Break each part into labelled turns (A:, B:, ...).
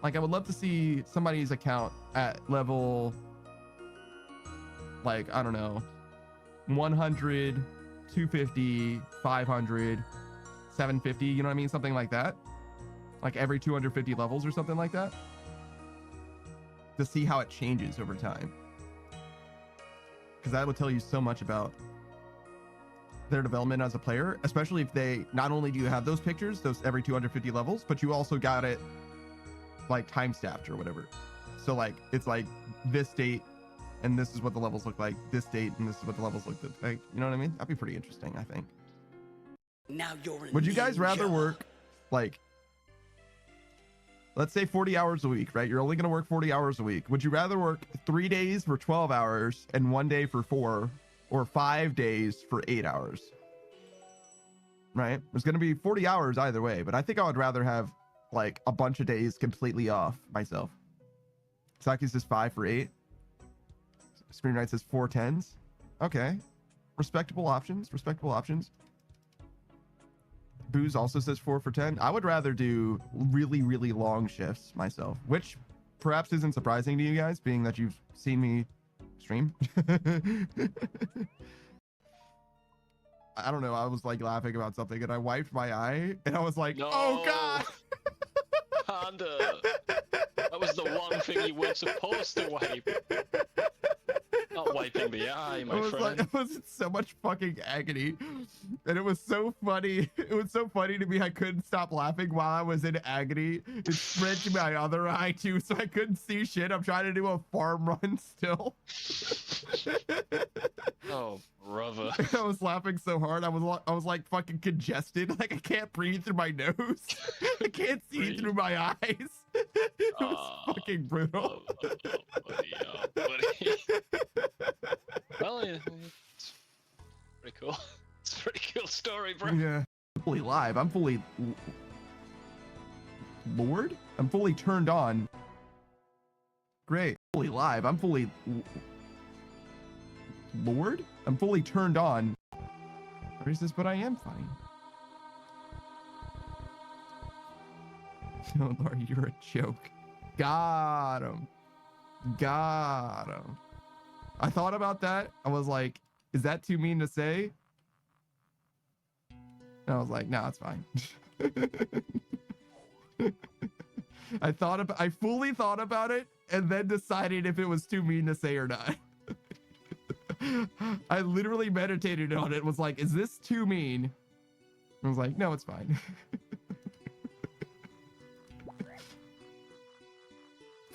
A: Like, I would love to see somebody's account at level, like, I don't know, 100, 250, 500, 750, you know what I mean? Something like that. Like every 250 levels or something like that. To see how it changes over time. Because that would tell you so much about their development as a player, especially if they, not only do you have those pictures, those every 250 levels, but you also got it like time staffed or whatever. So like, it's like this date and this is what the levels look like, this date and this is what the levels look like. You know what I mean? That'd be pretty interesting, I think.
B: Now you're a
A: Would you guys rather
B: ninja.
A: work like, let's say 40 hours a week, right? You're only going to work 40 hours a week. Would you rather work 3 days for 12 hours and 1 day for 4, or 5 days for 8 hours? Right? There's going to be 40 hours either way, but I think I would rather have like a bunch of days completely off myself. Saki says 5 for 8. Screen Knight says 4 10s. Okay. Respectable options. Respectable options. Booze also says 4 for 10. I would rather do really, really long shifts myself, which perhaps isn't surprising to you guys, being that you've seen me stream. I don't know. I was like laughing about something and I wiped my eye and I was like,
C: No.
A: oh God.
C: Panda. That was the one thing you weren't supposed to wipe. Not wiping the eye, my friend.
A: Like, it was in so much fucking agony, and it was so funny. It was so funny to me. I couldn't stop laughing while I was in agony. It spread to my other eye too, so I couldn't see shit. I'm trying to do a farm run still.
C: Oh, brother.
A: I was laughing so hard. I was like fucking congested. Like I can't breathe through my nose. I can't see through my eyes. It was fucking brutal.
C: Buddy. Well, it's pretty cool. It's a pretty cool story, bro.
A: Yeah. Fully live. I'm fully Lord? I'm fully turned on. Great. Fully live. I'm fully Lord? I'm fully turned on. What is this? But I am fine. No, Lord, you're a joke. Got him. Got him. I thought about that. I was like, is that too mean to say? And I was like, no, it's fine. I fully thought about it and then decided if it was too mean to say or not. I literally meditated on it. Was like, is this too mean? I was like, no, it's fine.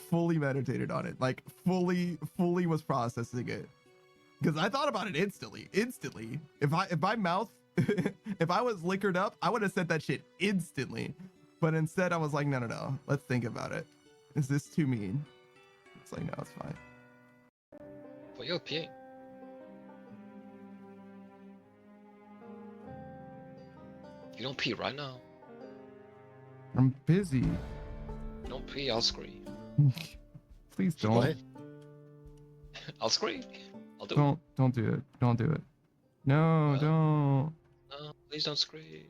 A: Fully meditated on it, like fully was processing it, because I thought about it instantly. If my mouth if I was liquored up, I would have said that shit instantly, but instead I was like, no, let's think about it. Is this too mean? It's like, no, it's fine.
C: But you're peeing. You don't pee right now.
A: I'm busy.
C: Don't pee, I'll scream.
A: Please don't.
C: What? I'll scream. I'll do it.
A: Don't do it. Don't do it. No, don't.
C: No, please don't scream.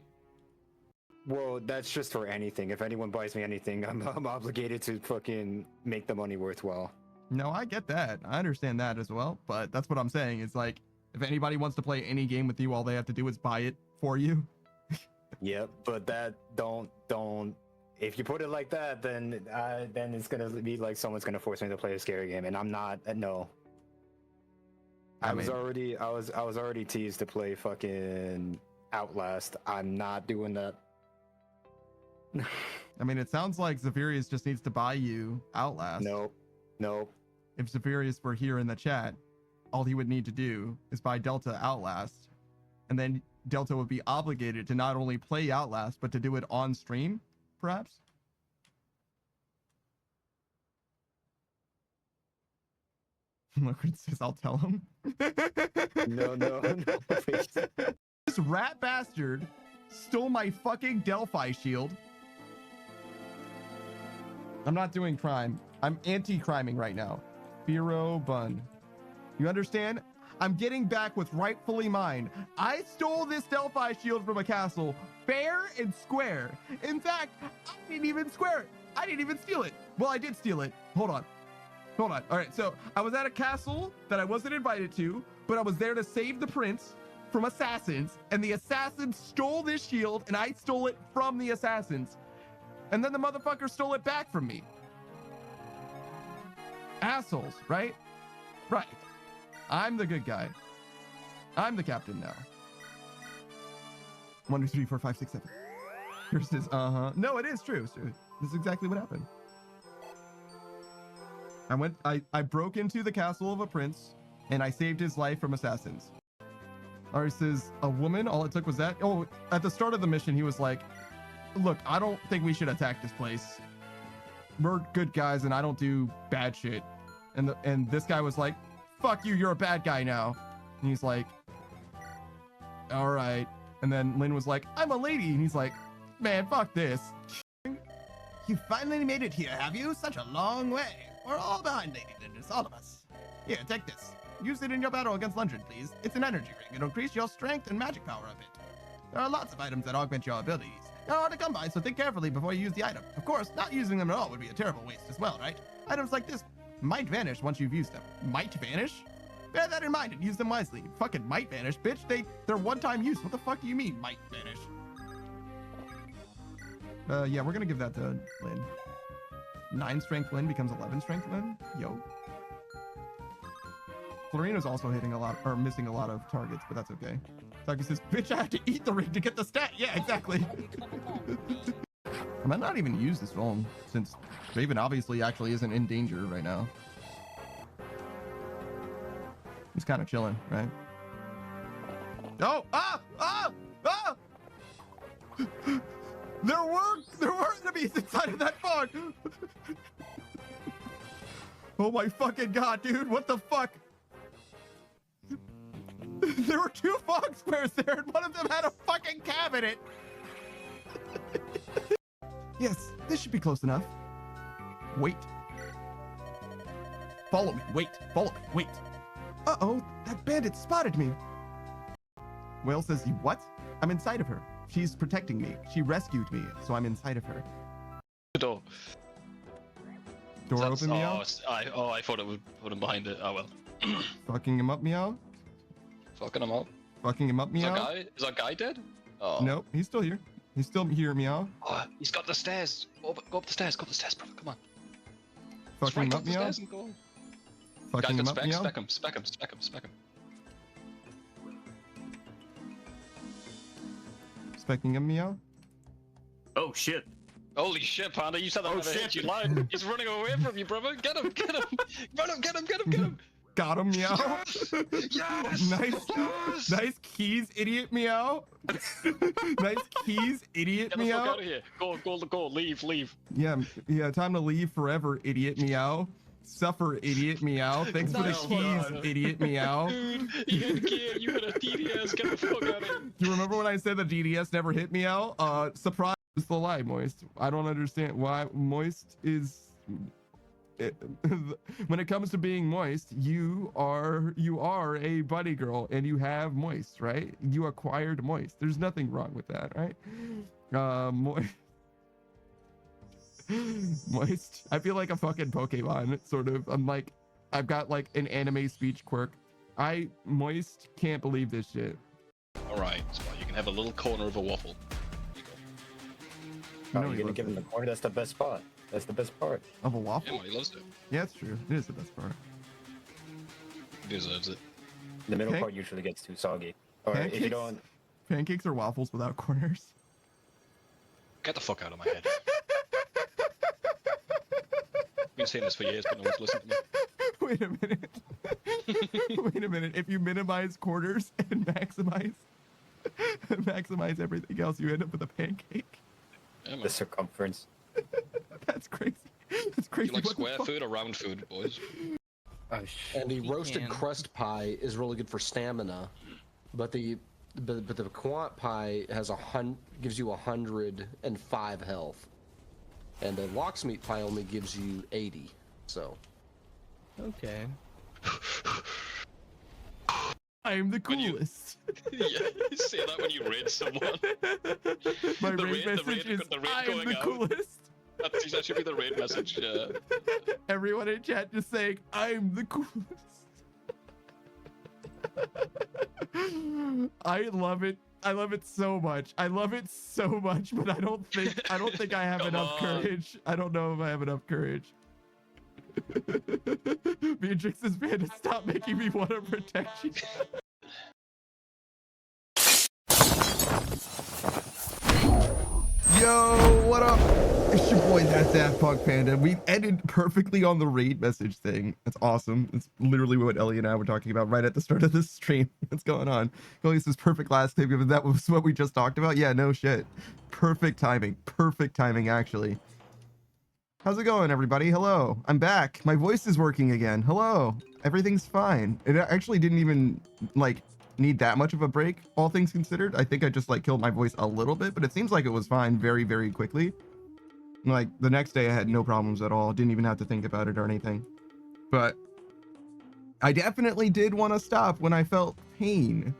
D: Well, that's just for anything. If anyone buys me anything, I'm obligated to fucking make the money worthwhile.
A: No, I get that. I understand that as well. But that's what I'm saying. It's like, if anybody wants to play any game with you, all they have to do is buy it for you.
D: Yep, but that don't. If you put it like that, then it's gonna be like someone's gonna force me to play a scary game, and I'm not. No. I was already teased to play fucking Outlast. I'm not doing that.
A: I mean, it sounds like Zephyrius just needs to buy you Outlast.
D: Nope.
A: If Zephyrius were here in the chat, all he would need to do is buy Delta Outlast, and then Delta would be obligated to not only play Outlast, but to do it on stream, perhaps? Look, it says, I'll tell him.
D: No, please.
A: This rat bastard stole my fucking Delphi shield. I'm not doing crime. I'm anti-criming right now. Firo Bun. You understand? I'm getting back what's rightfully mine. I stole this Delphi shield from a castle, fair and square. In fact, I didn't even square it. I didn't even steal it. Well, I did steal it. Hold on. All right, so I was at a castle that I wasn't invited to, but I was there to save the prince from assassins, and the assassins stole this shield, and I stole it from the assassins. And then the motherfucker stole it back from me. Assholes, right? Right. I'm the good guy. I'm the captain now. 1, 2, 3, 4, 5, 6, 7. Yours is, No, it is true. It's true. This is exactly what happened. I broke into the castle of a prince, and I saved his life from assassins. Ours says, a woman, all it took was that. Oh, at the start of the mission, he was like, look, I don't think we should attack this place. We're good guys, and I don't do bad shit. And this guy was like, fuck you, you're a bad guy now. And he's like, all right. And then Lynn was like, I'm a lady. And he's like, man, fuck this.
E: You finally made it here, have you? Such a long way. We're all behind Lady Dinders, all of us. Here, take this. Use it in your battle against Lundgren, please. It's an energy ring. It'll increase your strength and magic power a bit. There are lots of items that augment your abilities. They're hard to come by, so think carefully before you use the item. Of course, not using them at all would be a terrible waste as well, right? Items like this might vanish once you've used them. Might vanish? Bear that in mind and use them wisely. Fucking might vanish, bitch. They're one-time use. What the fuck do you mean, might vanish? Yeah, we're gonna give that to Lynn. 9 strength Lynn becomes 11 strength Lynn. Yo. Florina's also hitting a lot, or missing a lot of targets, but that's okay. Taki says, bitch, I have to eat the ring to get the stat. Yeah, exactly. I might not even use this roll, since Raven obviously actually isn't in danger right now. He's kind of chilling, right? Oh! Ah! Ah! Ah! There were enemies inside of that fog! Oh my fucking god, dude, what the fuck? There were 2 fog squares there, and one of them had a fucking cabinet! Yes, this should be close enough. Wait. Follow me, wait, follow me, wait. Uh-oh, that bandit spotted me. Whale says, you what? I'm inside of her. She's protecting me. She rescued me, so I'm inside of her.
C: Door.
A: Door open, meow?
C: I thought it would put him behind it. Oh well.
A: Fucking him up, meow?
C: Fucking him up.
A: Fucking him up, meow?
C: Is that guy dead? Oh.
A: Nope, he's still here. He's still here, meow.
C: Oh, he's got the stairs. Go up the stairs, brother. Come on.
A: Fucking him up, meow? Fucking him up, meow?
C: Spec him.
A: Specking him, meow?
F: Oh shit.
C: Holy shit, Panda, you said that.
F: Oh,
C: never hit
F: shit.
C: you lied. He's running away from you, brother. Get him. Run him, get him.
A: Got him, meow.
C: Yes!
A: Nice keys, idiot, meow. Nice keys, idiot,
C: Get the fuck
A: meow.
C: out of here. Go. Leave.
A: Yeah, time to leave forever, idiot, meow. Suffer, idiot, meow. Thanks for the
C: Nice
A: keys,
C: one.
A: idiot, meow.
C: Dude, you had gear, you had a DDS. Get the fuck out of here.
A: Do you remember when I said the DDS never hit meow? Surprise is the lie, Moist. I don't understand why Moist is... when it comes to being moist, you are a buddy girl, and you have moist, right? You acquired moist. There's nothing wrong with that, right? Moist. I feel like a fucking Pokemon, sort of. I've got like an anime speech quirk. Moist can't believe this shit.
C: All right, so you can have a little corner of a waffle.
D: Oh,
A: No,
D: you're
A: he
D: gonna
A: loves
D: give him
A: it.
D: the corner? That's the best spot. That's the best part.
A: Of a
C: Yeah,
A: waffle?
C: well, he loves it.
A: Yeah, it's true. It is the best part.
C: He deserves it.
D: The middle
A: Okay.
D: part usually gets too soggy. Or if you don't...
A: Pancakes or waffles without corners?
C: Get the fuck out of my head. I've been saying this for years, but no one's listened to me.
A: Wait a minute. If you minimize corners and maximize everything else, you end up with a pancake.
C: Yeah, man.
D: The circumference.
A: That's crazy. That's crazy.
C: You like
A: What the
C: square
A: fuck?
C: food or round food, boys?
D: Oh,
G: And the roasted
H: can.
G: crust pie is really good for stamina, but the quant pie has gives you 105 health, and the locksmeat pie only gives you 80. So
H: Okay.
A: I am the
C: When you-
A: coolest.
C: Yeah, you say that when you raid someone.
A: My
C: The
A: raid
C: raid- the
A: message
C: raid-
A: is
C: the raid
A: I am
C: going
A: the
C: out.
A: coolest.
C: At message. That should be the raid message.
A: Everyone in chat just saying, I'm the coolest. I love it. I love it so much. I love it so much, but I don't think I have
C: Come
A: enough
C: on.
A: courage. I don't know if I have enough courage. Beatrix is banned. Stop making me want to protect you. Yo, what up? It's your boy, That's Daft Punk Panda. We ended perfectly on the raid message thing. That's awesome. It's literally what Ellie and I were talking about right at the start of this stream. What's going on? Going, this is perfect last time, given that was what we just talked about. Yeah, no shit. Perfect timing. Perfect timing, actually. How's it going, everybody? Hello. I'm back. My voice is working again. Hello. Everything's fine. It actually didn't even, like, need that much of a break, all things considered. I think I just, like, killed my voice a little bit, but it seems like it was fine very, very quickly. Like, the next day I had no problems at all. Didn't even have to think about it or anything. But I definitely did want to stop when I felt pain.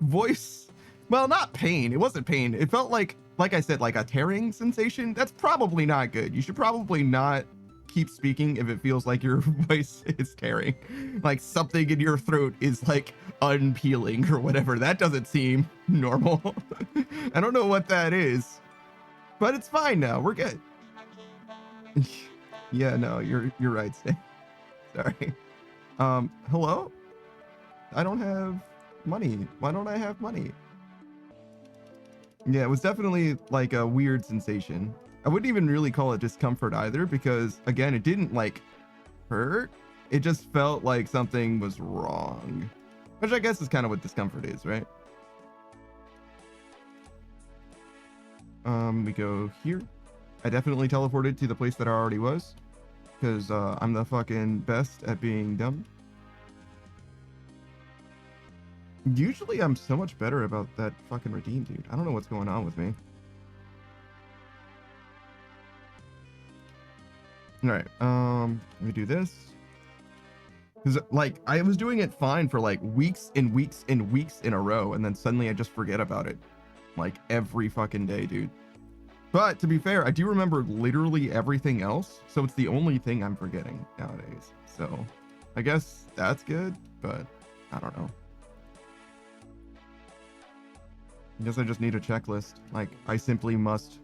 A: Voice, well, not pain. It wasn't pain. It felt like I said, like a tearing sensation. That's probably not good. You should probably not keep speaking if it feels like your voice is tearing. Like something in your throat is like unpeeling or whatever. That doesn't seem normal. I don't know what that is, but it's fine now. We're good. Yeah, no, you're right, Stay. Sorry. Hello? I don't have money. Why don't I have money? Yeah, it was definitely like a weird sensation. I wouldn't even really call it discomfort either, because again, it didn't like hurt. It just felt like something was wrong, which I guess is kind of what discomfort is, right? We go here. I definitely teleported to the place that I already was, because I'm the fucking best at being dumb. Usually I'm so much better about that fucking redeem, dude. I don't know what's going on with me. All right, let me do this. Because like I was doing it fine for like weeks and weeks and weeks in a row, and then suddenly I just forget about it, like every fucking day, dude. But to be fair, I do remember literally everything else, so it's the only thing I'm forgetting nowadays. So I guess that's good, but I don't know. I guess I just need a checklist. Like I simply must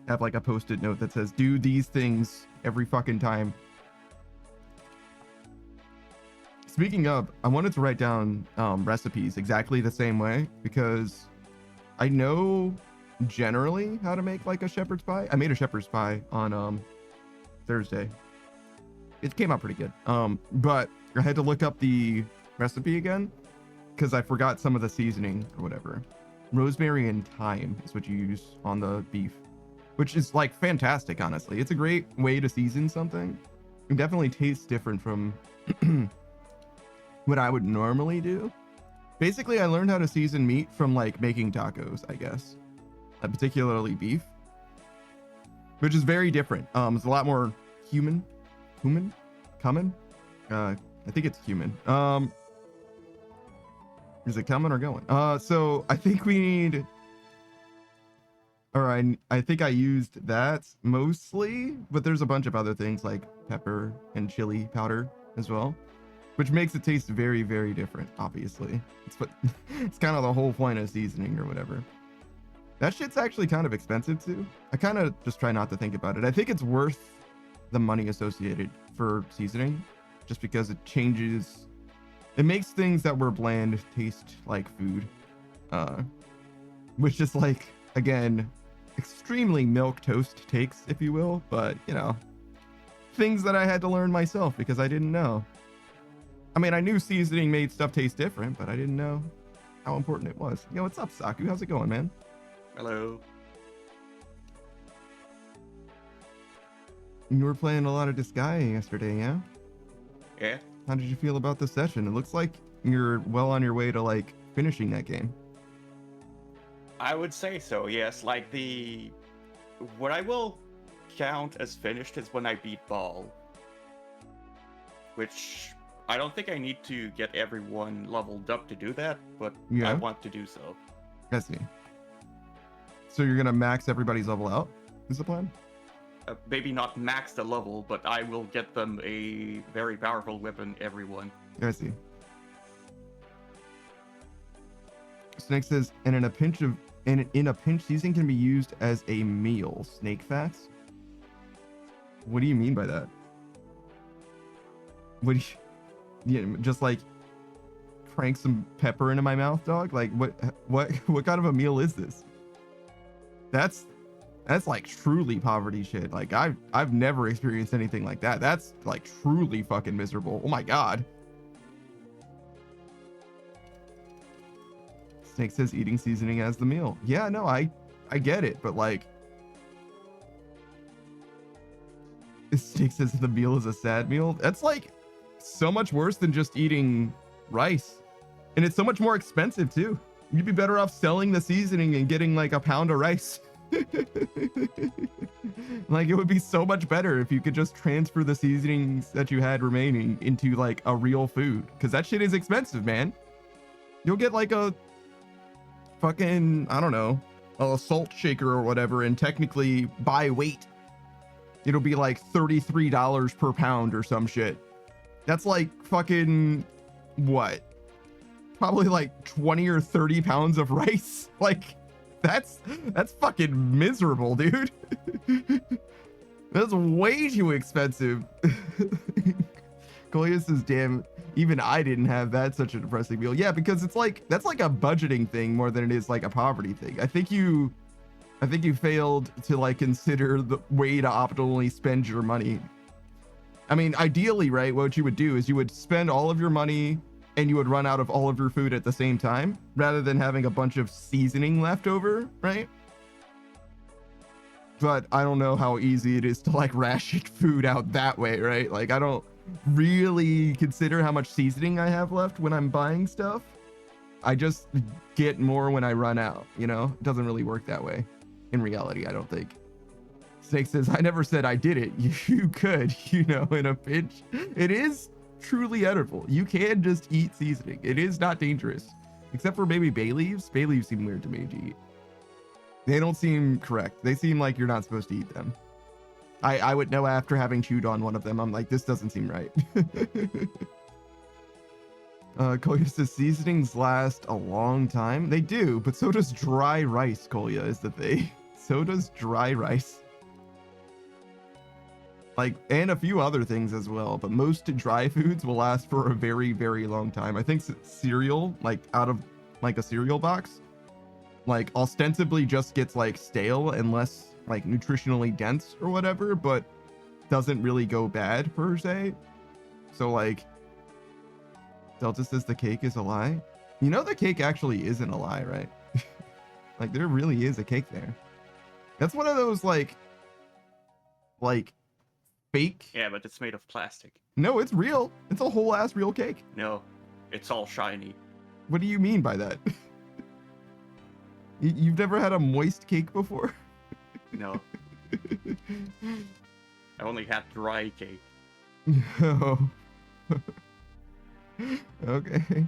A: have like a post-it note that says do these things every fucking time. Speaking of, I wanted to write down recipes exactly the same way, because I know generally how to make like a shepherd's pie. I made a shepherd's pie on Thursday. It came out pretty good. But I had to look up the recipe again because I forgot some of the seasoning or whatever. Rosemary and thyme is what you use on the beef, which is like fantastic, honestly. It's a great way to season something. It definitely tastes different from what I would normally do. Basically, I learned how to season meat from like making tacos, I guess. Particularly beef, which is very different. It's a lot more human. I think it's human. Is it coming or going? So I think we need, or I think I used that mostly, but there's a bunch of other things like pepper and chili powder as well, which makes it taste very, very different. Obviously, it's kind of the whole point of seasoning or whatever. That shit's actually kind of expensive too. I kind of just try not to think about it. I think it's worth the money associated for seasoning, just because it changes, it makes things that were bland taste like food, which is like, again, extremely milquetoast takes, if you will, but you know, things that I had to learn myself because I didn't know. I mean, I knew seasoning made stuff taste different, but I didn't know how important it was. Yo, what's up, Saku? How's it going, man?
F: Hello.
A: You were playing a lot of Disgaea yesterday, yeah?
F: Yeah.
A: How did you feel about the session? It looks like you're well on your way to like finishing that game.
F: I would say so, yes. Like what I will count as finished is when I beat Ball. Which I don't think I need to get everyone leveled up to do that, but
A: yeah.
F: I want to do so.
A: I see. So you're gonna max everybody's level out, is the plan?
F: maybe not max the level, but I will get them a very powerful weapon, everyone.
A: I see. Snake says, and in a pinch, seasoning can be used as a meal. Snake fats? What do you mean by that? What do you, yeah, just like crank some pepper into my mouth, dog? Like what kind of a meal is this? That's like truly poverty shit. Like I've never experienced anything like that. That's like truly fucking miserable. Oh my god. Snake says eating seasoning as the meal. Yeah, no, I get it, but like Snake says the meal is a sad meal. That's like so much worse than just eating rice. And it's so much more expensive too. You'd be better off selling the seasoning and getting like a pound of rice. Like it would be so much better if you could just transfer the seasonings that you had remaining into like a real food, because that shit is expensive, man. You'll get like a fucking, I don't know, a salt shaker or whatever, and technically by weight it'll be like $33 per pound or some shit. That's like fucking what, probably like 20 or 30 pounds of rice. Like that's fucking miserable, dude. That's way too expensive. Coleus says, damn, even I didn't have that, such a depressing meal. Yeah, because it's like, that's like a budgeting thing more than it is like a poverty thing. I think you failed to like consider the way to optimally spend your money. I mean, ideally, right, what you would do is you would spend all of your money and you would run out of all of your food at the same time, rather than having a bunch of seasoning left over, right? But I don't know how easy it is to like ration food out that way, right? Like I don't really consider how much seasoning I have left when I'm buying stuff. I just get more when I run out, you know? It doesn't really work that way in reality, I don't think. Snake says, I never said I did it. You could, you know, in a pinch. It is truly edible. You can just eat seasoning. It is not dangerous, except for maybe bay leaves. Bay leaves seem weird to me to eat. They don't seem correct. They seem like you're not supposed to eat them. I would know after having chewed on one of them. I'm like, this doesn't seem right. Kolya says seasonings last a long time. They do, but so does dry rice, Kolya, is the thing. So does dry rice. Like, and a few other things as well, but most dry foods will last for a very, very long time. I think cereal, like out of like a cereal box, like ostensibly just gets like stale and less like nutritionally dense or whatever, but doesn't really go bad per se. So like Delta says the cake is a lie. You know, the cake actually isn't a lie, right? Like there really is a cake there. That's one of those like fake.
F: Yeah, but it's made of plastic.
A: No, it's real. It's a whole ass real cake.
F: No, it's all shiny.
A: What do you mean by that? You've never had a moist cake before?
F: No. I only had dry cake.
A: No. Okay.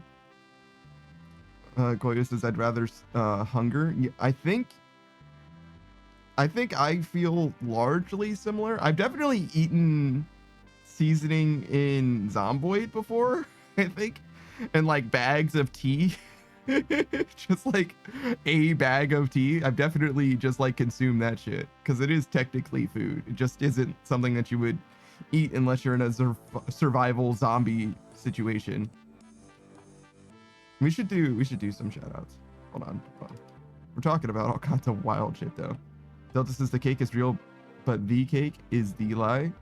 A: Koya says I'd rather hunger. Yeah, I think I feel largely similar. I've definitely eaten seasoning in Zomboid before, I think, and like bags of tea. Just like a bag of tea. I've definitely just like consumed that shit because it is technically food. It just isn't something that you would eat unless you're in a survival zombie situation. We should do some shout outs. Hold on. We're talking about all kinds of wild shit though. Delta says the cake is real, but the cake is the lie.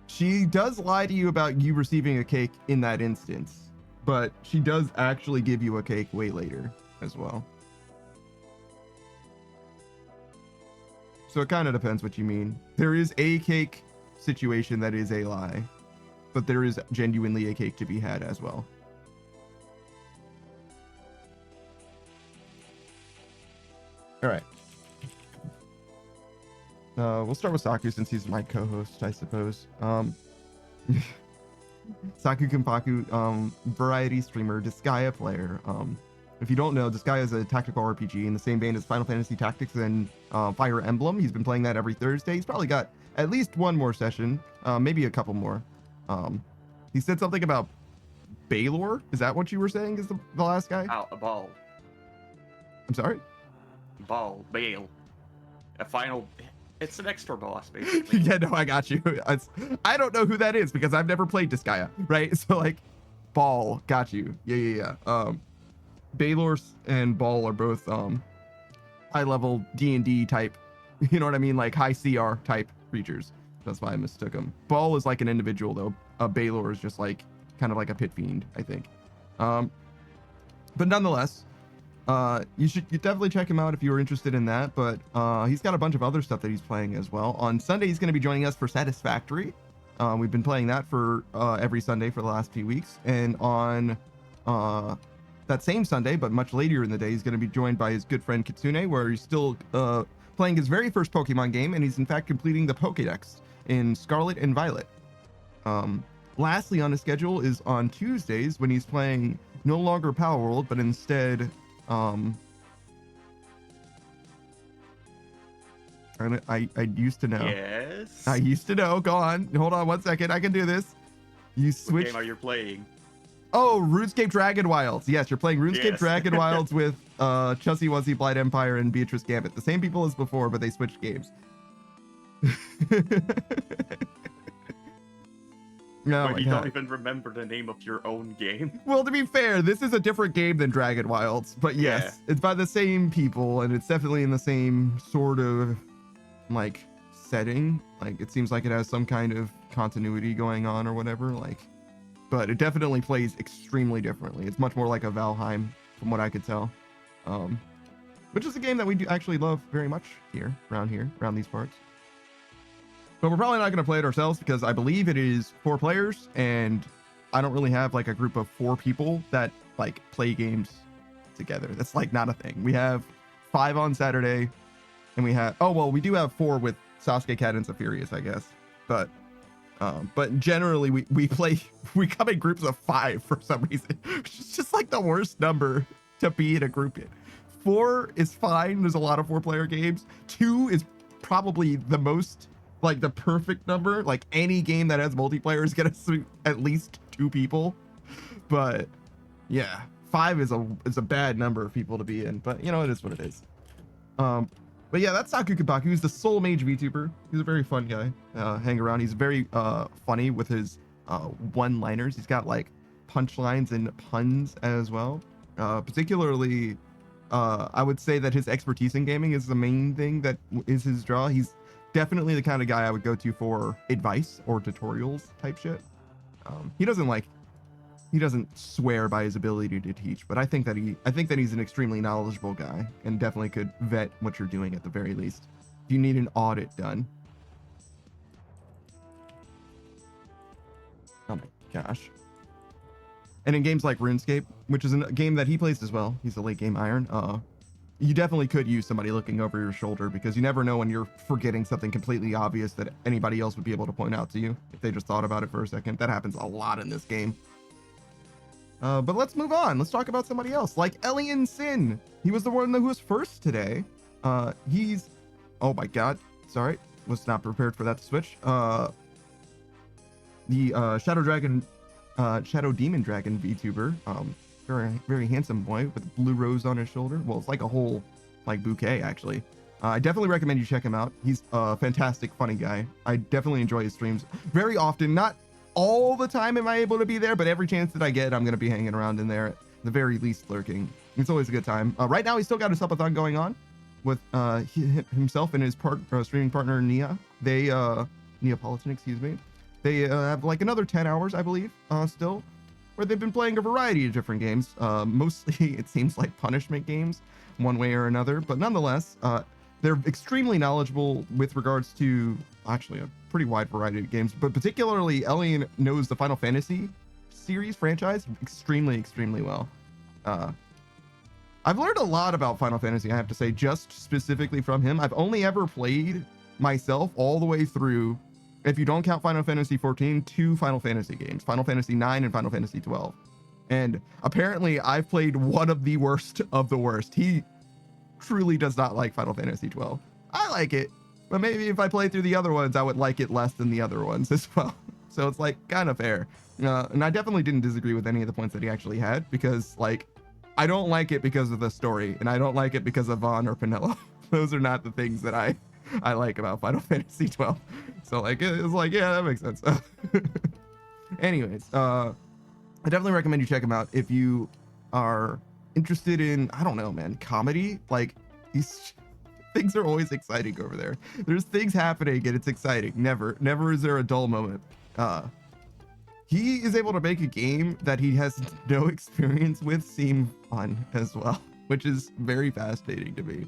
A: She does lie to you about you receiving a cake in that instance, but she does actually give you a cake way later as well. So it kind of depends what you mean. There is a cake situation that is a lie, but there is genuinely a cake to be had as well. All right. We'll start with Saku since he's my co-host, I suppose. Saku Kenpaku, variety streamer, Disgaea player. If you don't know, this guy is a tactical RPG in the same vein as Final Fantasy Tactics and Fire Emblem. He's been playing that every Thursday. He's probably got at least one more session, maybe a couple more. He said something about Baylor. Is that what you were saying is the last guy?
F: A ball.
A: I'm sorry?
F: Bale. A final... It's an extra boss, basically.
A: Yeah, no, I got you. I don't know who that is because I've never played Disgaea, right? So, like, Ball, got you. Yeah. Baylor and Ball are both high-level D&D type, you know what I mean? Like, high CR type creatures. That's why I mistook them. Ball is like an individual, though. Baylor is just, like, kind of like a pit fiend, I think. But nonetheless... you definitely check him out if you were interested in that, but he's got a bunch of other stuff that he's playing as well. On Sunday, he's going to be joining us for Satisfactory. We've been playing that for every Sunday for the last few weeks. And on that same Sunday, but much later in the day, he's going to be joined by his good friend Kitsune, where he's still playing his very first Pokemon game, and he's in fact completing the Pokédex in Scarlet and Violet. Lastly on his schedule is on Tuesdays when he's playing no longer Power World, but instead... I used to know.
F: Yes.
A: I used to know. Go on. Hold on 1 second. I can do this. You switch.
F: What game are you playing?
A: Oh, RuneScape Dragon Wilds. Yes, you're playing RuneScape
F: Yes.
A: Dragon Wilds with Chelsea Wuzzy, Blight Empire, and Beatrice Gambit. The same people as before, but they switched games. No,
F: But you don't even remember the name of your own game.
A: Well, to be fair, this is a different game than Dragon Wilds, but yes, it's by the same people, and it's definitely in the same sort of like setting. Like it seems like it has some kind of continuity going on or whatever. Like, but it definitely plays extremely differently. It's much more like a Valheim, from what I could tell, which is a game that we do actually love very much around these parts. But we're probably not going to play it ourselves because I believe it is 4 players, and I don't really have like a group of 4 people that like play games together. That's like not a thing. We have 5 on Saturday, and we have we do have 4 with Sasuke, Cat, and Zephyrius, I guess. But generally we come in groups of 5 for some reason, which is just like the worst number to be in a group in. 4 is fine. There's a lot of 4-player games. 2 is probably the most. Like the perfect number. Like any game that has multiplayer is gonna suit at least 2 people. But yeah, 5 is a bad number of people to be in. But you know, it is what it is. But yeah, that's Saku Kabaku. He's the Soul Mage VTuber. He's a very fun guy. Hang around. He's very funny with his one-liners. He's got like punchlines and puns as well. Particularly, I would say that his expertise in gaming is the main thing that is his draw. He's definitely the kind of guy I would go to for advice or tutorials type shit. He doesn't swear by his ability to teach, but I think that he's an extremely knowledgeable guy and definitely could vet what you're doing at the very least. If you need an audit done. Oh my gosh. And in games like RuneScape, which is a game that he plays as well, he's a late game iron, you definitely could use somebody looking over your shoulder because you never know when you're forgetting something completely obvious that anybody else would be able to point out to you if they just thought about it for a second. That happens a lot in this game. But let's move on. Let's talk about somebody else, like Elian Sin. He was the one who was first today. Oh my god, sorry, was not prepared for that to switch. The Shadow Demon Dragon VTuber. Very, very handsome boy with a blue rose on his shoulder. Well, it's like a whole like bouquet actually. I definitely recommend you check him out. He's a fantastic, funny guy. I definitely enjoy his streams very often. Not all the time am I able to be there, but every chance that I get, I'm going to be hanging around in there, at the very least lurking. It's always a good time. Right now, he's still got his subathon going on with himself and his streaming partner, Nia. Neapolitan, excuse me. They have like another 10 hours, I believe, still, where they've been playing a variety of different games. Mostly, it seems like punishment games, one way or another. But nonetheless, they're extremely knowledgeable with regards to actually a pretty wide variety of games. But particularly, Elian knows the Final Fantasy series franchise extremely, extremely well. I've learned a lot about Final Fantasy, I have to say, just specifically from him. I've only ever played myself all the way through, if you don't count Final Fantasy 14, 2 Final Fantasy games, Final Fantasy 9 and Final Fantasy 12. And apparently I've played one of the worst of the worst. He truly does not like Final Fantasy 12. I like it, but maybe if I played through the other ones, I would like it less than the other ones as well. So it's like kind of fair. And I definitely didn't disagree with any of the points that he actually had, because like, I don't like it because of the story, and I don't like it because of Vaughn or Penelo. Those are not the things that I like about Final Fantasy 12. So like, it's like, yeah, that makes sense. Anyways, I definitely recommend you check him out if you are interested in, I don't know, man, comedy. Like, these things are always exciting over there. There's things happening and it's exciting. Never is there a dull moment. He is able to make a game that he has no experience with seem fun as well, which is very fascinating to me.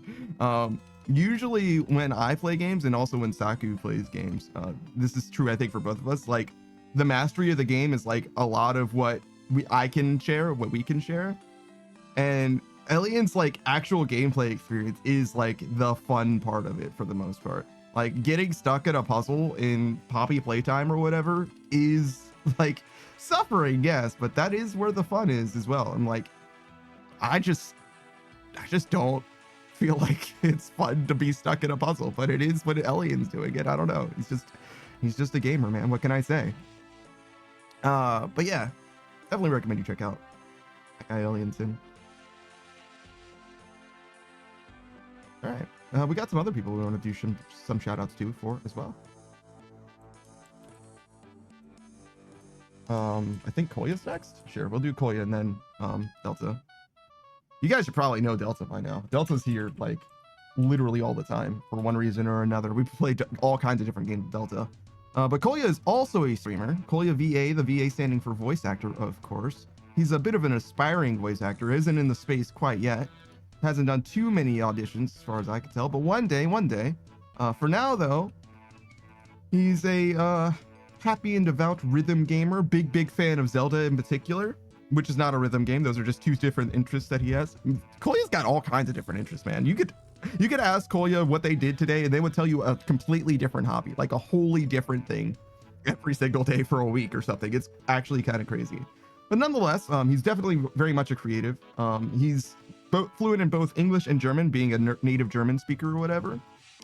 A: Usually when I play games, and also when Saku plays games, this is true, I think, for both of us, like, the mastery of the game is like a lot of what I can share, what we can share. And Elian's like actual gameplay experience is like the fun part of it for the most part. Like, getting stuck at a puzzle in Poppy Playtime or whatever is like suffering, yes, but that is where the fun is as well. I'm like, I just don't feel like it's fun to be stuck in a puzzle, but it is when Elian's doing it. I don't know. He's just a gamer, man. What can I say? But yeah, definitely recommend you check out that guy Elianson. All right, we got some other people we want to do some shout outs to for as well. I think Koya's next. Sure, we'll do Koya and then Delta. You guys should probably know Delta by now. Delta's here like literally all the time for one reason or another. We've played all kinds of different games with Delta. But Koya is also a streamer. Koya VA, the VA standing for voice actor, of course. He's a bit of an aspiring voice actor, isn't in the space quite yet. Hasn't done too many auditions as far as I can tell, but one day. For now though, he's a happy and devout rhythm gamer, big fan of Zelda in particular, which is not a rhythm game. Those are just two different interests that he has. Koya's got all kinds of different interests, man. You could ask Koya what they did today and they would tell you a completely different hobby, like a wholly different thing every single day for a week or something. It's actually kind of crazy. But nonetheless, he's definitely very much a creative. He's fluent in both English and German, being a native German speaker or whatever,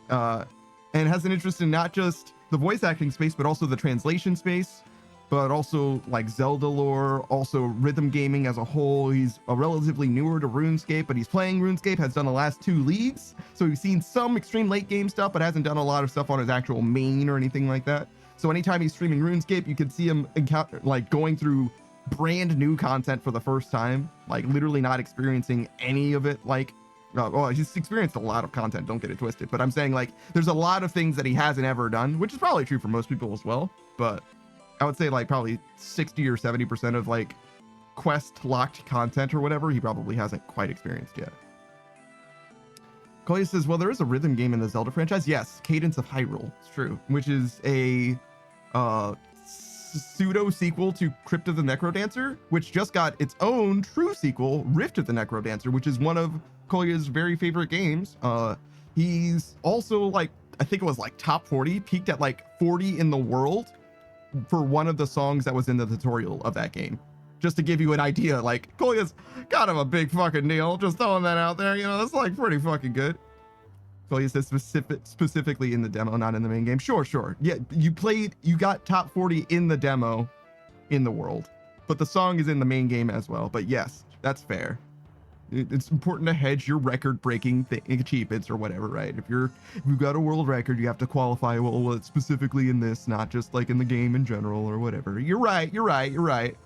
A: and has an interest in not just the voice acting space, but also the translation space, but also like Zelda lore, also rhythm gaming as a whole. He's a relatively newer to Runescape, but he's playing Runescape, has done the last 2 leagues. So we've seen some extreme late game stuff, but hasn't done a lot of stuff on his actual main or anything like that. So anytime he's streaming Runescape, you can see him going through brand new content for the first time, like literally not experiencing any of it. Like, well, he's experienced a lot of content, don't get it twisted, but I'm saying like there's a lot of things that he hasn't ever done, which is probably true for most people as well. But I would say like probably 60 or 70% of like quest locked content or whatever, he probably hasn't quite experienced yet. Koya says, well, there is a rhythm game in the Zelda franchise. Yes, Cadence of Hyrule. It's true, which is a pseudo sequel to Crypt of the Necrodancer, which just got its own true sequel, Rift of the Necrodancer, which is one of Koya's very favorite games. He's also like, I think it was like top 40, peaked at like 40 in the world for one of the songs that was in the tutorial of that game. Just to give you an idea, like Koya's kind of a big fucking deal. Just throwing that out there, you know, that's like pretty fucking good. Koya says specifically in the demo, not in the main game. Sure. Yeah, you got top 40 in the demo in the world, but the song is in the main game as well. But yes, that's fair. It's important to hedge your record-breaking achievements or whatever, right? If you've got a world record, you have to qualify, well, it's specifically in this, not just like in the game in general or whatever. You're right.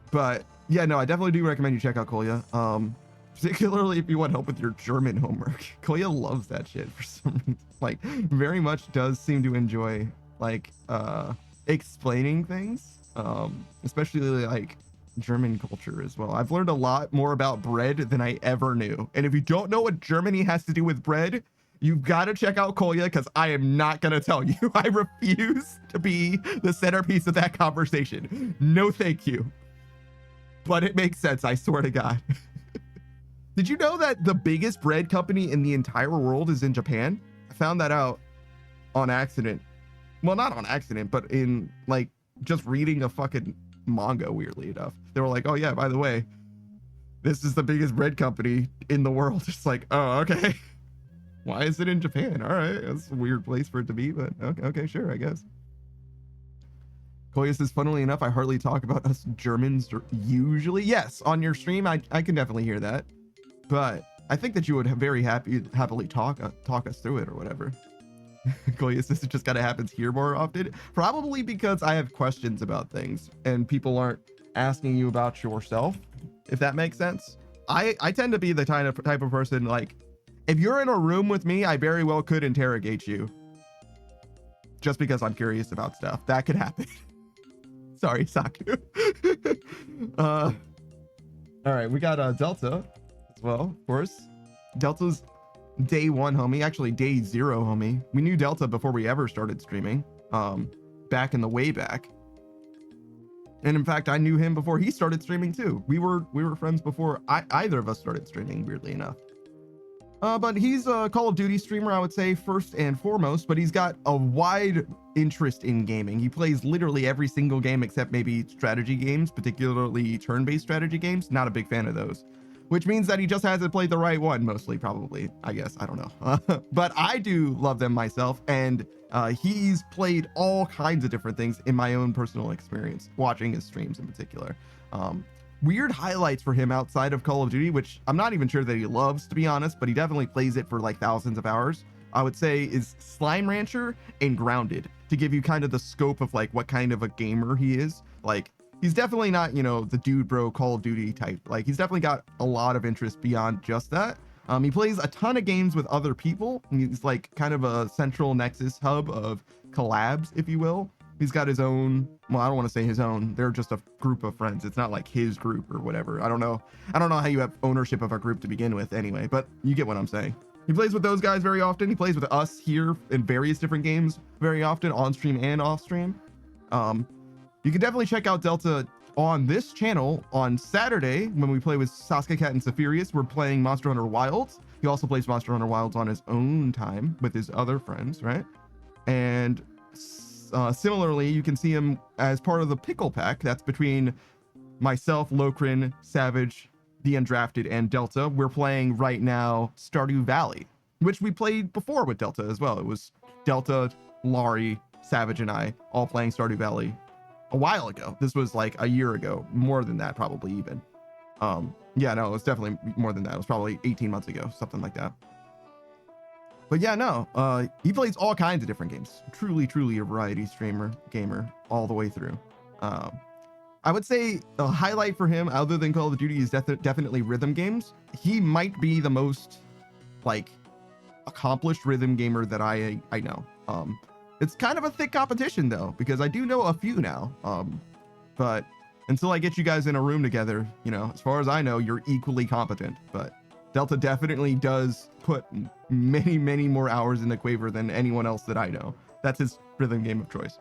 A: But yeah, no, I definitely do recommend you check out Koya. Particularly if you want help with your German homework. Koya loves that shit for some reason. Like, very much does seem to enjoy like explaining things, especially like German culture as well. I've learned a lot more about bread than I ever knew. And if you don't know what Germany has to do with bread, you've got to check out Koya, because I am not going to tell you. I refuse to be the centerpiece of that conversation. No, thank you. But it makes sense, I swear to God. Did you know that the biggest bread company in the entire world is in Japan? I found that out on accident. Well, not on accident, but in like just reading a fucking manga, weirdly enough. They were like, oh yeah, by the way, this is the biggest bread company in the world. It's like, oh, okay. Why is it in Japan? All right, that's a weird place for it to be, but okay, sure, I guess. Koya says, funnily enough, I hardly talk about us Germans usually. Yes, on your stream, I can definitely hear that. But I think that you would very happily talk us through it or whatever. Koya says, it just kind of happens here more often. Probably because I have questions about things and people aren't asking you about yourself, if that makes sense. I tend to be the type of person, like, if you're in a room with me, I very well could interrogate you. Just because I'm curious about stuff. That could happen. Sorry, Saku. All right, we got Delta as well, of course. Delta's day 1 homie, actually day 0 homie. We knew Delta before we ever started streaming, back in the way back. And in fact, I knew him before he started streaming too. We were friends before either of us started streaming, weirdly enough. But he's a Call of Duty streamer, I would say, first and foremost, but he's got a wide interest in gaming. He plays literally every single game except maybe strategy games, particularly turn-based strategy games. Not a big fan of those, which means that he just hasn't played the right one, mostly, probably, I guess. I don't know. But I do love them myself, and he's played all kinds of different things in my own personal experience, watching his streams in particular. Weird highlights for him outside of Call of Duty, which I'm not even sure that he loves, to be honest, but he definitely plays it for like thousands of hours, I would say, is Slime Rancher and Grounded, to give you kind of the scope of like what kind of a gamer he is. Like, he's definitely not, you know, the dude bro Call of Duty type. Like, he's definitely got a lot of interest beyond just that. He plays a ton of games with other people. He's like kind of a central nexus hub of collabs, if you will. He's got his own, well, I don't want to say his own. They're just a group of friends. It's not like his group or whatever. I don't know how you have ownership of a group to begin with anyway, but you get what I'm saying. He plays with those guys very often. He plays with us here in various different games very often, on stream and off stream. You can definitely check out Delta on this channel on Saturday when we play with Sasuke Cat and Zephyrus. We're playing Monster Hunter Wilds. He also plays Monster Hunter Wilds on his own time with his other friends, right? And similarly, you can see him as part of the Pickle Pack. That's between myself, Lokrin, Savage, the Undrafted, and Delta. We're playing right now Stardew Valley, which we played before with Delta as well. It was Delta, Laurie, Savage, and I all playing Stardew Valley a while ago. This was like a year ago, more than that, probably even. Yeah, no, it was definitely more than that. It was probably 18 months ago, something like that. But yeah, no, he plays all kinds of different games. Truly a variety streamer, gamer, all the way through. I would say a highlight for him, other than Call of Duty, is definitely rhythm games. He might be the most, like, accomplished rhythm gamer that I know. It's kind of a thick competition, though, because I do know a few now. But until I get you guys in a room together, you know, as far as I know, you're equally competent. But Delta definitely does put many more hours into Quaver than anyone else that I know. That's his rhythm game of choice.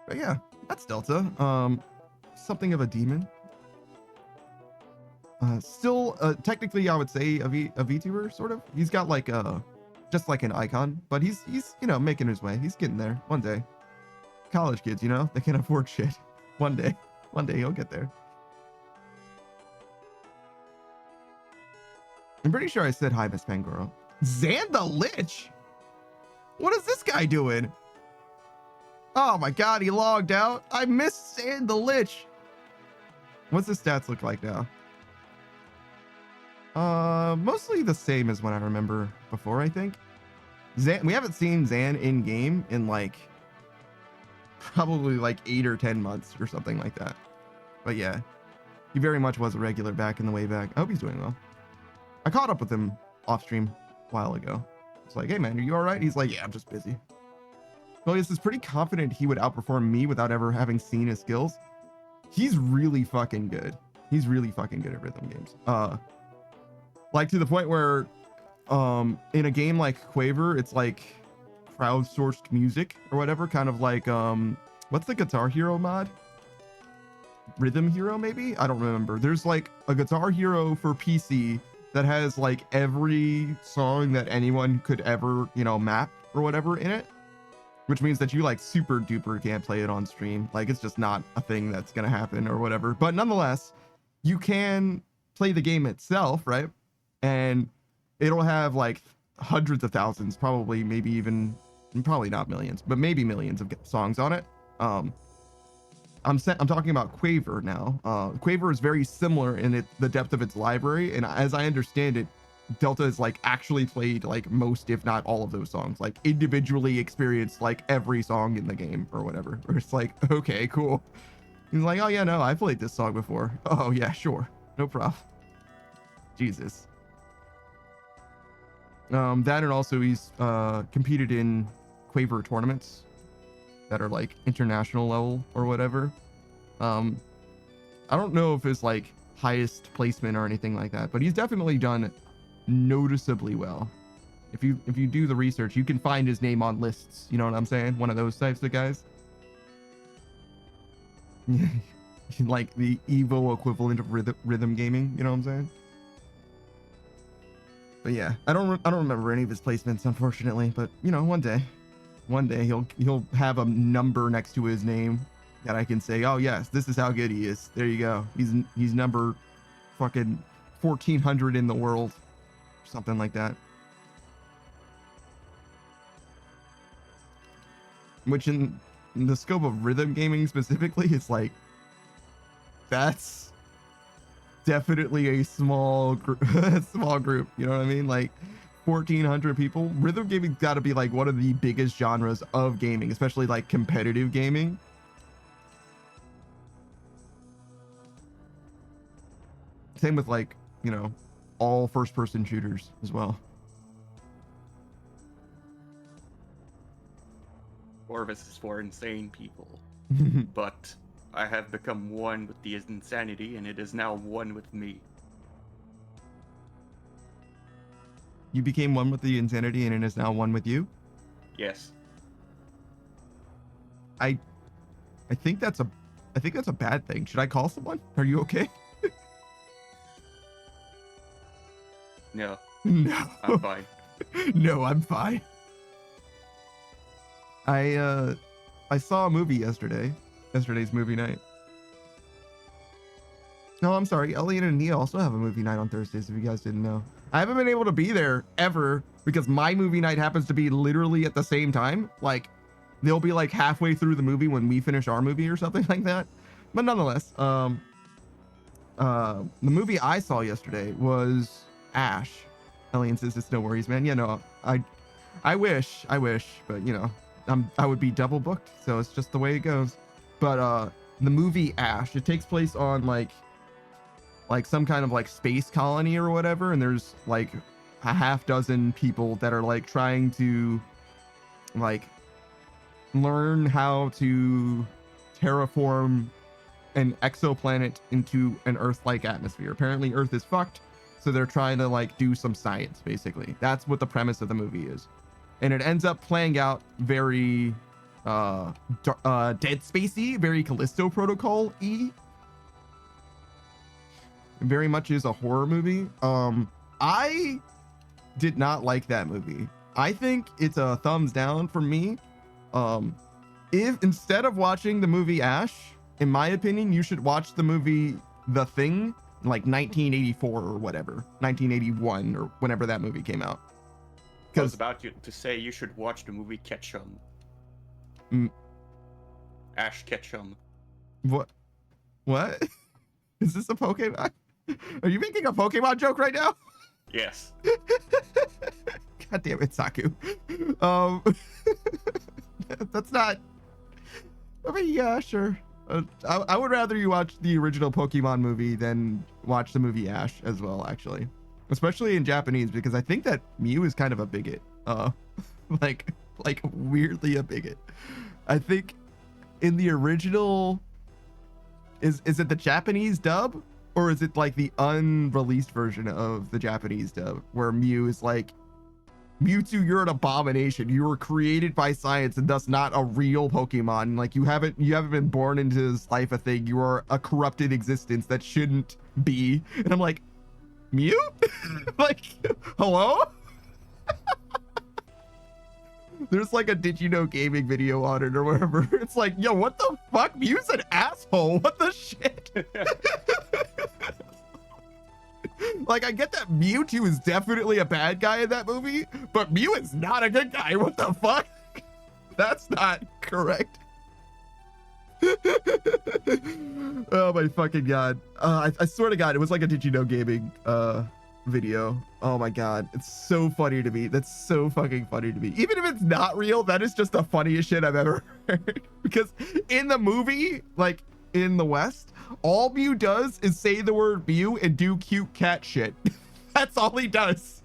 A: But yeah, that's Delta. Something of a demon. Still, technically, I would say a VTuber, sort of. He's got like just like an icon, but he's you know, making his way. He's getting there one day. College kids, you know, they can't afford shit. One day he'll get there. I'm pretty sure I said hi, Miss Pangoro. Zan the Lich? What is this guy doing? Oh my god, he logged out. I missed Zan the Lich. What's his stats look like now? Mostly the same as when I remember before, I think. Zan, we haven't seen Zan in game in like probably like 8 or 10 months or something like that. But yeah, he very much was a regular back in the way back. I hope he's doing well. I caught up with him off stream a while ago. It's like, hey man, are you all right? He's like, yeah, I'm just busy. Goliath is pretty confident he would outperform me without ever having seen his skills. He's really fucking good. He's really fucking good at rhythm games. Like to the point where in a game like Quaver, it's like crowdsourced music or whatever, kind of like what's the Guitar Hero mod? Rhythm Hero, maybe? I don't remember. There's like a Guitar Hero for PC that has like every song that anyone could ever, you know, map or whatever in it. which means that you like super duper can't play it on stream. Like it's just not a thing that's gonna happen or whatever. But nonetheless, you can play the game itself, right? And it'll have like hundreds of thousands, probably maybe even, probably not millions, but maybe millions of songs on it. I'm talking about Quaver now. Quaver is very similar in the depth of its library, and as I understand it, Delta is like actually played like most, if not all of those songs, like individually experienced like every song in the game or whatever. Or it's like, okay, cool. He's like, oh yeah, no, I played this song before. Oh yeah, sure, no problem. Jesus. That, and also he's competed in Quaver tournaments that are like international level or whatever. I don't know if it's like highest placement or anything like that, but he's definitely done noticeably well. If you do the research, you can find his name on lists. You know what I'm saying? One of those types of guys. Like the Evo equivalent of rhythm gaming. You know what I'm saying? But yeah, I don't remember any of his placements, unfortunately. But you know, one day he'll have a number next to his name that I can say, oh yes, this is how good he is. There you go. He's number fucking 1400 in the world, something like that. Which in the scope of rhythm gaming specifically, it's like that's definitely a small group. Small group, you know what I mean? Like 1400 people. Rhythm gaming's got to be like one of the biggest genres of gaming, especially like competitive gaming. Same with like, you know, all first person shooters as well.
F: Orvis is for insane people. But I have become one with the insanity, and it is now one with me.
A: You became one with the insanity, and it is now one with you?
F: Yes.
A: I think that's a bad thing. Should I call someone? Are you okay?
F: No.
A: No.
F: I'm fine.
A: No, I'm fine. I saw a movie yesterday's movie night. No, I'm sorry. Elliot and Nia also have a movie night on Thursdays, if you guys didn't know. I haven't been able to be there ever because my movie night happens to be literally at the same time. Like, they'll be like halfway through the movie when we finish our movie or something like that. But nonetheless, the movie I saw yesterday was Ash. Elliot says it's no worries, man. Yeah, no, I wish, but you know, I would be double booked, so it's just the way it goes. But the movie Ash, it takes place on like some kind of like space colony or whatever, and there's like a half dozen people that are like trying to like learn how to terraform an exoplanet into an Earth-like atmosphere. Apparently Earth is fucked, so they're trying to like do some science, basically. That's what the premise of the movie is. And it ends up playing out very Dead Spacey, very Callisto Protocol-y. Very much is a horror movie. I did not like that movie. I think it's a thumbs down for me. If instead of watching the movie Ash, in my opinion, you should watch the movie The Thing, like 1984 or whatever, 1981 or whenever that movie came out.
F: I was about to say you should watch the movie Ketchum. Ash Ketchum.
A: What? Is this a Pokemon? Are you making a Pokemon joke right now?
F: Yes.
A: God damn it, Saku. That's not. I mean, yeah, sure. I would rather you watch the original Pokemon movie than watch the movie Ash as well, actually. Especially in Japanese, because I think that Mew is kind of a bigot. Like weirdly a bigot. I think in the original, is it the Japanese dub? Or is it like the unreleased version of the Japanese dub where Mew is like, Mewtwo, you're an abomination. You were created by science and thus not a real Pokemon. Like you haven't been born into this life a thing. You are a corrupted existence that shouldn't be. And I'm like, Mew? Like, hello? There's like a Did You Know Gaming video on it or whatever. It's like, yo, what the fuck? Mew's an asshole. What the shit? Like, I get that Mewtwo is definitely a bad guy in that movie, but Mew is not a good guy. What the fuck? That's not correct. Oh my fucking god. I swear to god, it was like a Did You Know Gaming video. Oh my god, it's so funny to me. That's so fucking funny to me. Even if it's not real, that is just the funniest shit I've ever heard. Because in the movie, like in the West, all Mew does is say the word Mew and do cute cat shit. That's all he does.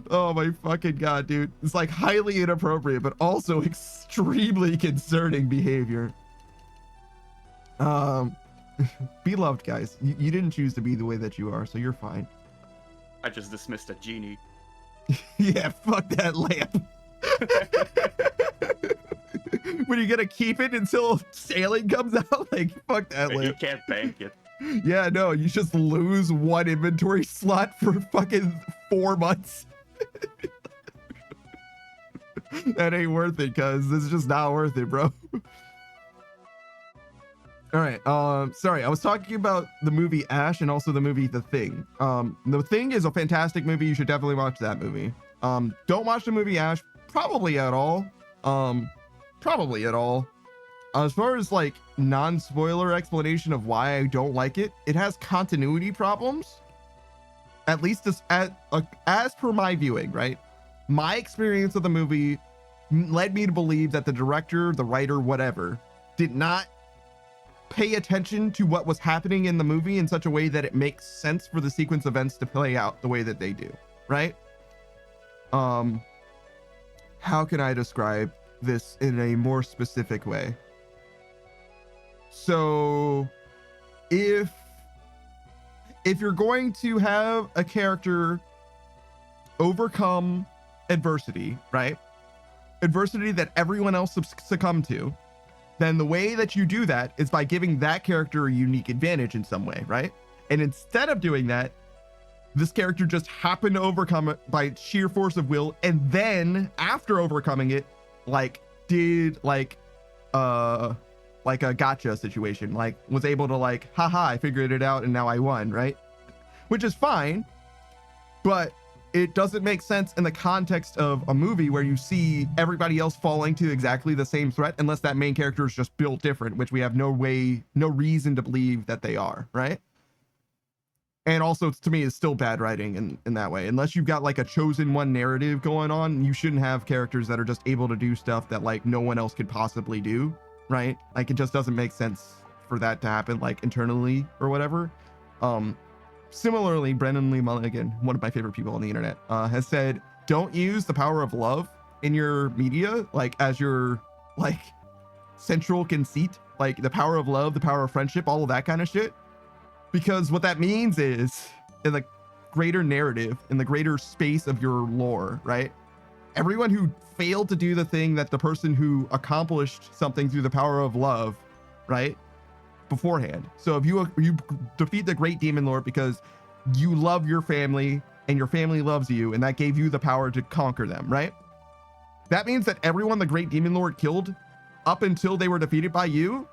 A: Oh my fucking god, dude. It's like highly inappropriate, but also extremely concerning behavior. Be loved, guys. You didn't choose to be the way that you are, so you're fine.
F: I just dismissed a genie.
A: Yeah, fuck that lamp. What, are you gonna keep it until sailing comes out? Like, fuck that
F: You
A: lamp.
F: can't bank it.
A: Yeah, no, you just lose one inventory slot for fucking 4 months. That ain't worth it, cuz this is just not worth it, bro. All right, sorry, I was talking about the movie Ash and also the movie The Thing. The Thing is a fantastic movie. You should definitely watch that movie. Don't watch the movie Ash, probably at all. Probably at all. As far as like non-spoiler explanation of why I don't like it, it has continuity problems. At least as per my viewing, right? My experience of the movie led me to believe that the director, the writer, whatever, did not pay attention to what was happening in the movie in such a way that it makes sense for the sequence events to play out the way that they do, right? How can I describe this in a more specific way? So if you're going to have a character overcome adversity, right? Adversity that everyone else succumbed to, then the way that you do that is by giving that character a unique advantage in some way, right? And instead of doing that, this character just happened to overcome it by sheer force of will, and then after overcoming it, like did like a gotcha situation, like was able to like, haha, I figured it out and now I won, right? Which is fine, but it doesn't make sense in the context of a movie where you see everybody else falling to exactly the same threat, unless that main character is just built different, which we have no reason to believe that they are, right? And also, to me, it's still bad writing in that way. Unless you've got like a chosen one narrative going on, you shouldn't have characters that are just able to do stuff that like no one else could possibly do, right? Like, it just doesn't make sense for that to happen like internally or whatever. Similarly, Brennan Lee Mulligan, one of my favorite people on the internet, has said, don't use the power of love in your media, like as your like central conceit, like the power of love, the power of friendship, all of that kind of shit. Because what that means is, in the greater narrative, in the greater space of your lore, right? Everyone who failed to do the thing that the person who accomplished something through the power of love, right? Beforehand. So if you defeat the great demon lord because you love your family and your family loves you, and that gave you the power to conquer them, right? That means that everyone the great demon lord killed up until they were defeated by you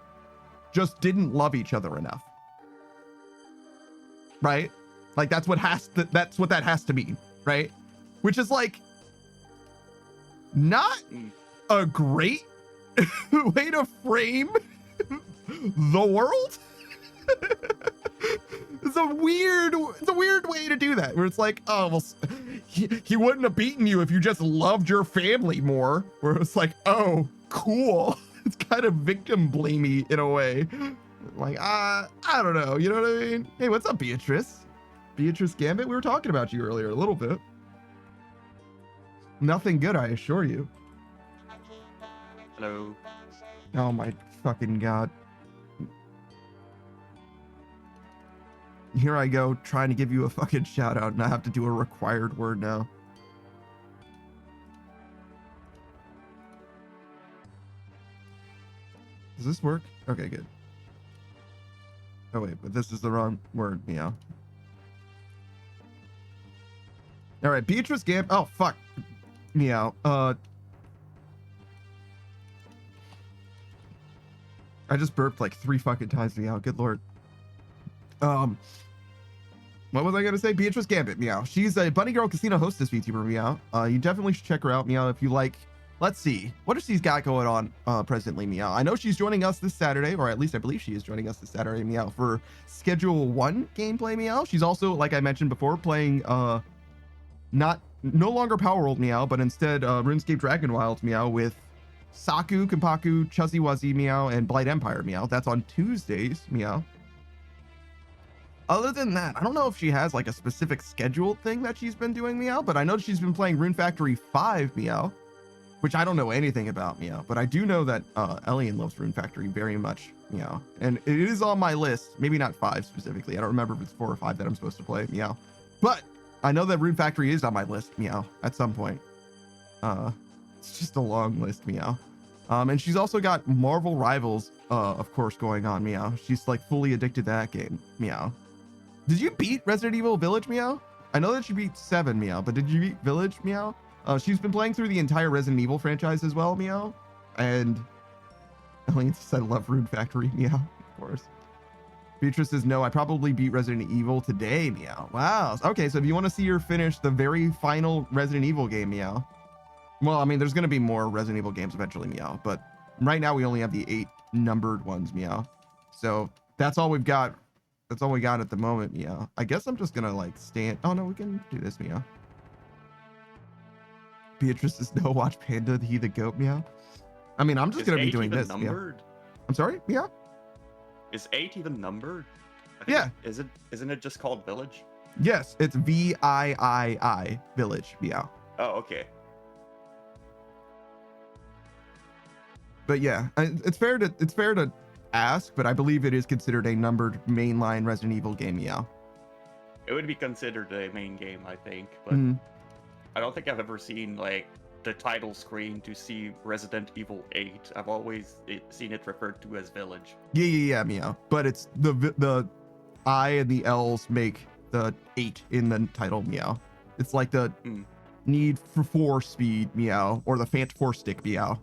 A: just didn't love each other enough. Right? Like that's what that has to mean, right? Which is like not a great way to frame the world. It's a weird way to do that, where it's like, oh well, he wouldn't have beaten you if you just loved your family more, where it's like, oh cool. It's kind of victim blamey in a way. Like, I don't know, you know what I mean? Hey, what's up, Beatrice Gambit? We were talking about you earlier a little bit. Nothing good, I assure you.
F: Hello.
A: Oh my fucking god. Here I go trying to give you a fucking shout out, and I have to do a required word now. Does this work? Okay, good. Oh wait, but this is the wrong word, meow. All right, Beatrice Gambit. Oh fuck. Meow. I just burped like 3 fucking times. Meow. Good lord. What was I gonna say? Beatrice Gambit. Meow. She's a Bunny Girl Casino hostess VTuber. Meow. You definitely should check her out. Meow. If you like. Let's see. What has she got going on presently? Meow. I know she's joining us this Saturday, or at least I believe she is joining us this Saturday. Meow. For Schedule 1 gameplay. Meow. She's also, like I mentioned before, playing no longer Power World. Meow, but instead RuneScape Dragon Wilds. Meow, with Saku, Kampaku, Chuzzy Wuzzy. Meow, and Blight Empire. Meow. That's on Tuesdays. Meow. Other than that, I don't know if she has like a specific scheduled thing that she's been doing. Meow, but I know she's been playing Rune Factory 5. Meow, which I don't know anything about. Meow, but I do know that Elian loves Rune Factory very much. Meow, and it is on my list. Maybe not 5 specifically. I don't remember if it's 4 or 5 that I'm supposed to play. Meow, but I know that Rune Factory is on my list. Meow, at some point. It's just a long list. Meow. And she's also got Marvel Rivals, of course, going on. Meow. She's like fully addicted to that game. Meow. Did you beat Resident Evil Village? Meow. I know that you beat 7. Meow, but did you beat Village? Meow. She's been playing through the entire Resident Evil franchise as well. Meow. And Elian says, I love Rune Factory. Meow. Of course. Beatrice says, no, I probably beat Resident Evil today. Meow. Wow. Okay, so if you want to see her finish the very final Resident Evil game, Meow. Well, I mean, there's going to be more Resident Evil games eventually, Meow, but right now we only have the 8 numbered ones, Meow. So that's all we've got. That's all we got at the moment, Meow. I guess I'm just going to like stand. Oh, no, we can do this, Meow. Beatrice says, no, watch Panda, he the goat, Meow. I mean, I'm just going to be doing this, Meow. I'm sorry, Meow?
F: Is 8 even numbered?
A: Yeah.
F: Isn't it just called Village?
A: Yes, it's VIII Village. Meow.
F: Oh, okay.
A: But yeah, it's fair to ask, but I believe it is considered a numbered mainline Resident Evil game. Meow.
F: It would be considered a main game, I think, but I don't think I've ever seen like the title screen to see Resident Evil 8. I've always seen it referred to as Village.
A: Yeah, Meow. But it's the I and the L's make the 8 in the title. Meow. It's like the Need for 4 Speed. Meow, or the Fant 4 Stick. Meow.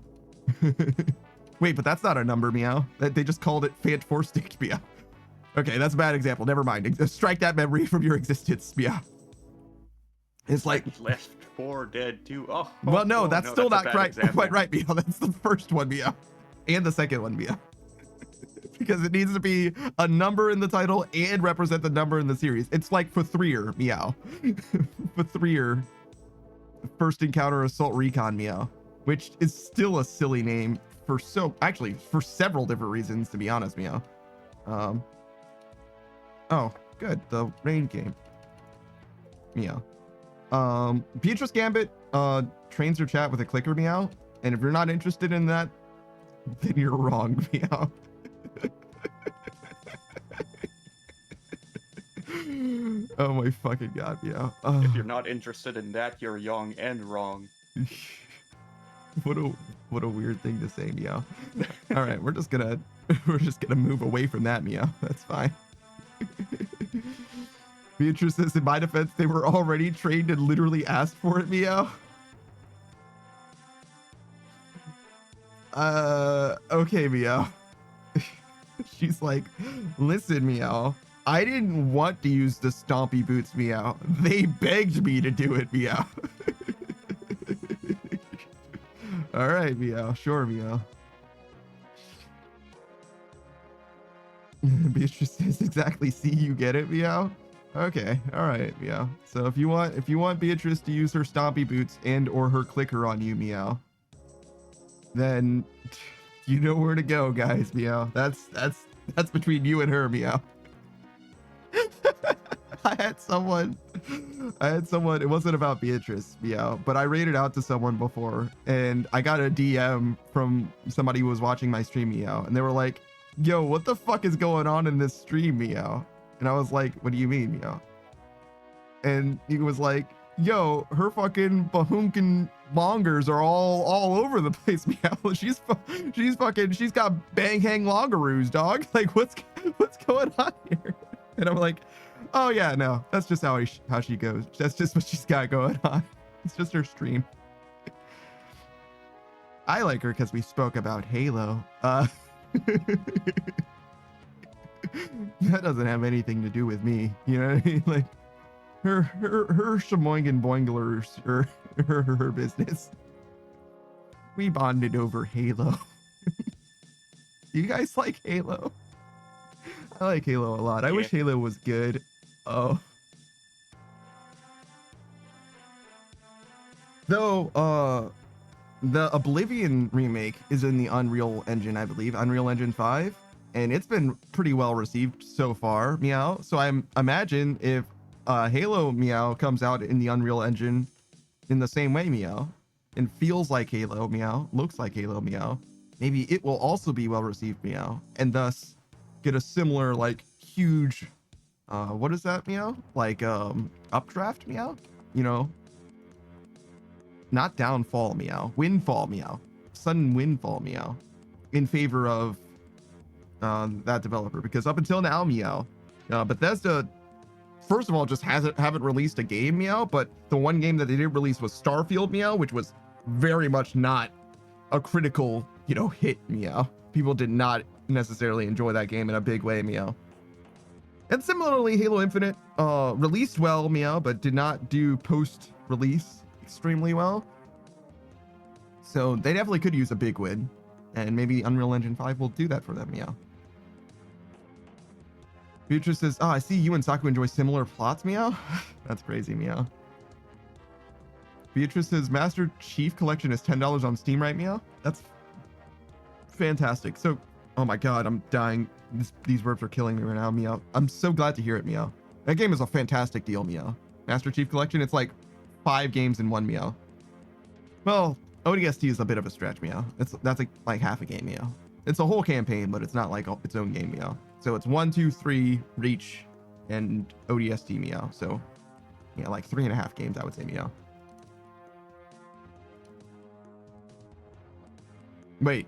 A: Wait, but that's not a number. Meow. They just called it Fant 4 Stick. Meow. Okay, that's a bad example. Never mind. Strike that memory from your existence. Meow. It's like
F: Left 4 Dead 2. Oh.
A: Well, no, that's
F: no,
A: still
F: that's
A: not quite right, Meow. That's the first one, Meow, and the second one, Meow. Because it needs to be a number in the title and represent the number in the series. It's like for Threer, Meow. For Threer, First Encounter Assault Recon, Meow, which is still a silly name for for several different reasons, to be honest, Meow. Oh, good, the rain game. Meow. Beatrice Gambit trains her chat with a clicker, Meow, and if you're not interested in that, then you're wrong, Meow. Oh my fucking god, Meow.
F: If you're not interested in that, you're young and wrong.
A: What a weird thing to say, Meow. All right, we're just gonna move away from that, Meow. That's fine. Beatrice says, in my defense, they were already trained and literally asked for it, Meow. Okay, Meow. She's like, listen, Meow, I didn't want to use the stompy boots, Meow. They begged me to do it, Meow. All right, Meow. Sure, Meow. Beatrice says, exactly. See, you get it, Meow. Okay, all right, Meow. So if you want Beatrice to use her stompy boots and or her clicker on you, Meow, then you know where to go, guys, Meow. That's between you and her, Meow. I had someone, it wasn't about Beatrice, Meow, but I rated out to someone before, and I got a DM from somebody who was watching my stream, Meow, and they were like, yo, what the fuck is going on in this stream, Meow? And I was like, what do you mean, Meow? And he was like, yo, her fucking bahunkin longers are all over the place, Meow. She's got bang hang longaroos, dog. Like, what's going on here? And I'm like, oh yeah, no, that's just how she goes. That's just what she's got going on. It's just her stream. I like her because we spoke about Halo. That doesn't have anything to do with me. You know what I mean? Like her Sheboygan Boinglers, her business. We bonded over Halo. Do you guys like Halo? I like Halo a lot. I wish Halo was good. Oh. Though, the Oblivion remake is in the Unreal Engine, I believe, Unreal Engine 5, and it's been pretty well received so far, meow. So I imagine if Halo meow comes out in the Unreal Engine in the same way, meow, and feels like Halo meow, looks like Halo meow, maybe it will also be well received meow, and thus get a similar like huge, what is that meow? Like updraft meow, you know? Not downfall meow, windfall meow, sudden windfall meow, in favor of that developer, because up until now meow, Bethesda, first of all, just haven't released a game meow, but the one game that they did release was Starfield meow, which was very much not a critical, you know, hit meow. People did not necessarily enjoy that game in a big way meow. And similarly, Halo Infinite released well meow, but did not do post-release extremely well. So they definitely could use a big win, and maybe Unreal Engine 5 will do that for them, meow. Beatrice says, oh, I see you and Saku enjoy similar plots, meow. That's crazy, meow. Beatrice says, Master Chief Collection is $10 on Steam, right, meow? That's fantastic. So, oh my god, I'm dying. These verbs are killing me right now, meow. I'm so glad to hear it, meow. That game is a fantastic deal, meow. Master Chief Collection, it's like 5 games in one, meow. Well, ODST is a bit of a stretch, meow. That's like half a game, meow. It's a whole campaign, but it's not like its own game, meow. So it's 1, 2, 3, Reach, and ODST, meow. So, yeah, like 3.5 games, I would say, meow. Wait.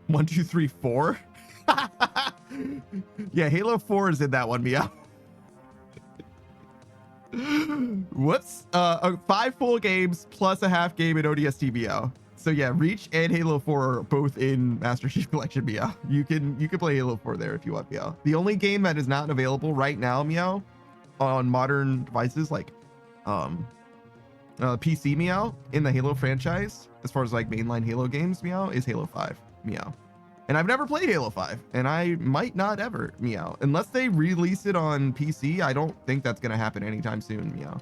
A: 1, 2, 3, 4? Yeah, Halo 4 is in that one, meow. Whoops. 5 full games plus a half game in ODST meow. So yeah, Reach and Halo 4 are both in Master Chief Collection meow. You can play Halo 4 there if you want meow. The only game that is not available right now meow on modern devices like PC meow in the Halo franchise, as far as like mainline Halo games meow, is Halo 5 meow. And I've never played Halo 5, and I might not ever meow unless they release it on PC. I don't think that's gonna happen anytime soon meow.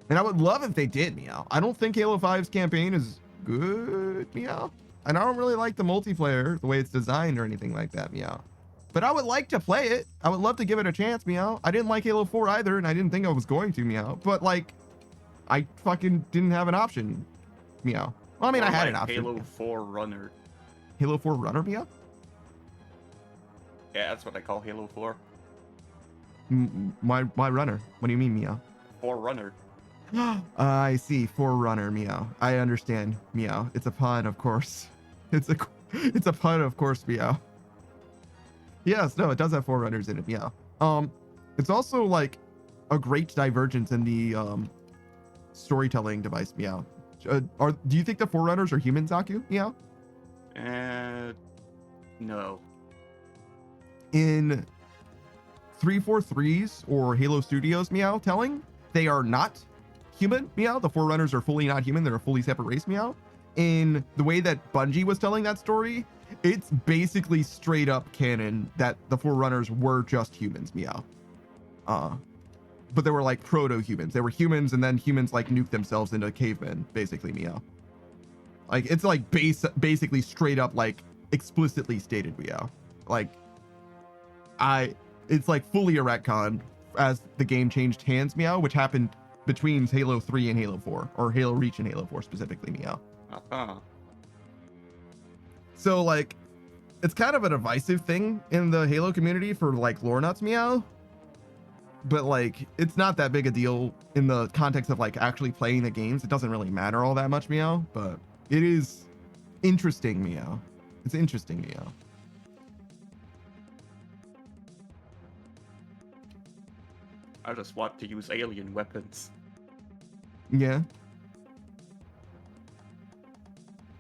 A: And I would love if they did meow. I don't think Halo 5's campaign is good meow, and I don't really like the multiplayer, the way it's designed or anything like that meow. But I would like to play it. I would love to give it a chance meow. I didn't like Halo 4 either, and I didn't think I was going to meow. But like, I fucking didn't have an option meow. Well, I mean, I had an option.
F: Halo 4 Runner.
A: Halo 4 Runner meow?
F: Yeah, that's what I call Halo 4.
A: Why Runner? What do you mean meow?
F: 4 Runner.
A: I see. 4 Runner meow. I understand meow. It's a pun, of course. It's a pun, of course, meow. Yes, no, it does have 4 runners in it, meow. It's also like a great divergence in the storytelling device, meow. Do you think the 4 runners are human, Zaku? Meow.
F: No.
A: In 343's or Halo Studios meow telling, they are not human meow. The 4 runners are fully not human. They're a fully separate race meow. In the way that Bungie was telling that story, it's basically straight up canon that the 4 runners were just humans meow. But they were like proto-humans. They were humans, and then humans like nuked themselves into cavemen, basically meow. Like it's like basically straight up like explicitly stated meow. Like it's like fully a retcon as the game changed hands meow, which happened between Halo 3 and Halo 4, or Halo Reach and Halo 4 specifically meow. So like it's kind of a divisive thing in the Halo community for like lore nuts meow, but like it's not that big a deal in the context of like actually playing the games. It doesn't really matter all that much meow, but it is interesting meow. It's interesting meow.
F: I just want to use alien weapons.
A: Yeah.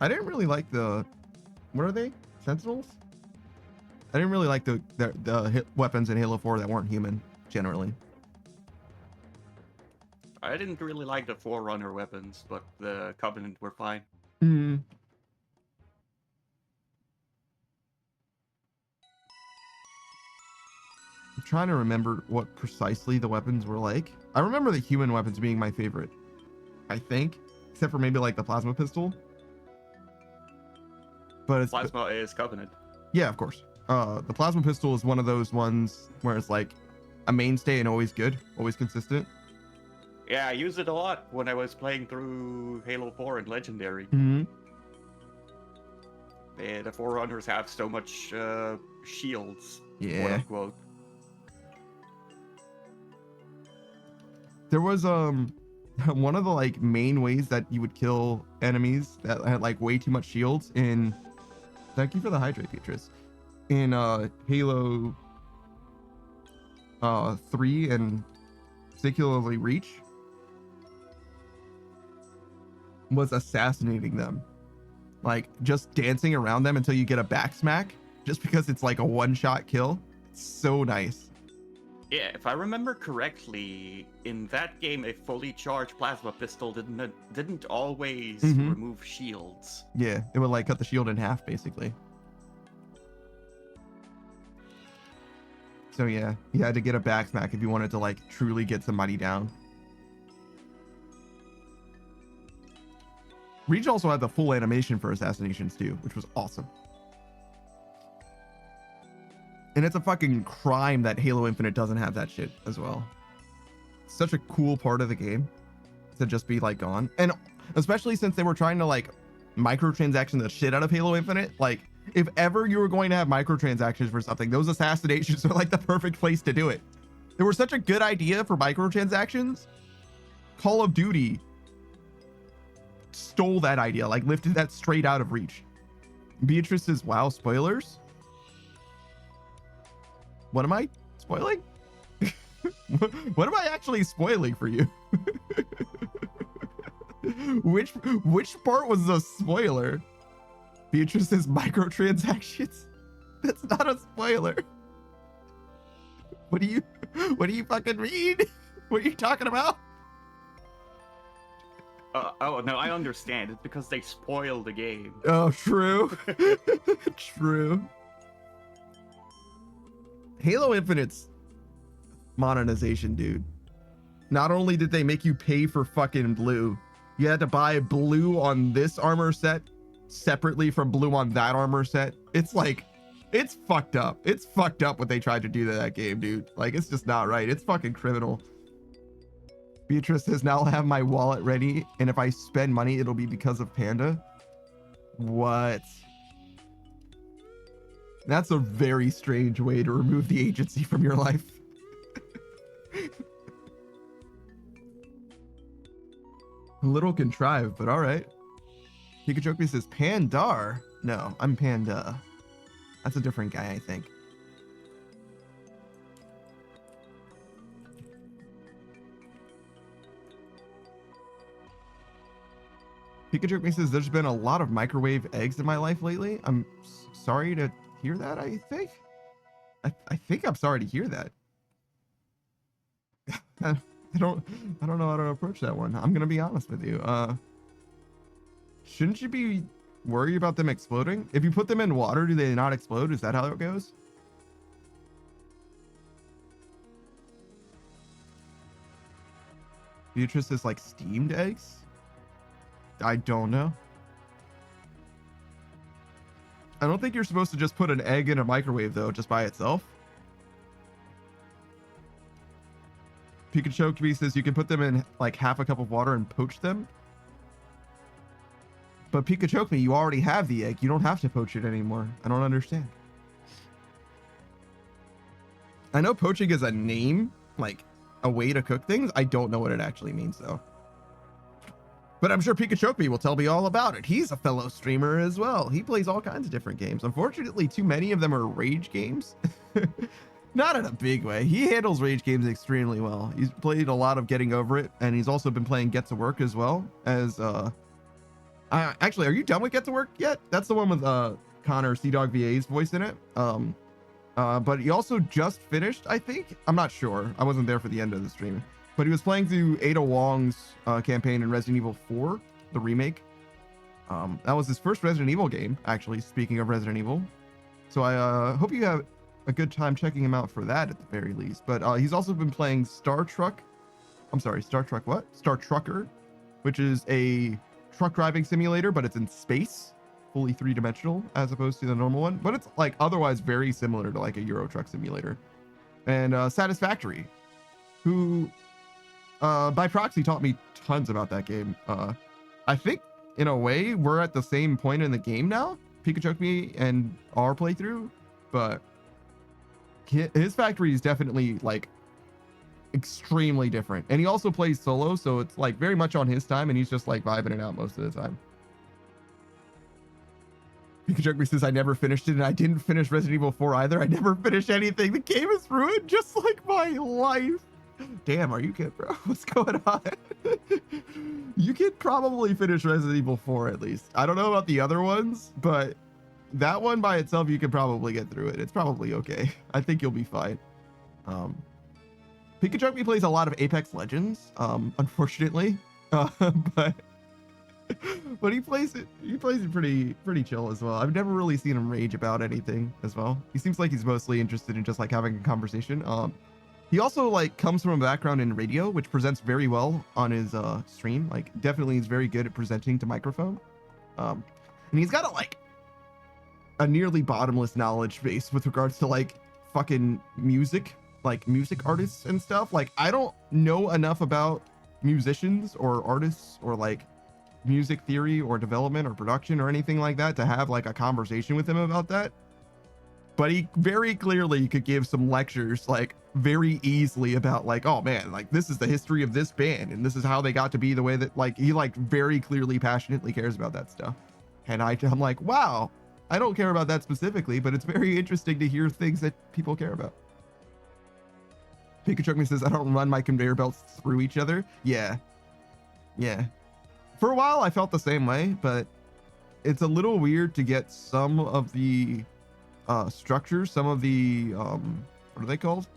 A: I didn't really like the, what are they? Sentinels? I didn't really like the weapons in Halo 4 that weren't human, generally.
F: I didn't really like the Forerunner weapons, but the Covenant were fine.
A: Hmm. I'm trying to remember what precisely the weapons were like. I remember the human weapons being my favorite, I think, except for maybe like the plasma pistol. But it's
F: Plasma is Covenant.
A: yeah, of course. The plasma pistol is one of those ones where it's like a mainstay and always good, always consistent.
F: Yeah, I used it a lot when I was playing through Halo 4 and Legendary.
A: Mm-hmm.
F: The Forerunners have so much shields, quote
A: Yeah.
F: unquote.
A: There was one of the like main ways that you would kill enemies that had like way too much shields in, thank you for the hydrate, Beatrice, in Halo 3 and particularly Reach, was assassinating them, like just dancing around them until you get a back smack, just because it's like a one-shot kill. It's so nice.
F: Yeah, if I remember correctly, in that game, a fully charged plasma pistol didn't always
A: Mhm.
F: remove shields.
A: Yeah, it would like cut the shield in half basically. So yeah, you had to get a back smack if you wanted to like truly get somebody down. Reach also had the full animation for assassinations too, which was awesome. And it's a fucking crime that Halo Infinite doesn't have that shit as well. It's such a cool part of the game to just be like gone. And especially since they were trying to like microtransaction the shit out of Halo Infinite. Like if ever you were going to have microtransactions for something, those assassinations are like the perfect place to do it. They were such a good idea for microtransactions. Call of Duty stole that idea, like lifted that straight out of Reach. Beatrice says, wow, spoilers? What am I spoiling? What am I actually spoiling for you? Which part was the spoiler? Beatrice says microtransactions? That's not a spoiler. What do you fucking mean? What are you talking about?
F: Oh, no, I understand. It's because they spoiled the game.
A: Oh, true. True. Halo Infinite's monetization, dude. Not only did they make you pay for fucking blue, you had to buy blue on this armor set separately from blue on that armor set. It's like, it's fucked up. It's fucked up what they tried to do to that game, dude. Like, it's just not right. It's fucking criminal. Beatrice says, now I'll have my wallet ready, and if I spend money, it'll be because of Panda. What? That's a very strange way to remove the agency from your life. A little contrived, but all right. Pikachu says, Pandar? No, I'm Panda. That's a different guy, I think. Pikachu says, there's been a lot of microwave eggs in my life lately. I'm sorry to hear that, I think. I think I'm sorry to hear that. I don't know how to approach that one. I'm gonna be honest with you. Shouldn't you be worried about them exploding? If you put them in water, do they not explode? Is that how it goes? Beatrice is like steamed eggs? I don't know. I don't think you're supposed to just put an egg in a microwave though, just by itself. Pikachu says you can put them in like half a cup of water and poach them. But Pikachu, you already have the egg. You don't have to poach it anymore. I don't understand. I know poaching is a name, like a way to cook things. I don't know what it actually means though. But I'm sure Pikachu will tell me all about it. He's a fellow streamer as well. He plays all kinds of different games. Unfortunately, too many of them are rage games. Not in a big way. He handles rage games extremely well. He's played a lot of Getting Over It, and he's also been playing Get to Work as well as Actually, are you done with Get to Work yet? That's the one with Connor Sea Dog VA's voice in it. But he also just finished, I think. I'm not sure. I wasn't there for the end of the stream. But he was playing through Ada Wong's campaign in Resident Evil 4, the remake. That was his first Resident Evil game, actually, speaking of Resident Evil. So I hope you have a good time checking him out for that at the very least. But he's also been playing Star Trucker, which is a truck driving simulator, but it's in space, fully three-dimensional as opposed to the normal one. But it's like otherwise very similar to like a Euro Truck Simulator. And Satisfactory, who by proxy taught me tons about that game. I think in a way we're at the same point in the game now, Pikachu and our playthrough, but his factory is definitely like extremely different, and he also plays solo, so it's like very much on his time, and he's just like vibing it out most of the time. Pikachu says I never finished it, and I didn't finish Resident Evil 4 either. I never finished anything. The game is ruined, just like my life. Damn, are you good, bro? What's going on? You could probably finish Resident Evil 4 at least. I don't know about the other ones, but that one by itself, you could probably get through it. It's probably okay. I think you'll be fine. Pikachu plays a lot of Apex Legends, unfortunately, but he plays it pretty chill as well. I've never really seen him rage about anything as well. He seems like he's mostly interested in just like having a conversation. He also like comes from a background in radio, which presents very well on his stream. Like definitely is very good at presenting to microphone. And he's got a nearly bottomless knowledge base with regards to like fucking music, like music artists and stuff. Like I don't know enough about musicians or artists or like music theory or development or production or anything like that to have like a conversation with him about that. But he very clearly could give some lectures like very easily about like, oh man, like this is the history of this band and this is how they got to be the way that, like, he like very clearly passionately cares about that stuff. And I'm like, wow, I don't care about that specifically, but it's very interesting to hear things that people care about. Pikachu says I don't run my conveyor belts through each other. Yeah. For a while I felt the same way, but it's a little weird to get some of the structures, some of the what are they called,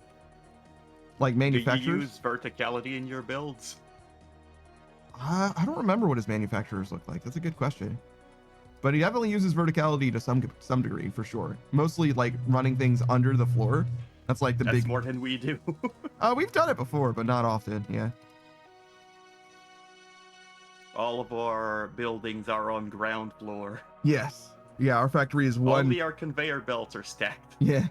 A: like manufacturers.
F: Do you use verticality in your builds?
A: I don't remember what his manufacturers look like. That's a good question, but he definitely uses verticality to some degree for sure, mostly like running things under the floor. That's like that's big
F: more than we do.
A: We've done it before, but not often. Yeah,
F: all of our buildings are on ground floor.
A: Yes. Yeah, our factory is one.
F: Only our conveyor belts are stacked.
A: Yeah.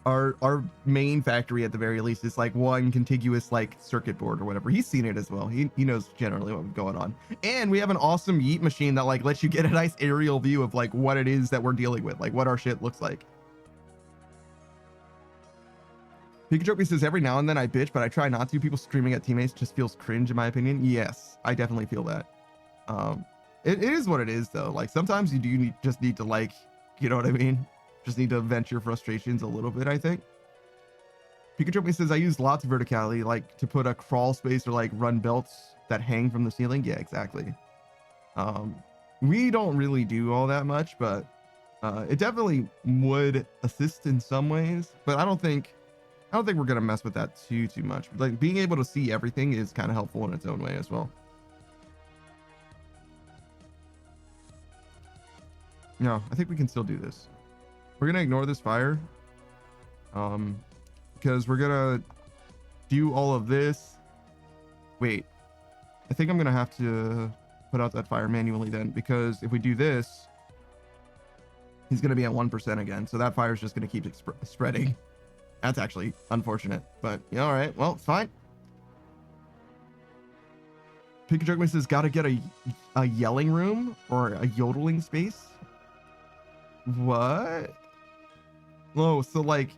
A: Our main factory at the very least is like one contiguous like circuit board or whatever. He's seen it as well. He knows generally what's going on. And we have an awesome yeet machine that like lets you get a nice aerial view of like what it is that we're dealing with, like what our shit looks like. Pikachu says every now and then I bitch, but I try not to. People screaming at teammates just feels cringe in my opinion. Yes, I definitely feel that. It is what it is though. Like sometimes you do just need to like, you know what I mean? Just need to vent your frustrations a little bit, I think. Pikachu says I use lots of verticality, like to put a crawl space or like run belts that hang from the ceiling. Yeah, exactly. We don't really do all that much, but it definitely would assist in some ways. But I don't think we're gonna mess with that too much. Like being able to see everything is kind of helpful in its own way as well. No, I think we can still do this. We're gonna ignore this fire, because we're gonna do all of this. Wait, I think I'm gonna have to put out that fire manually then, because if we do this, he's gonna be at 1% again. So that fire is just gonna keep spreading. That's actually unfortunate, but yeah, all right. Well, it's fine. Pikachu says gotta get a yelling room or a yodeling space. What? Oh, so like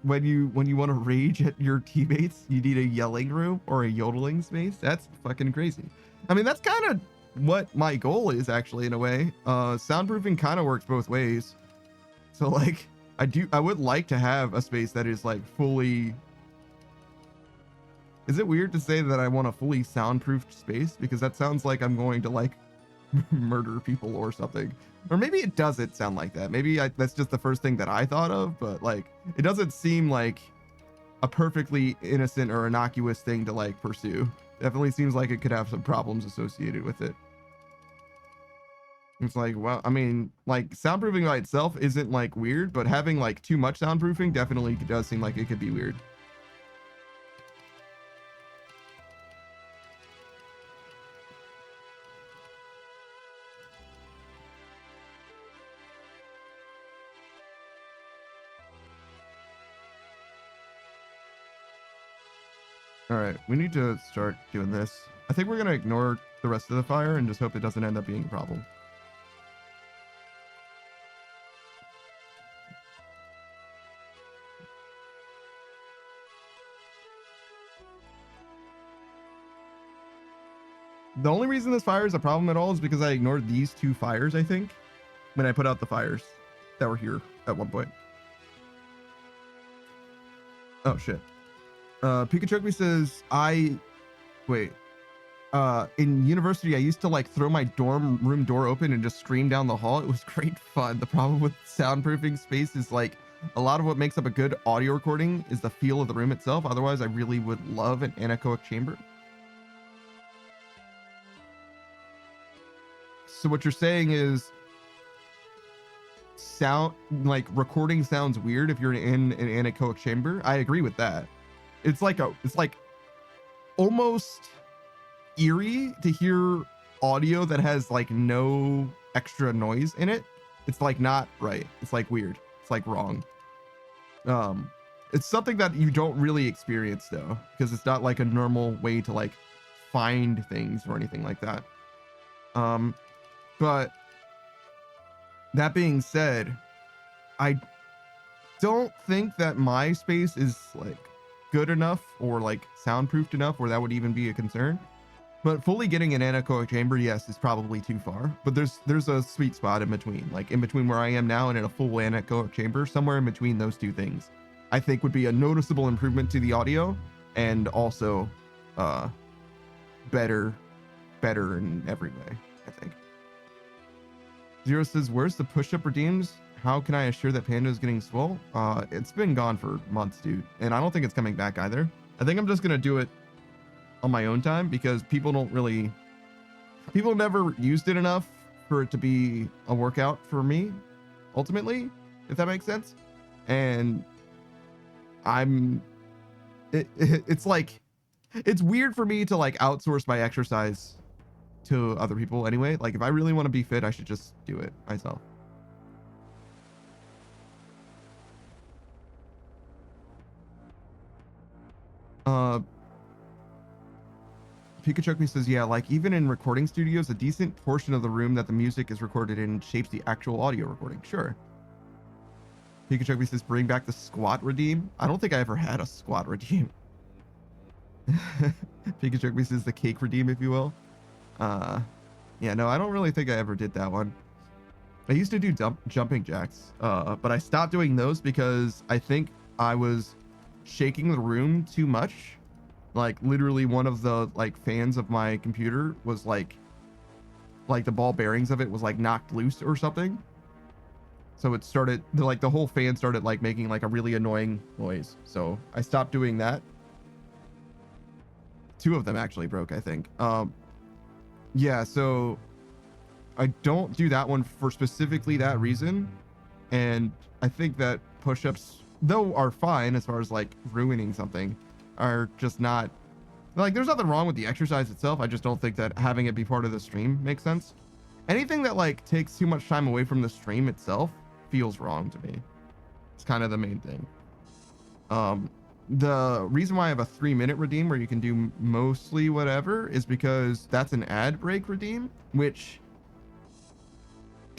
A: when you want to rage at your teammates, you need a yelling room or a yodeling space? That's fucking crazy. I mean, that's kind of what my goal is actually in a way. Soundproofing kind of works both ways. So like I would like to have a space that is like fully. Is it weird to say that I want a fully soundproofed space? Because that sounds like I'm going to like murder people or something. Or maybe it doesn't sound like that. Maybe that's just the first thing that I thought of, but like it doesn't seem like a perfectly innocent or innocuous thing to like pursue. Definitely seems like it could have some problems associated with it. It's like, well, I mean, like soundproofing by itself isn't like weird, but having like too much soundproofing definitely does seem like it could be weird. All right, we need to start doing this. I think we're gonna ignore the rest of the fire and just hope it doesn't end up being a problem. The only reason this fire is a problem at all is because I ignored these two fires, I think, when I put out the fires that were here at one point. Oh, shit. Pikachu says, in university, I used to like throw my dorm room door open and just scream down the hall. It was great fun. The problem with soundproofing space is like a lot of what makes up a good audio recording is the feel of the room itself. Otherwise, I really would love an anechoic chamber. So what you're saying is sound like recording sounds weird if you're in an anechoic chamber. I agree with that. It's like almost eerie to hear audio that has like no extra noise in it. It's like not right. It's like weird. It's like wrong. It's something that you don't really experience though, because it's not like a normal way to like find things or anything like that. But that being said, I don't think that my space is like good enough or like soundproofed enough where that would even be a concern. But fully getting an anechoic chamber, yes, is probably too far. But there's a sweet spot in between, like in between where I am now and in a full anechoic chamber, somewhere in between those two things, I think would be a noticeable improvement to the audio and also better in every way, I think. Zero says, where's the push-up redeems? How can I assure that Panda is getting swole? It's been gone for months, dude. And I don't think it's coming back either. I think I'm just going to do it on my own time because people never used it enough for it to be a workout for me, ultimately, if that makes sense. And it's like, it's weird for me to like outsource my exercise to other people anyway. Like if I really want to be fit, I should just do it myself. Pikachu says, yeah, like even in recording studios, a decent portion of the room that the music is recorded in shapes the actual audio recording. Sure. Pikachu says, bring back the squat redeem. I don't think I ever had a squat redeem. Pikachu says the cake redeem, if you will. Yeah, no, I don't really think I ever did that one. I used to do jumping jacks, but I stopped doing those because I think I was shaking the room too much. Like literally one of the like fans of my computer was like the ball bearings of it was like knocked loose or something. So it started like the whole fan started like making like a really annoying noise. So I stopped doing that. Two of them actually broke, I think. Yeah, so I don't do that one for specifically that reason. And I think that push-ups, though, are fine as far as like ruining something, are just not like, there's nothing wrong with the exercise itself. I just don't think that having it be part of the stream makes sense. Anything that like takes too much time away from the stream itself feels wrong to me. It's kind of the main thing. The reason why I have a 3-minute redeem where you can do mostly whatever is because that's an ad break redeem, which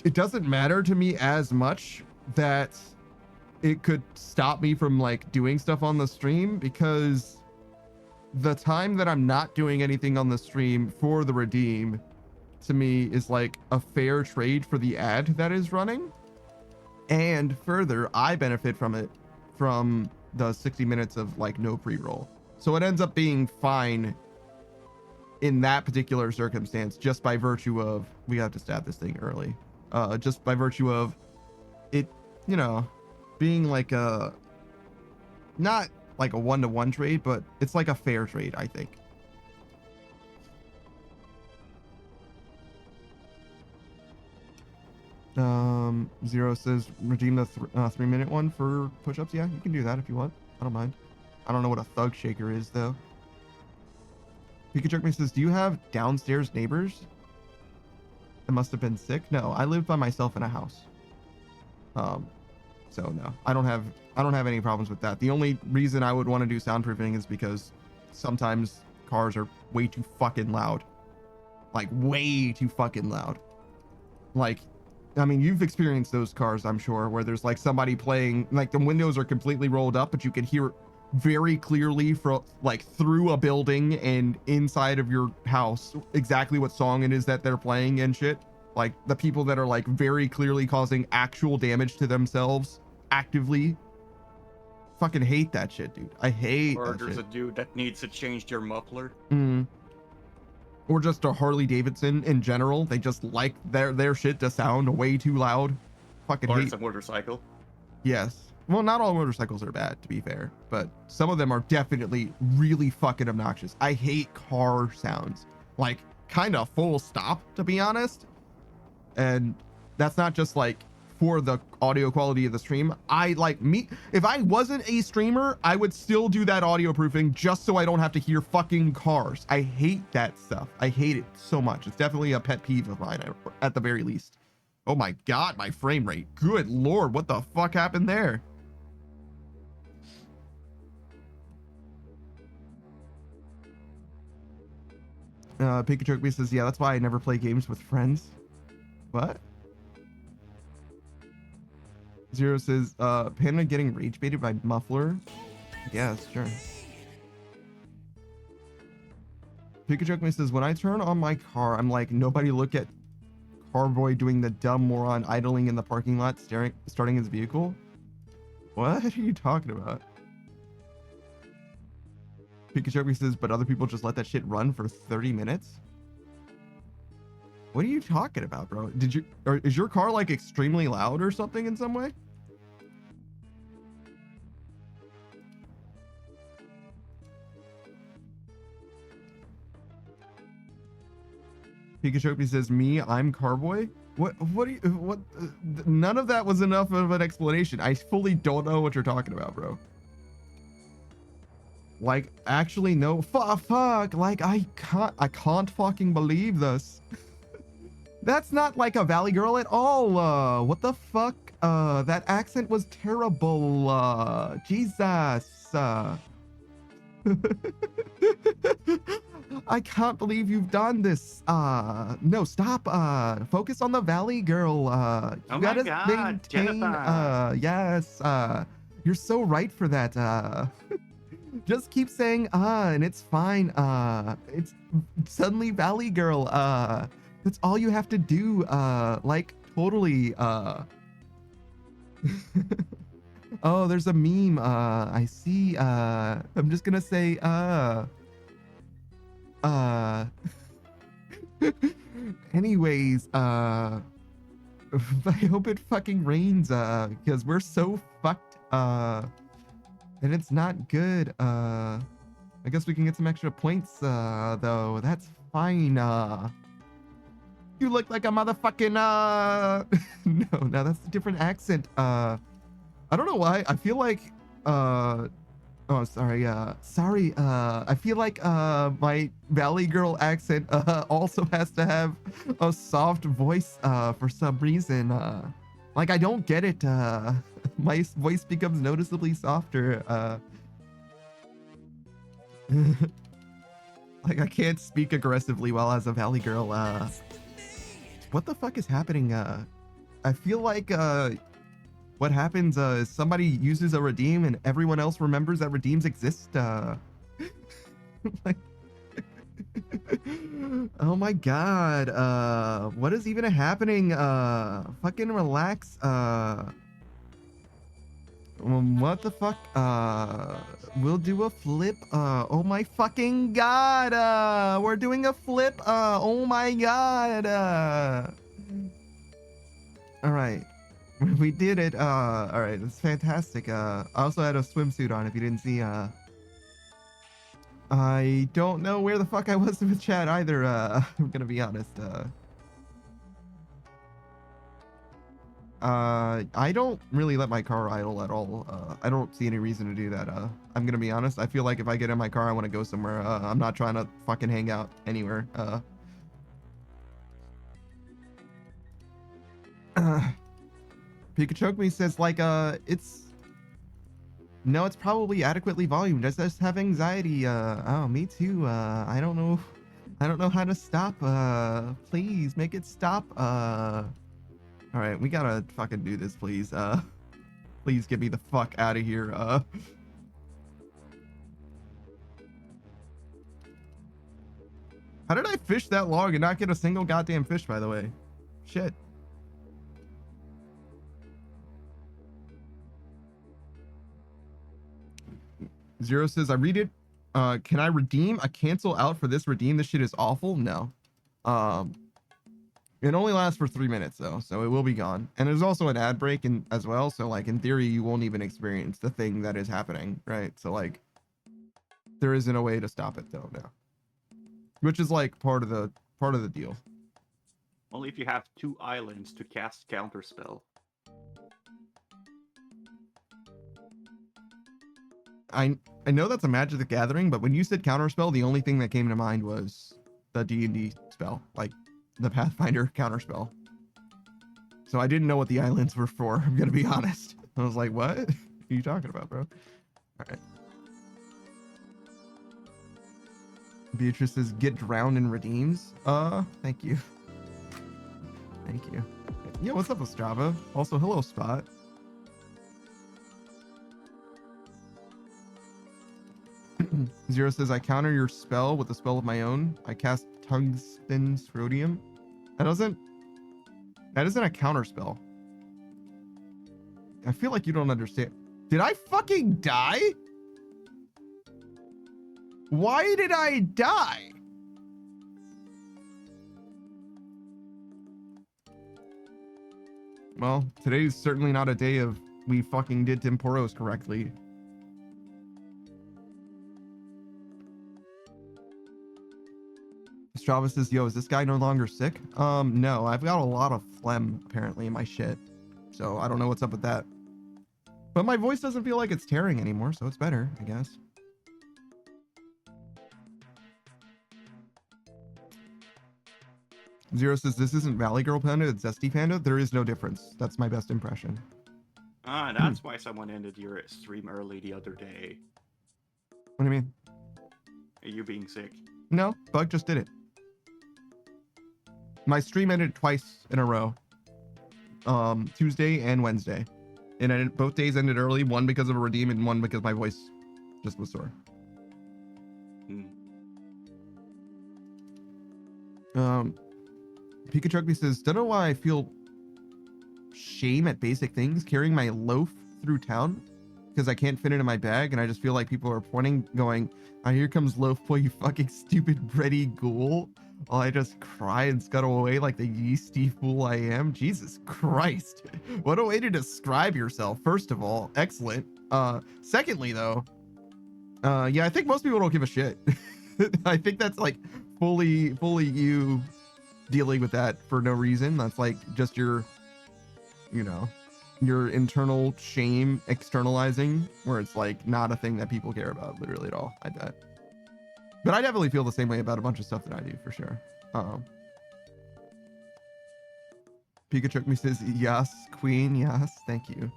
A: it doesn't matter to me as much that it could stop me from like doing stuff on the stream, because the time that I'm not doing anything on the stream for the redeem to me is like a fair trade for the ad that is running. And further, I benefit from it, from the 60 minutes of like no pre-roll. So it ends up being fine in that particular circumstance, just by virtue of, we have to stab this thing early, just by virtue of it, you know, being like a, not like a one-to-one trade, but it's like a fair trade, I think. Zero says redeem the 3-minute one for push-ups. Yeah, you can do that if you want. I don't mind. I don't know what a thug shaker is though. Pikachu says, do you have downstairs neighbors? I must have been sick. No, I live by myself in a house. So no, I don't have any problems with that. The only reason I would want to do soundproofing is because sometimes cars are way too fucking loud. Like way too fucking loud. Like, I mean, you've experienced those cars, I'm sure, where there's like somebody playing, like the windows are completely rolled up, but you can hear very clearly from like through a building and inside of your house exactly what song it is that they're playing and shit. Like the people that are like very clearly causing actual damage to themselves actively. Fucking hate that shit, dude. I hate
F: Or
A: that
F: there's
A: shit.
F: a dude that needs to change your muffler.
A: Or just a Harley Davidson in general. They just like their shit to sound way too loud. Fucking
F: Or
A: hate.
F: it's a motorcycle.
A: Yes. Well, not all motorcycles are bad, to be fair, but some of them are definitely really fucking obnoxious. I hate car sounds. Like, kind of full stop, to be honest. And that's not just like for the audio quality of the stream. If I wasn't a streamer, I would still do that audio proofing just so I don't have to hear fucking cars. I hate that stuff. I hate it so much. It's definitely a pet peeve of mine at the very least. Oh my God, my frame rate. Good Lord, what the fuck happened there? Pikachu says, yeah, that's why I never play games with friends. What? Zero says, Panda getting rage baited by Muffler? Yeah, sure. Pikachu says, when I turn on my car, I'm like, nobody look at Carboy doing the dumb moron idling in the parking lot, starting his vehicle? What are you talking about? Pikachu says, but other people just let that shit run for 30 minutes? What are you talking about, bro? Is your car like extremely loud or something in some way? Pikachu says, me, I'm Carboy? What? None of that was enough of an explanation. I fully don't know what you're talking about, bro. Like, actually, no. Fuck. Like, I can't fucking believe this. That's not like a Valley Girl at all. What the fuck? That accent was terrible. Jesus. I can't believe you've done this. No, stop. Focus on the Valley Girl. You
F: Oh
A: gotta
F: my God,
A: maintain.
F: Jennifer.
A: Yes. You're so right for that. Just keep saying and it's fine. It's suddenly Valley Girl. That's all you have to do. Like totally. Oh, there's a meme. I see. I'm just gonna say anyways, I hope it fucking rains because we're so fucked and it's not good. I guess we can get some extra points though. That's fine. You look like a motherfucking no, that's a different accent. I don't know why. I feel like oh, sorry. I feel like my Valley Girl accent also has to have a soft voice for some reason. Like I don't get it. My voice becomes noticeably softer. Like I can't speak aggressively while as a Valley Girl. What the fuck is happening? I feel like what happens is somebody uses a redeem and everyone else remembers that redeems exist. Like, oh my God. What is even happening? Fucking relax. What the fuck? We'll do a flip. Oh my fucking god. We're doing a flip. Oh my god. All right. We did it. All right. It's fantastic. I also had a swimsuit on if you didn't see. I don't know where the fuck I was with chat either. I'm gonna be honest. I don't really let my car idle at all. I don't see any reason to do that. I'm gonna be honest. I feel like if I get in my car, I want to go somewhere. I'm not trying to fucking hang out anywhere. Pikachu says like, it's no, it's probably adequately volumed. I just have anxiety. Oh, me too. I don't know how to stop. Please make it stop. All right, we gotta fucking do this, please. Please get me the fuck out of here. How did I fish that long and not get a single goddamn fish, by the way? Shit. Zero says, I read it. Can I redeem a cancel out for this redeem? This shit is awful. No. It only lasts for 3 minutes though, so it will be gone. And there's also an ad break in as well, so like in theory you won't even experience the thing that is happening, right? So like there isn't a way to stop it though now. Which is like part of the deal.
F: Only if you have 2 islands to cast counterspell.
A: I know that's a Magic the Gathering, but when you said counterspell, the only thing that came to mind was the D&D spell, like the Pathfinder counterspell. So I didn't know what the islands were for, I'm gonna be honest. I was like, what are you talking about, bro? All right. Beatrice says, get drowned in redeems. Thank you. Thank you. Yeah, what's up with Strava? Also, hello, Spot. Zero says, I counter your spell with a spell of my own. I cast Tungsten Rhodium. That isn't a counter spell. I feel like you don't understand. Did I fucking die? Why did I die? Well, today's certainly not a day of we fucking did Temporos correctly. Strava says, yo, is this guy no longer sick? No, I've got a lot of phlegm apparently in my shit. So I don't know what's up with that. But my voice doesn't feel like it's tearing anymore, so it's better, I guess. Zero says, this isn't Valley Girl Panda, it's Zesty Panda. There is no difference. That's my best impression.
F: Ah, that's why someone ended your stream early the other day.
A: What do you mean?
F: Are you being sick?
A: No, Bug just did it. My stream ended twice in a row. Tuesday and Wednesday. And both days ended early, one because of a redeem and one because my voice just was sore. Pikachu Rugby says, don't know why I feel shame at basic things, carrying my loaf through town because I can't fit it in my bag, and I just feel like people are pointing, going, oh, here comes Loaf Boy, you fucking stupid bready ghoul. While I just cry and scuttle away like the yeasty fool I am. Jesus Christ. What a way to describe yourself, first of all. Excellent. Secondly, though, yeah, I think most people don't give a shit. I think that's like fully you dealing with that for no reason. That's like just your, you know, your internal shame externalizing, where it's like not a thing that people care about literally at all. I bet. But I definitely feel the same way about a bunch of stuff that I do, for sure. Pikachu me says, yes, queen, yes, thank you.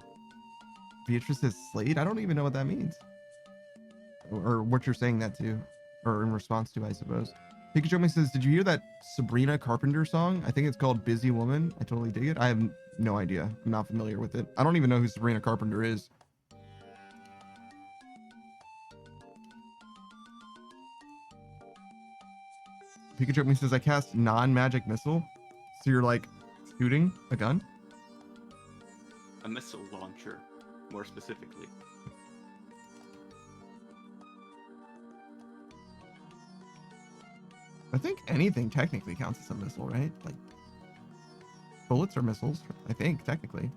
A: Beatrice says, Slade? I don't even know what that means. Or what you're saying that to, or in response to, I suppose. Pikachu me says, did you hear that Sabrina Carpenter song? I think it's called Busy Woman. I totally dig it. I have no idea. I'm not familiar with it. I don't even know who Sabrina Carpenter is. Pikachu me says, I cast non-magic missile. So you're like shooting a gun?
F: A missile launcher. more specifically.
A: I think anything technically counts as a missile, right? Like bullets are missiles, I think, technically.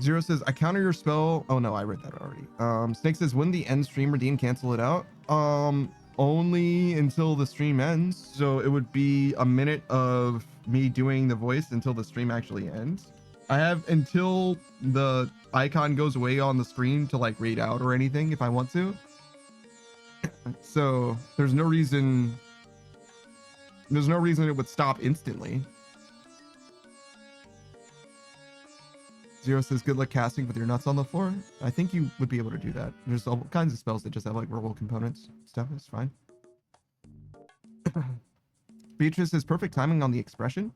A: Zero says, I counter your spell. Oh no, I read that already. Snake says, wouldn't the end stream redeem cancel it out? Only until the stream ends. So it would be a minute of me doing the voice until the stream actually ends. I have until the icon goes away on the screen to like read out or anything if I want to. So there's no reason it would stop instantly. Zero says, good luck casting with your nuts on the floor. I think you would be able to do that. There's all kinds of spells that just have like verbal components stuff. It's fine. Beatrice says, perfect timing on the expression.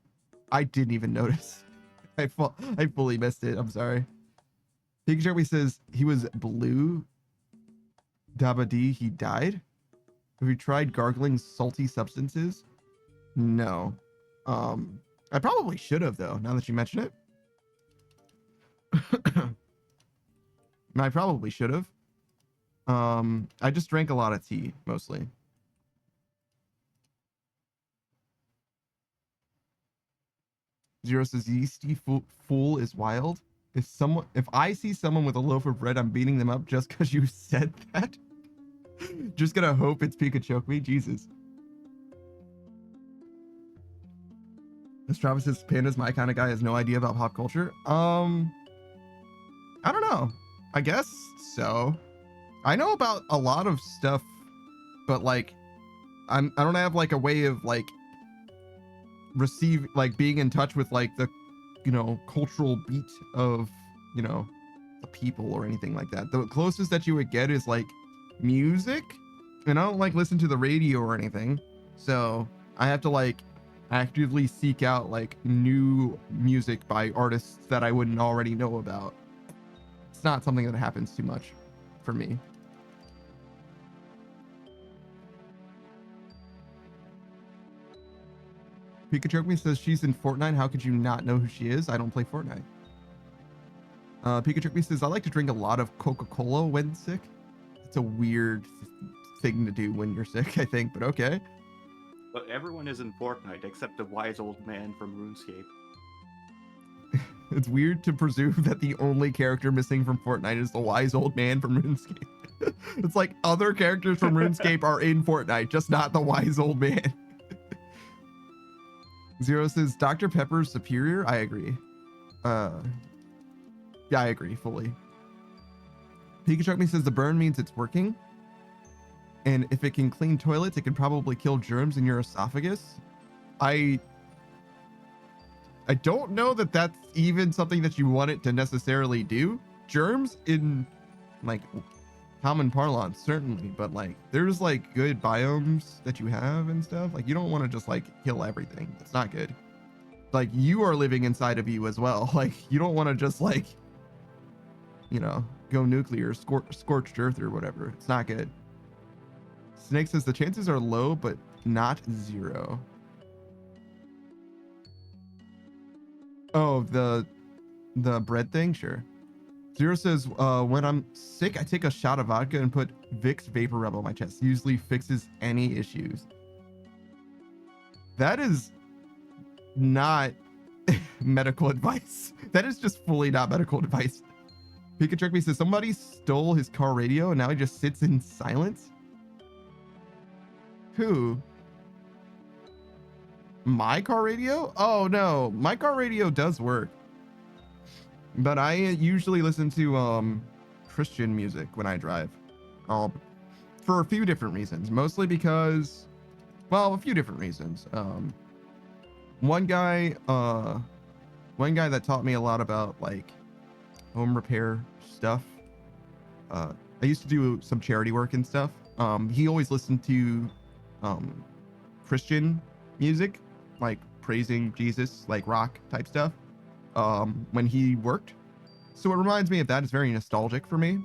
A: I didn't even notice. I fully missed it. I'm sorry. Pikachu says, he was blue. Dabadi, he died. Have you tried gargling salty substances? No. I probably should have though, now that you mention it. I probably should have. I just drank a lot of tea mostly. Zero says yeasty fool is wild. If I see someone with a loaf of bread, I'm beating them up just because you said that. Just gonna hope it's Pikachu me. Jesus. As Travis says, Panda's my kind of guy, has no idea about pop culture. I don't know. I guess so. I know about a lot of stuff, but like, I don't have like a way of like being in touch with like the, you know, cultural beat of, you know, the people or anything like that. The closest that you would get is like music, and I don't like listen to the radio or anything. So I have to like actively seek out like new music by artists that I wouldn't already know about. It's not something that happens too much for me. Pikachu says she's in Fortnite. How could you not know who she is? I don't play Fortnite. Pikachu says, I like to drink a lot of Coca-Cola when sick. It's a weird thing to do when you're sick, I think, but okay.
F: But everyone is in Fortnite except the wise old man from RuneScape.
A: It's weird to presume that the only character missing from Fortnite is the wise old man from RuneScape. It's like other characters from RuneScape are in Fortnite, just not the wise old man. Zero says, Dr. Pepper's superior? I agree. Yeah, I agree fully. Pikachu says the burn means it's working. And if it can clean toilets, it can probably kill germs in your esophagus. I don't know that that's even something that you want it to necessarily do. Germs in like common parlance, certainly, but like there's like good biomes that you have and stuff. Like you don't want to just like kill everything. It's not good. Like you are living inside of you as well. Like you don't want to just like, you know, go nuclear, scorched earth or whatever. It's not good. Snake says the chances are low, but not zero. Oh, the bread thing? Sure. Zero says, when I'm sick, I take a shot of vodka and put Vicks Vapor Rub on my chest. Usually fixes any issues. That is not medical advice. That is just fully not medical advice. Pikachu says, somebody stole his car radio and now he just sits in silence. Who? My car radio? Oh no, my car radio does work. But I usually listen to Christian music when I drive. For a few different reasons. Mostly because, well, a few different reasons. One guy that taught me a lot about like home repair stuff. I used to do some charity work and stuff. He always listened to Christian music, like praising Jesus, like rock type stuff, when he worked. So it reminds me of that. It's very nostalgic for me.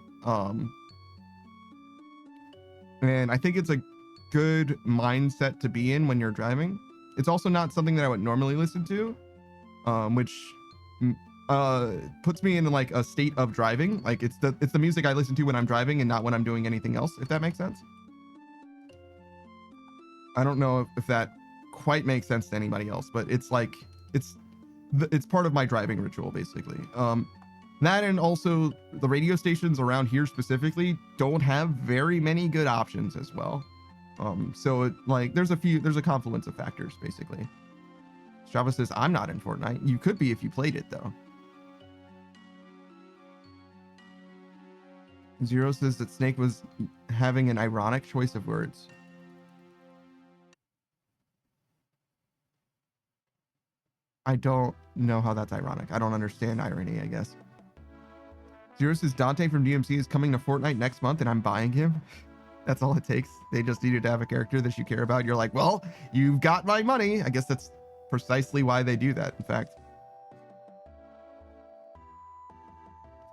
A: And I think it's a good mindset to be in when you're driving. It's also not something that I would normally listen to, which puts me in like a state of driving. Like it's the music I listen to when I'm driving and not when I'm doing anything else, if that makes sense. I don't know if that quite makes sense to anybody else, but it's like it's part of my driving ritual basically. That, and also the radio stations around here specifically don't have very many good options as well. So it, like there's a confluence of factors basically. Strava says I'm not in Fortnite. You could be if you played it though. Zero says that Snake was having an ironic choice of words. I don't know how that's ironic. I don't understand irony, I guess. Zero says Dante from DMC is coming to Fortnite next month and I'm buying him. That's all it takes. They just needed to have a character that you care about. You're like, well, you've got my money. I guess that's precisely why they do that, in fact.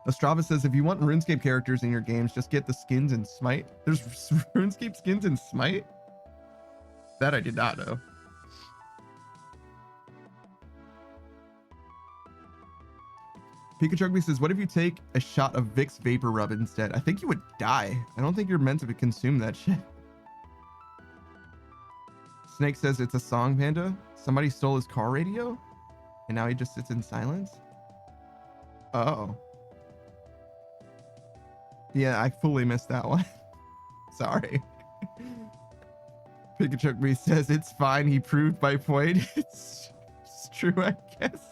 A: Ostrava says, if you want RuneScape characters in your games, just get the skins in Smite. There's RuneScape skins in Smite? That I did not know. Pikachu says, what if you take a shot of Vicks Vapor Rub instead? I think you would die. I don't think you're meant to consume that shit. Snake says it's a song, Panda. Somebody stole his car radio and now he just sits in silence. Oh. Yeah, I fully missed that one. Sorry. Pikachu says it's fine. He proved my point. It's true, I guess.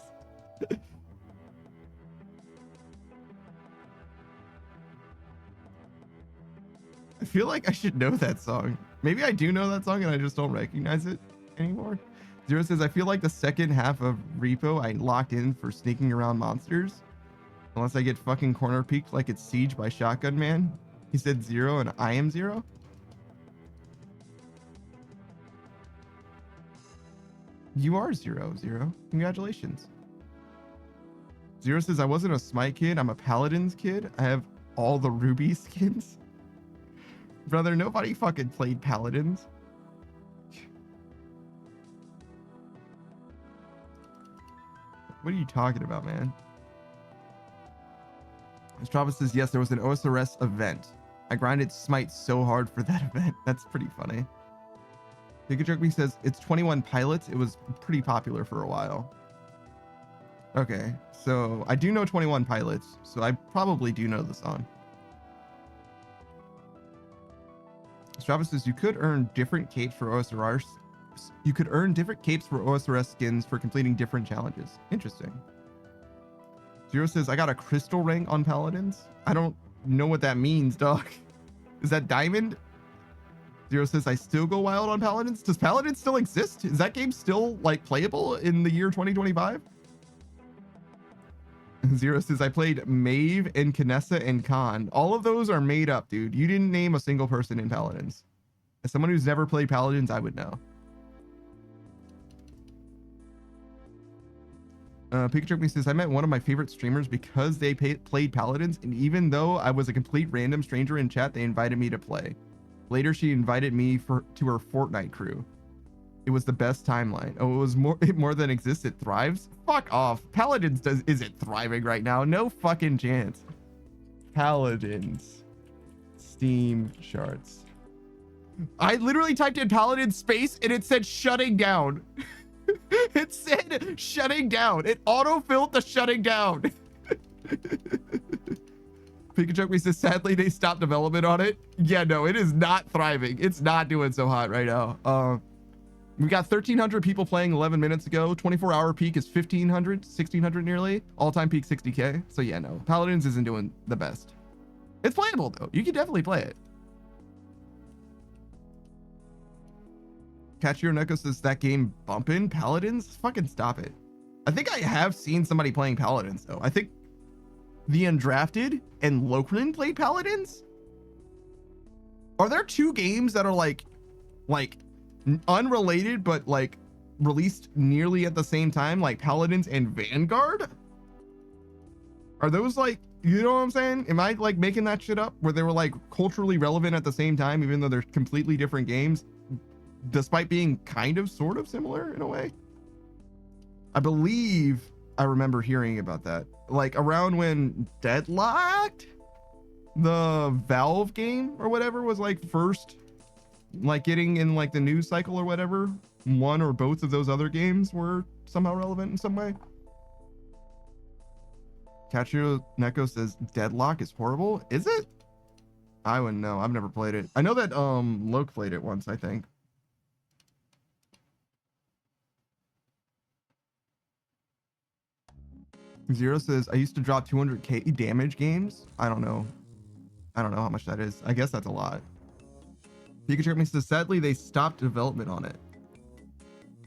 A: I feel like I should know that song. Maybe I do know that song and I just don't recognize it anymore. Zero says, I feel like the second half of Repo I locked in for sneaking around monsters. Unless I get fucking corner peeked like it's Siege by Shotgun Man. He said Zero and I am Zero. You are Zero. Congratulations. Zero says, I wasn't a Smite kid. I'm a Paladins kid. I have all the Ruby skins. Brother, nobody fucking played Paladins. What are you talking about, man? Strava says, yes, there was an OSRS event. I grinded Smite so hard for that event. That's pretty funny. Pikachu says, it's 21 Pilots. It was pretty popular for a while. Okay, so I do know 21 Pilots, so I probably do know the song. Strava says, you could earn different capes for OSRS. You could earn different capes for OSRS skins for completing different challenges. Interesting. Zero says, I got a crystal ring on Paladins. I don't know what that means, dog. Is that diamond? Zero says, I still go wild on Paladins. Does Paladins still exist? Is that game still like playable in the year 2025? Zero says, I played Maeve and Kinessa and Khan. All of those are made up, dude. You didn't name a single person in Paladins. As someone who's never played Paladins, I would know. Pikachu says, I met one of my favorite streamers because they played Paladins, and even though I was a complete random stranger in chat, they invited me to play. Later, she invited me to her Fortnite crew. It was the best timeline. Oh, it was more than exists. It thrives. Fuck off. Paladins isn't thriving right now. No fucking chance. Paladins. Steam charts. I literally typed in Paladin space and it said shutting down. It said shutting down. It auto-filled the shutting down. Pikachu says, sadly, they stopped development on it. Yeah, no, it is not thriving. It's not doing so hot right now. We got 1,300 people playing 11 minutes ago. 24-hour peak is 1,500, 1,600 nearly. All-time peak 60K. So yeah, no, Paladins isn't doing the best. It's playable though. You can definitely play it. Kachiro Neko says, that game bumping Paladins? Fucking stop it. I think I have seen somebody playing Paladins though. I think the Undrafted and Lokrin played Paladins. Are there two games that are like unrelated but like released nearly at the same time, like Paladins and Vanguard? Are those like, you know what I'm saying? Am I like making that shit up where they were like culturally relevant at the same time even though they're completely different games? despite being kind of sort of similar in a way. I believe I remember hearing about that, like around when Deadlocked, the Valve game or whatever, was like first like getting in like the news cycle or whatever. One or both of those other games were somehow relevant in some way. Kachiro Neko says Deadlock is horrible. Is it? I wouldn't know. I've never played it. I know that Loke played it once, I think. Zero says, I used to drop 200k damage games. I don't know how much that is. I guess that's a lot. Pikachu says, sadly, they stopped development on it.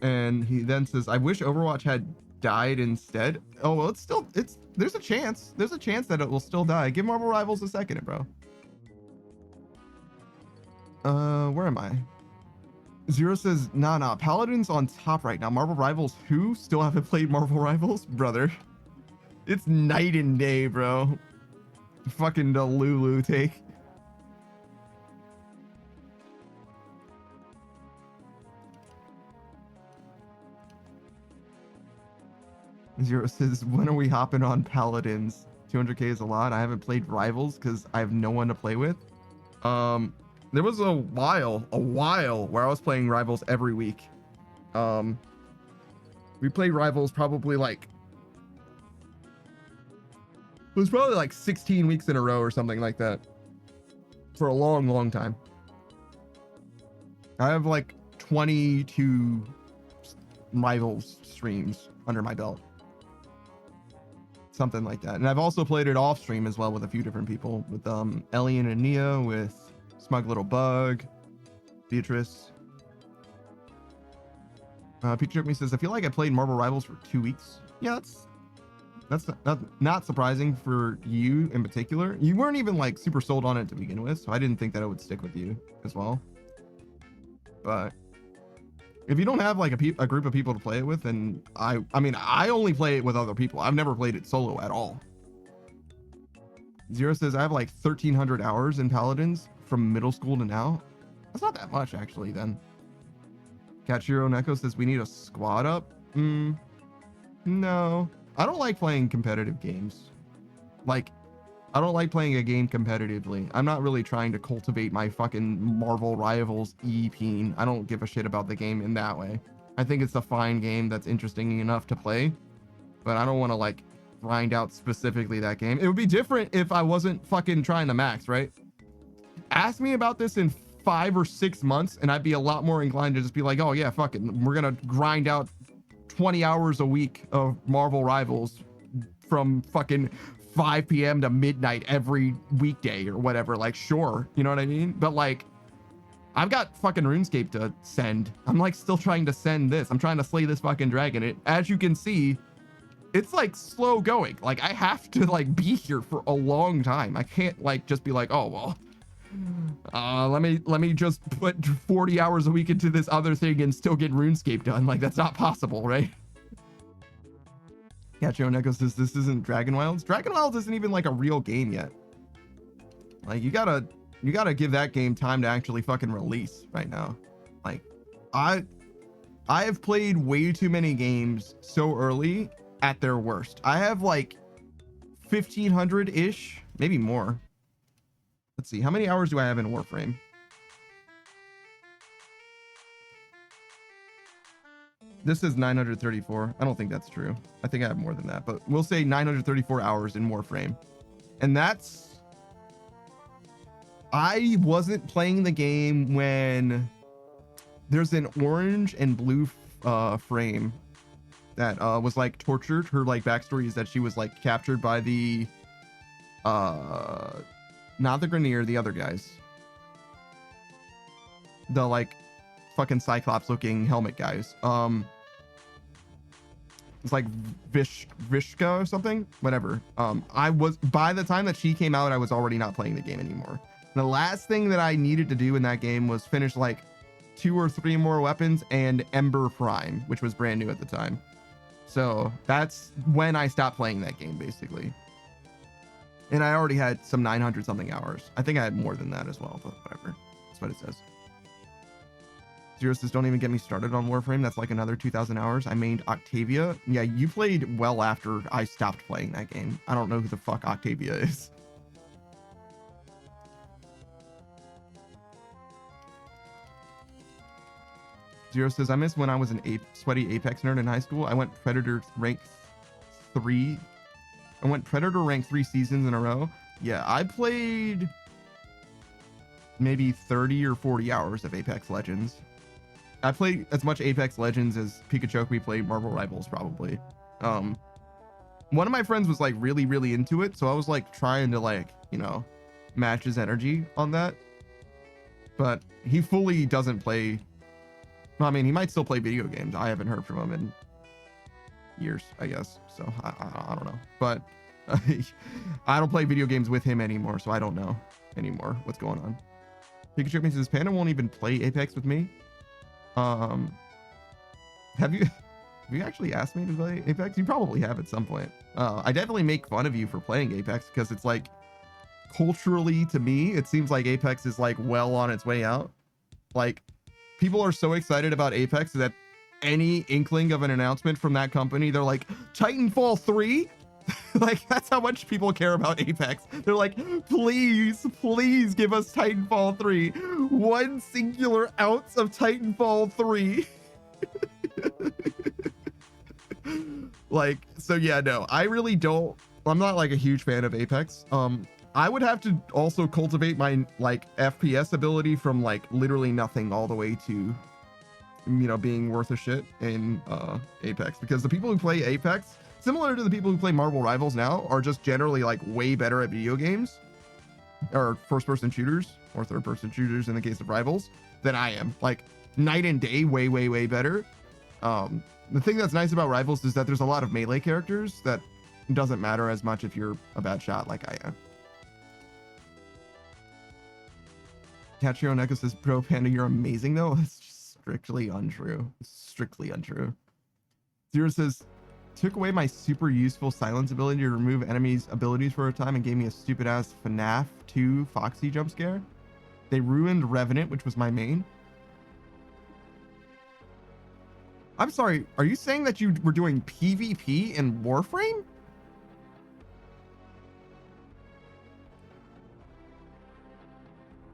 A: And he then says, I wish Overwatch had died instead. Oh, well, there's a chance. There's a chance that it will still die. Give Marvel Rivals a second, bro. Where am I? Zero says, nah, Paladin's on top right now. Marvel Rivals, who? Still haven't played Marvel Rivals? Brother. It's night and day, bro. Fucking the Lulu take. Zero says, when are we hopping on Paladins? 200k is a lot. I haven't played Rivals because I have no one to play with. There was a while where I was playing Rivals every week. We played Rivals probably like, it was probably like 16 weeks in a row or something like that for a long time. I have like 22 Rivals streams under my belt. Something like that. And I've also played it off stream as well with a few different people, with Elian and Nia, with Smug Little Bug, Beatrice. Peter Me says, I feel like I played Marvel Rivals for 2 weeks. Yeah, that's not surprising for you in particular. You weren't even like super sold on it to begin with, so I didn't think that it would stick with you as well. But if you don't have like a group of people to play it with, and I mean, I only play it with other people. I've never played it solo at all. Zero says, I have like 1,300 hours in Paladins from middle school to now. That's not that much, actually, then. Kachiro Neko says, we need a squad up. No. I don't like playing competitive games. Like, I don't like playing a game competitively. I'm not really trying to cultivate my fucking Marvel Rivals E-peen. I don't give a shit about the game in that way. I think it's a fine game that's interesting enough to play, but I don't want to like grind out specifically that game. It would be different if I wasn't fucking trying to max, right? Ask me about this in 5 or 6 months and I'd be a lot more inclined to just be like, oh yeah, fuck it. We're gonna grind out 20 hours a week of Marvel Rivals from fucking 5 p.m. to midnight every weekday or whatever. Like, sure, you know what I mean? But like, I've got fucking RuneScape to send. I'm like still trying to send this. I'm trying to slay this fucking dragon. As you can see, it's like slow going. Like, I have to like be here for a long time. I can't like just be like, oh well, let me just put 40 hours a week into this other thing and still get RuneScape done. Like, that's not possible, right? Yeah, Joe Neko says this isn't Dragon Wilds. Dragon Wilds isn't even like a real game yet. Like, you gotta give that game time to actually fucking release right now. Like, I have played way too many games so early at their worst. I have like 1,500 ish, maybe more. Let's see, how many hours do I have in Warframe? This is 934. I don't think that's true. I think I have more than that, but we'll say 934 hours in Warframe. And that's... I wasn't playing the game when there's an orange and blue frame that was like tortured. Her like backstory is that she was like captured by the... not the Grenier, the other guys. The like fucking Cyclops looking helmet guys. It's like Vishka or something, whatever. I was, by the time that she came out, I was already not playing the game anymore. The last thing that I needed to do in that game was finish like 2 or 3 more weapons and Ember Prime, which was brand new at the time. So that's when I stopped playing that game, basically. And I already had some 900 something hours. I think I had more than that as well, but whatever. That's what it says. Zero says, don't even get me started on Warframe. That's like another 2,000 hours. I mained Octavia. Yeah, you played well after I stopped playing that game. I don't know who the fuck Octavia is. Zero says, I miss when I was an sweaty Apex nerd in high school. I went Predator rank 3. I went Predator rank 3 seasons in a row. Yeah, I played maybe 30 or 40 hours of Apex Legends. I played as much Apex Legends as Pikachu played Marvel Rivals, probably. One of my friends was like really into it, so I was like trying to like, you know, match his energy on that. But he fully doesn't play. I mean, he might still play video games. I haven't heard from him in years, I guess. So I don't know. But I don't play video games with him anymore, so I don't know anymore what's going on. Pikachu says, Panda won't even play Apex with me. Have you actually asked me to play Apex? You probably have at some point. I definitely make fun of you for playing Apex because it's like, culturally to me, it seems like Apex is like well on its way out. Like, people are so excited about Apex that any inkling of an announcement from that company, they're like, Titanfall 3? Like, that's how much people care about Apex. They're like, please give us Titanfall 3. One singular ounce of Titanfall 3. Like, so yeah, no, I really don't. I'm not like a huge fan of Apex. I would have to also cultivate my like FPS ability from like literally nothing all the way to, you know, being worth a shit in Apex, because the people who play Apex, similar to the people who play Marvel Rivals now, are just generally like way better at video games or first-person shooters or third-person shooters in the case of Rivals than I am. Like night and day, way better. The thing that's nice about Rivals is that there's a lot of melee characters that doesn't matter as much if you're a bad shot like I am. Catchiro Neko says, Bro Panda, you're amazing though. It's just strictly untrue. Strictly untrue. Zero says, took away my super useful silence ability to remove enemies' abilities for a time and gave me a stupid ass FNAF 2 Foxy jump scare. They ruined Revenant, which was my main. I'm sorry, are you saying that you were doing PvP in Warframe?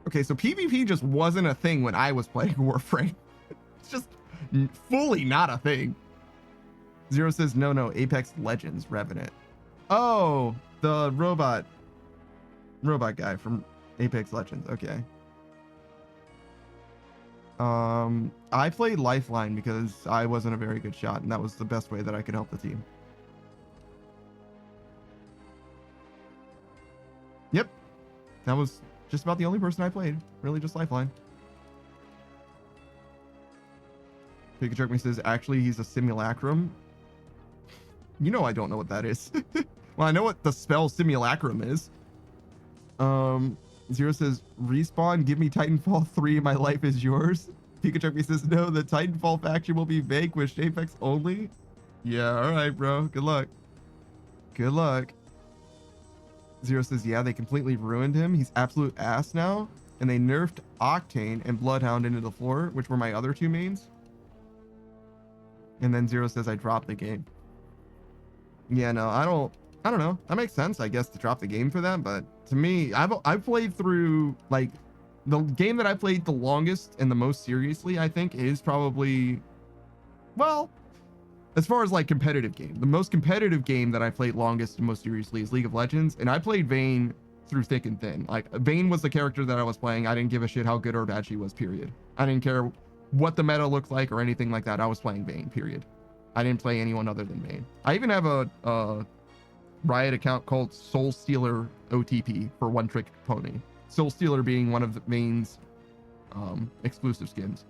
A: Okay, so PvP just wasn't a thing when I was playing Warframe. It's just fully not a thing. Zero says, no, Apex Legends Revenant. Oh, the robot guy from Apex Legends. Okay. I played Lifeline because I wasn't a very good shot, and that was the best way that I could help the team. Yep. That was just about the only person I played. Really just Lifeline. Pikachu me says, actually, he's a simulacrum. You know I don't know what that is. Well, I know what the spell simulacrum is. Zero says, respawn, give me Titanfall 3, my life is yours. Pikachu says, no, the Titanfall faction will be vanquished, Apex only. Yeah, alright, bro. Good luck. Good luck. Zero says, yeah, they completely ruined him. He's absolute ass now. And they nerfed Octane and Bloodhound into the floor, which were my other two mains. And then Zero says, I dropped the game. Yeah, no, I don't know. That makes sense, I guess, to drop the game for that. But to me, I've played through, like, the game that I played the longest and the most seriously, I think, is probably, well, as far as like competitive game, the most competitive game that I played longest and most seriously is League of Legends. And I played Vayne through thick and thin. Like, Vayne was the character that I was playing. I didn't give a shit how good or bad she was, period. I didn't care what the meta looked like or anything like that. I was playing Vayne, period. I didn't play anyone other than Vayne. I even have a Riot account called Soul Stealer OTP for One Trick Pony. Soul Stealer being one of the Vayne's exclusive skins.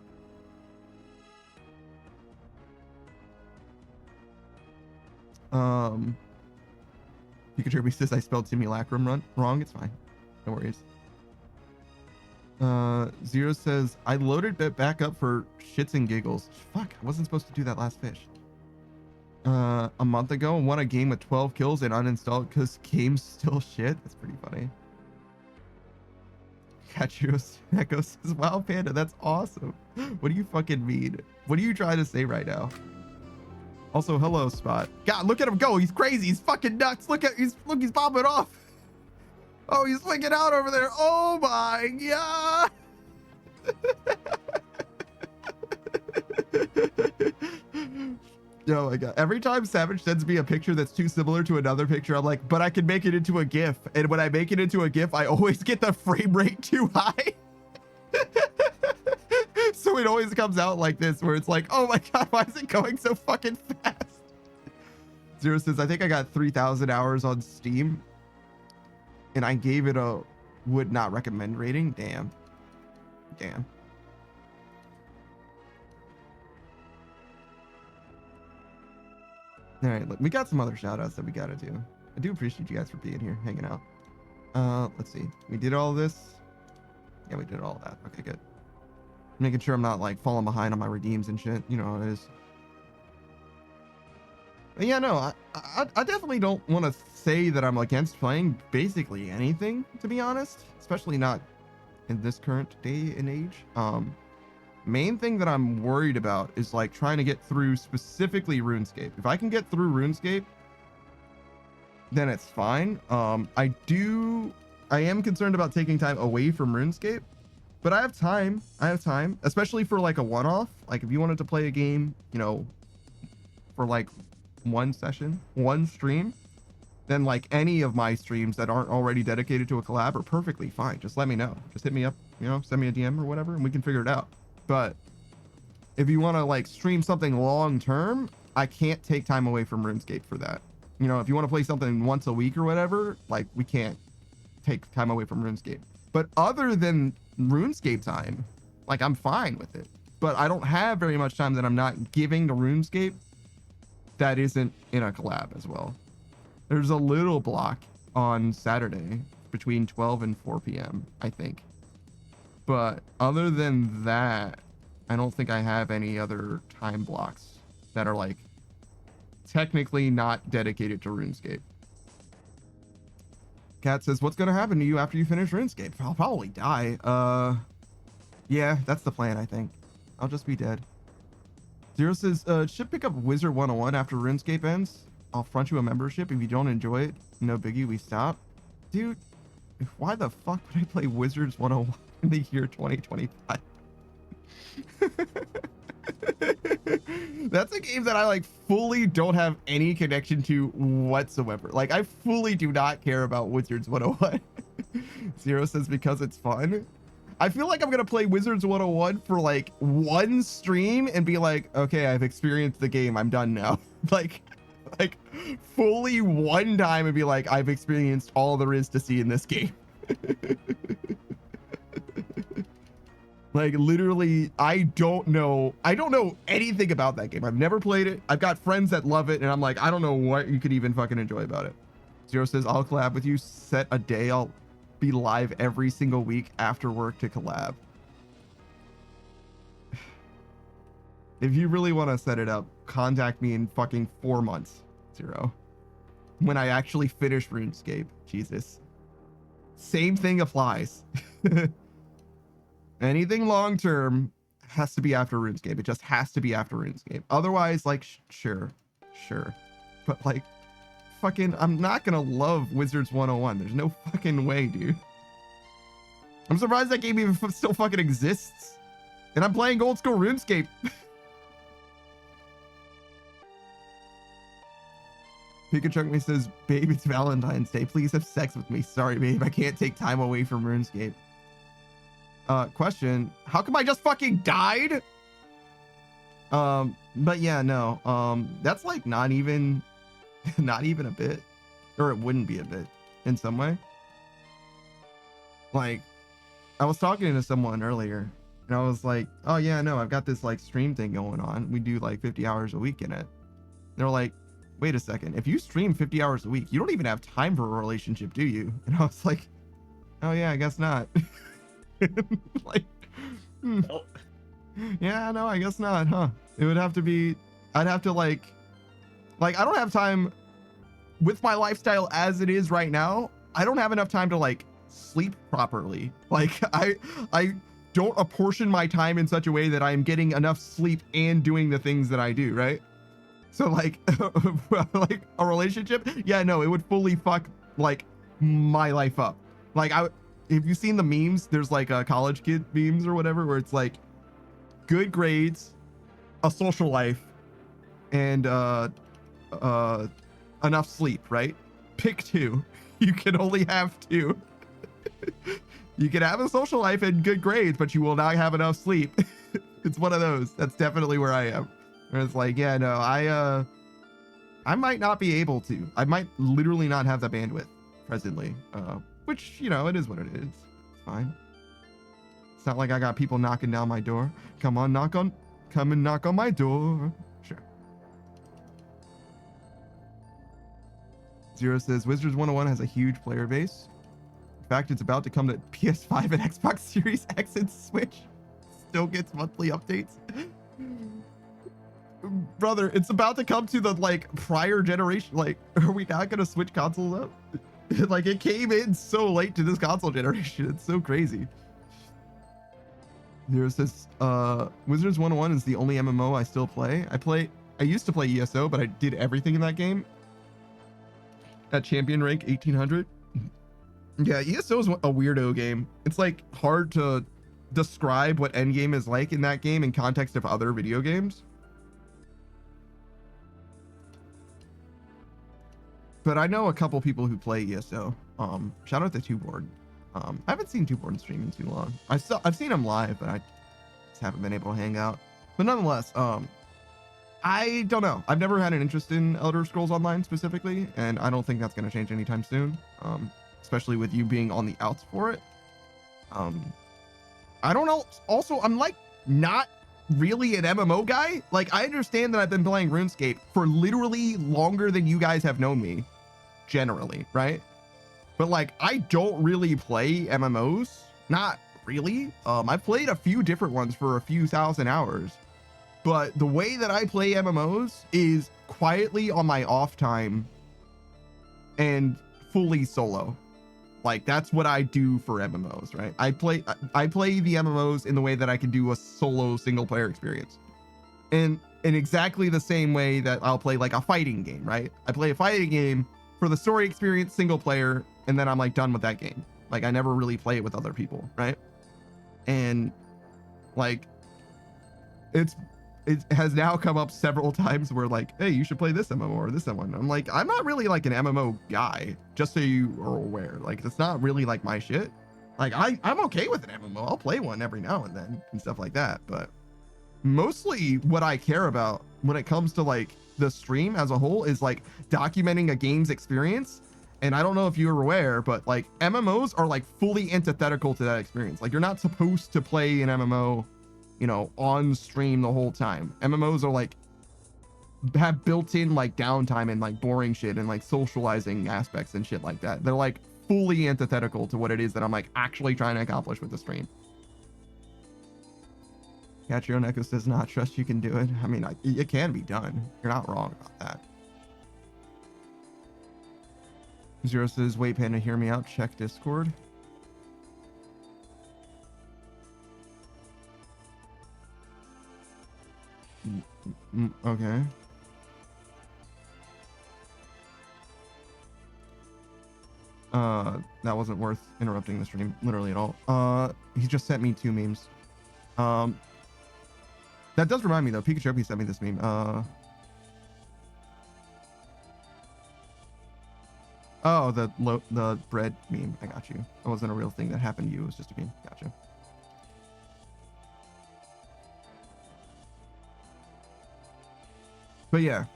A: Pikachu says I spelled simulacrum wrong. It's fine. No worries. Zero says I loaded it back up for shits and giggles. Fuck, I wasn't supposed to do that last fish. A month ago, won a game with 12 kills and uninstalled because game's still shit. That's pretty funny. Echo says, wow, Panda, that's awesome. What do you fucking mean? What are you trying to say right now? Also, hello, Spot. God, look at him go. He's crazy. He's fucking nuts. Look, he's popping off. Oh, he's swinging out over there. Oh my god. Oh my god. Every time Savage sends me a picture that's too similar to another picture, I'm like, but I can make it into a GIF. And when I make it into a GIF, I always get the frame rate too high. So it always comes out like this, where it's like, oh my god, why is it going so fucking fast? Zero says, I think I got 3,000 hours on Steam. And I gave it a would not recommend rating. Damn. Damn. All right, look, we got some other shout outs that we gotta do. I do appreciate you guys for being here, hanging out. Let's see. We did all this. Yeah, we did all that. Okay, good. Making sure I'm not like falling behind on my redeems and shit. You know how it is. But yeah, no, I definitely don't want to say that I'm against playing basically anything, to be honest. Especially not in this current day and age. Main thing that I'm worried about is like trying to get through specifically RuneScape. If I can get through RuneScape, then it's fine. I am concerned about taking time away from RuneScape, but I have time, especially for like a one-off. Like if you wanted to play a game, you know, for like one session, one stream, then like any of my streams that aren't already dedicated to a collab are perfectly fine. Just let me know. Just hit me up, you know, send me a DM or whatever, and we can figure it out. But if you want to like stream something long term, I can't take time away from RuneScape for that. You know, if you want to play something once a week or whatever, like we can't take time away from RuneScape. But other than RuneScape time, like I'm fine with it. But I don't have very much time that I'm not giving to RuneScape that isn't in a collab as well. There's a little block on Saturday between 12 and 4 p.m., I think. But other than that, I don't think I have any other time blocks that are like technically not dedicated to RuneScape. Kat says, what's going to happen to you after you finish RuneScape? I'll probably die. Yeah, that's the plan, I think. I'll just be dead. Zero says, should pick up Wizard 101 after RuneScape ends. I'll front you a membership. If you don't enjoy it, no biggie, we stop. Dude, why the fuck would I play Wizards 101 in the year 2025? That's a game that I like fully don't have any connection to whatsoever. Like I fully do not care about Wizards 101. Zero says because it's fun. I feel like I'm gonna play Wizards 101 for like one stream and be like, okay, I've experienced the game, I'm done now. like fully one time and be like, I've experienced all there is to see in this game. Like literally, I don't know anything about that game. I've never played it. I've got friends that love it, and I'm like, I don't know what you could even fucking enjoy about it. Zero says, I'll collab with you. Set a day. I'll be live every single week after work to collab. If you really want to set it up, contact me in fucking 4 months, Zero. When I actually finish RuneScape. Jesus. Same thing applies. Anything long term has to be after RuneScape. It just has to be after RuneScape. Otherwise, like, sure. But like, fucking, I'm not gonna love Wizards 101. There's no fucking way, dude. I'm surprised that game even still fucking exists. And I'm playing old school RuneScape. Pikachu me says, babe, it's Valentine's Day. Please have sex with me. Sorry, babe. I can't take time away from RuneScape. Question, how come I just fucking died? But yeah, no, that's like not even a bit, or it wouldn't be a bit in some way. Like, I was talking to someone earlier and I was like, oh yeah, no, I've got this like stream thing going on. We do like 50 hours a week in it. They're like, wait a second, if you stream 50 hours a week, you don't even have time for a relationship, do you? And I was like, oh yeah, I guess not. Like,
F: Well,
A: yeah, no, I guess not, huh? It would have to be, I'd have to like I don't have time with my lifestyle as it is right now. I don't have enough time to like sleep properly. Like I don't apportion my time in such a way that I'm getting enough sleep and doing the things that I do, right? So like like a relationship, yeah, no, it would fully fuck like my life up. Like if you've seen the memes, there's like college kid memes or whatever where it's like good grades, a social life, and enough sleep, right? Pick two. You can only have two. You can have a social life and good grades, but you will not have enough sleep. It's one of those. That's definitely where I am. Where it's like, yeah, no, I might not be able to. I might literally not have the bandwidth presently. Which, you know, it is what it is. It's fine. It's not like I got people knocking down my door. Come and knock on my door. Sure. Zero says Wizards 101 has a huge player base. In fact, it's about to come to PS5 and Xbox Series X and Switch. Still gets monthly updates. Brother, it's about to come to the like prior generation. Like, are we not gonna switch consoles up? Like, it came in so late to this console generation. It's so crazy. There's this Wizards 101 is the only MMO I still play. I used to play ESO, but I did everything in that game at champion rank 1800. Yeah, ESO is a weirdo game. It's like hard to describe what endgame is like in that game in context of other video games. But I know a couple people who play ESO. Shout out to Two-Board. I haven't seen Two-Board stream in too long. I've seen him live, but I just haven't been able to hang out. But nonetheless, I don't know. I've never had an interest in Elder Scrolls Online specifically, and I don't think that's going to change anytime soon. Especially with you being on the outs for it. I don't know. Also, I'm like not really an MMO guy. Like, I understand that I've been playing RuneScape for literally longer than you guys have known me, generally, right? But like, I don't really play MMOs. Not really. I've played a few different ones for a few thousand hours. But the way that I play MMOs is quietly on my off time and fully solo. Like, that's what I do for MMOs, right? I play the MMOs in the way that I can do a solo single player experience. And in exactly the same way that I'll play like a fighting game, right? I play a fighting game for the story experience, single player, and then I'm like done with that game. Like, I never really play it with other people, right? And like, it has now come up several times where like, hey, you should play this MMO or this one. I'm like, I'm not really like an MMO guy, just so you are aware. Like, it's not really like my shit. Like, I'm okay with an MMO. I'll play one every now and then and stuff like that. But mostly what I care about when it comes to like the stream as a whole is like documenting a game's experience. And I don't know if you're aware, but like MMOs are like fully antithetical to that experience. Like, you're not supposed to play an MMO, you know, on stream the whole time. MMOs are like, have built-in like downtime and like boring shit and like socializing aspects and shit like that. They're like fully antithetical to what it is that I'm like actually trying to accomplish with the stream. Catch Your Own Echoes does not trust you can do it. I mean, it can be done. You're not wrong about that. Zero says, wait, Panda, hear me out. Check Discord. Okay. That wasn't worth interrupting the stream literally at all. He just sent me 2 memes. That does remind me though, Pikachu sent me this meme. Oh, the bread meme. I got you. It wasn't a real thing that happened to you. It was just a meme. Gotcha. But yeah,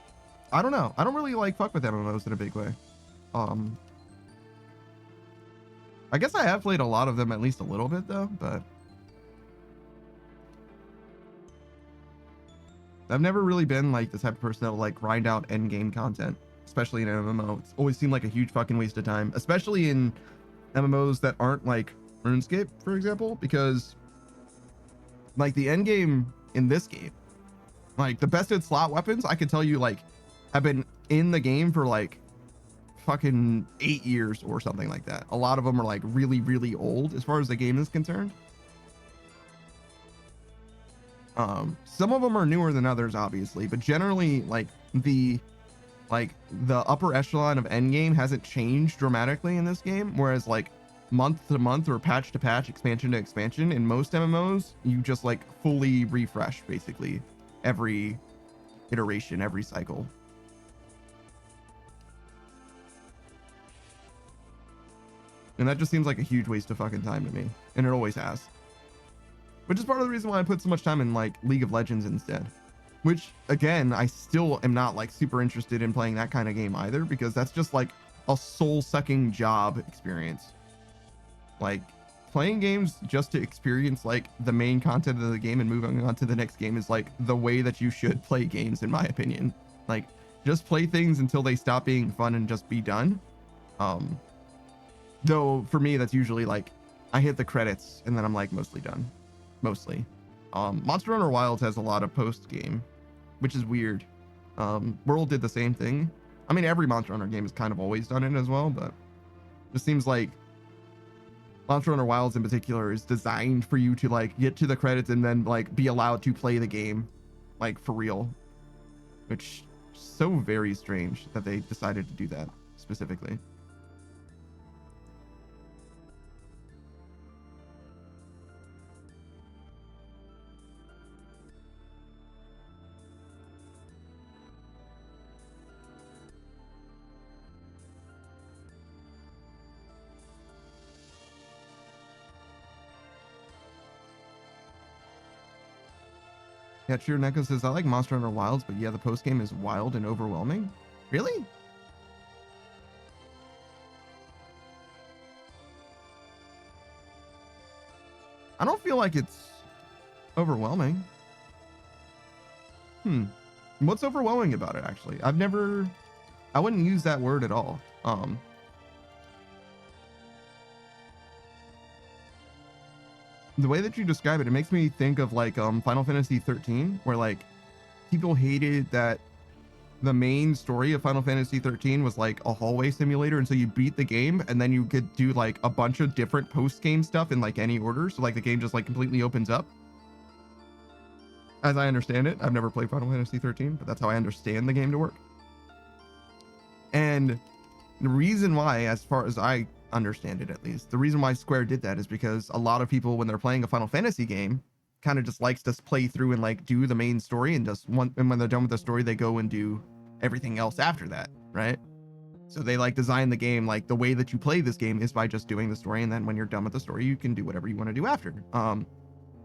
A: I don't know. I don't really like fuck with MMOs in a big way. I guess I have played a lot of them at least a little bit though, but I've never really been like the type of person that will like grind out end game content, especially in an MMO. It's always seemed like a huge fucking waste of time, especially in MMOs that aren't like RuneScape, for example, because like the end game in this game, like the bested slot weapons, I can tell you like have been in the game for like fucking 8 years or something like that. A lot of them are like really, really old as far as the game is concerned. Some of them are newer than others, obviously, but generally like the upper echelon of endgame hasn't changed dramatically in this game, whereas like month to month or patch to patch, expansion to expansion, in most MMOs you just like fully refresh basically every iteration, every cycle. And that just seems like a huge waste of fucking time to me, and it always has. Which is part of the reason why I put so much time in like League of Legends instead. Which again, I still am not like super interested in playing that kind of game either, because that's just like a soul-sucking job experience. Like playing games just to experience like the main content of the game and moving on to the next game is like the way that you should play games, in my opinion. Like just play things until they stop being fun and just be done. Though for me, that's usually like I hit the credits and then I'm like mostly done. Mostly. Monster Hunter Wilds has a lot of post game, which is weird. World did the same thing. I mean, every Monster Hunter game has kind of always done it as well, but it just seems like Monster Hunter Wilds in particular is designed for you to like get to the credits and then like be allowed to play the game like for real, which is so very strange that they decided to do that specifically. Yeah, True Neko says, I like Monster Hunter Wilds, but yeah, the post game is wild and overwhelming. Really? I don't feel like it's overwhelming. What's overwhelming about it, actually? I wouldn't use that word at all. The way that you describe it, it makes me think of like Final Fantasy 13, where like people hated that the main story of Final Fantasy 13 was like a hallway simulator, and so you beat the game and then you could do like a bunch of different post-game stuff in like any order, so like the game just like completely opens up. As I understand it, I've never played Final Fantasy 13, but that's how I understand the game to work. And the reason why, as far as I understand it at least, the reason why Square did that is because a lot of people, when they're playing a Final Fantasy game, kind of just likes to play through and like do the main story, and and when they're done with the story, they go and do everything else after that, right? So they like design the game like the way that you play this game is by just doing the story, and then when you're done with the story, you can do whatever you want to do after.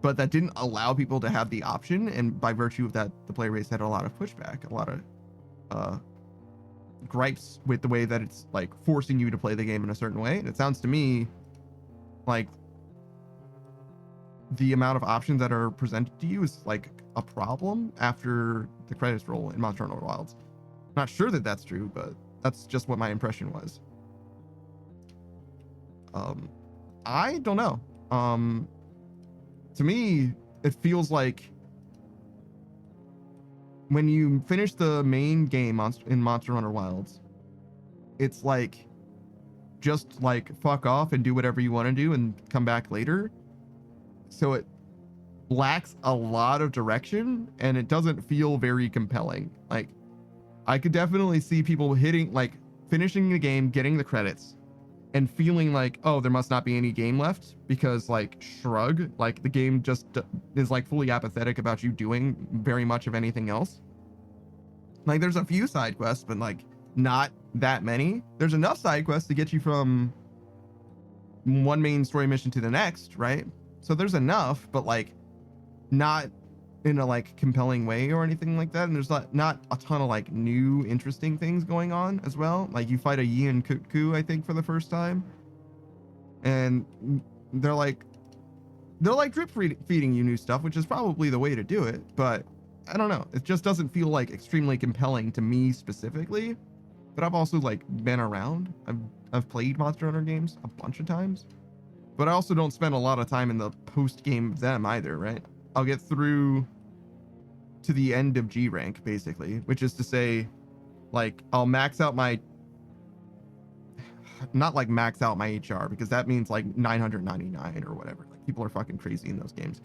A: But that didn't allow people to have the option, and by virtue of that, the player base had a lot of pushback, a lot of gripes with the way that it's like forcing you to play the game in a certain way. And it sounds to me like the amount of options that are presented to you is like a problem after the credits roll in Monster Hunter Wilds. Not sure that that's true, but that's just what my impression was. I don't know. To me, it feels like when you finish the main game in Monster Hunter Wilds, it's like just like fuck off and do whatever you want to do and come back later. So it lacks a lot of direction and it doesn't feel very compelling. Like I could definitely see people finishing the game, getting the credits, and feeling like, oh, there must not be any game left, because like shrug, like the game just is like fully apathetic about you doing very much of anything else. Like there's a few side quests, but like not that many. There's enough side quests to get you from one main story mission to the next, right? So there's enough, but like not in a like compelling way or anything like that. And there's not a ton of like new interesting things going on as well. Like you fight a Yin Kutku, I think, for the first time, and they're like drip feeding you new stuff, which is probably the way to do it, but I don't know, it just doesn't feel like extremely compelling to me specifically. But I've also like been around, I've played Monster Hunter games a bunch of times, but I also don't spend a lot of time in the post game of them either, right? I'll get through to the end of G rank basically, which is to say, like I'll max out my not like max out my HR, because that means like 999 or whatever. Like people are fucking crazy in those games.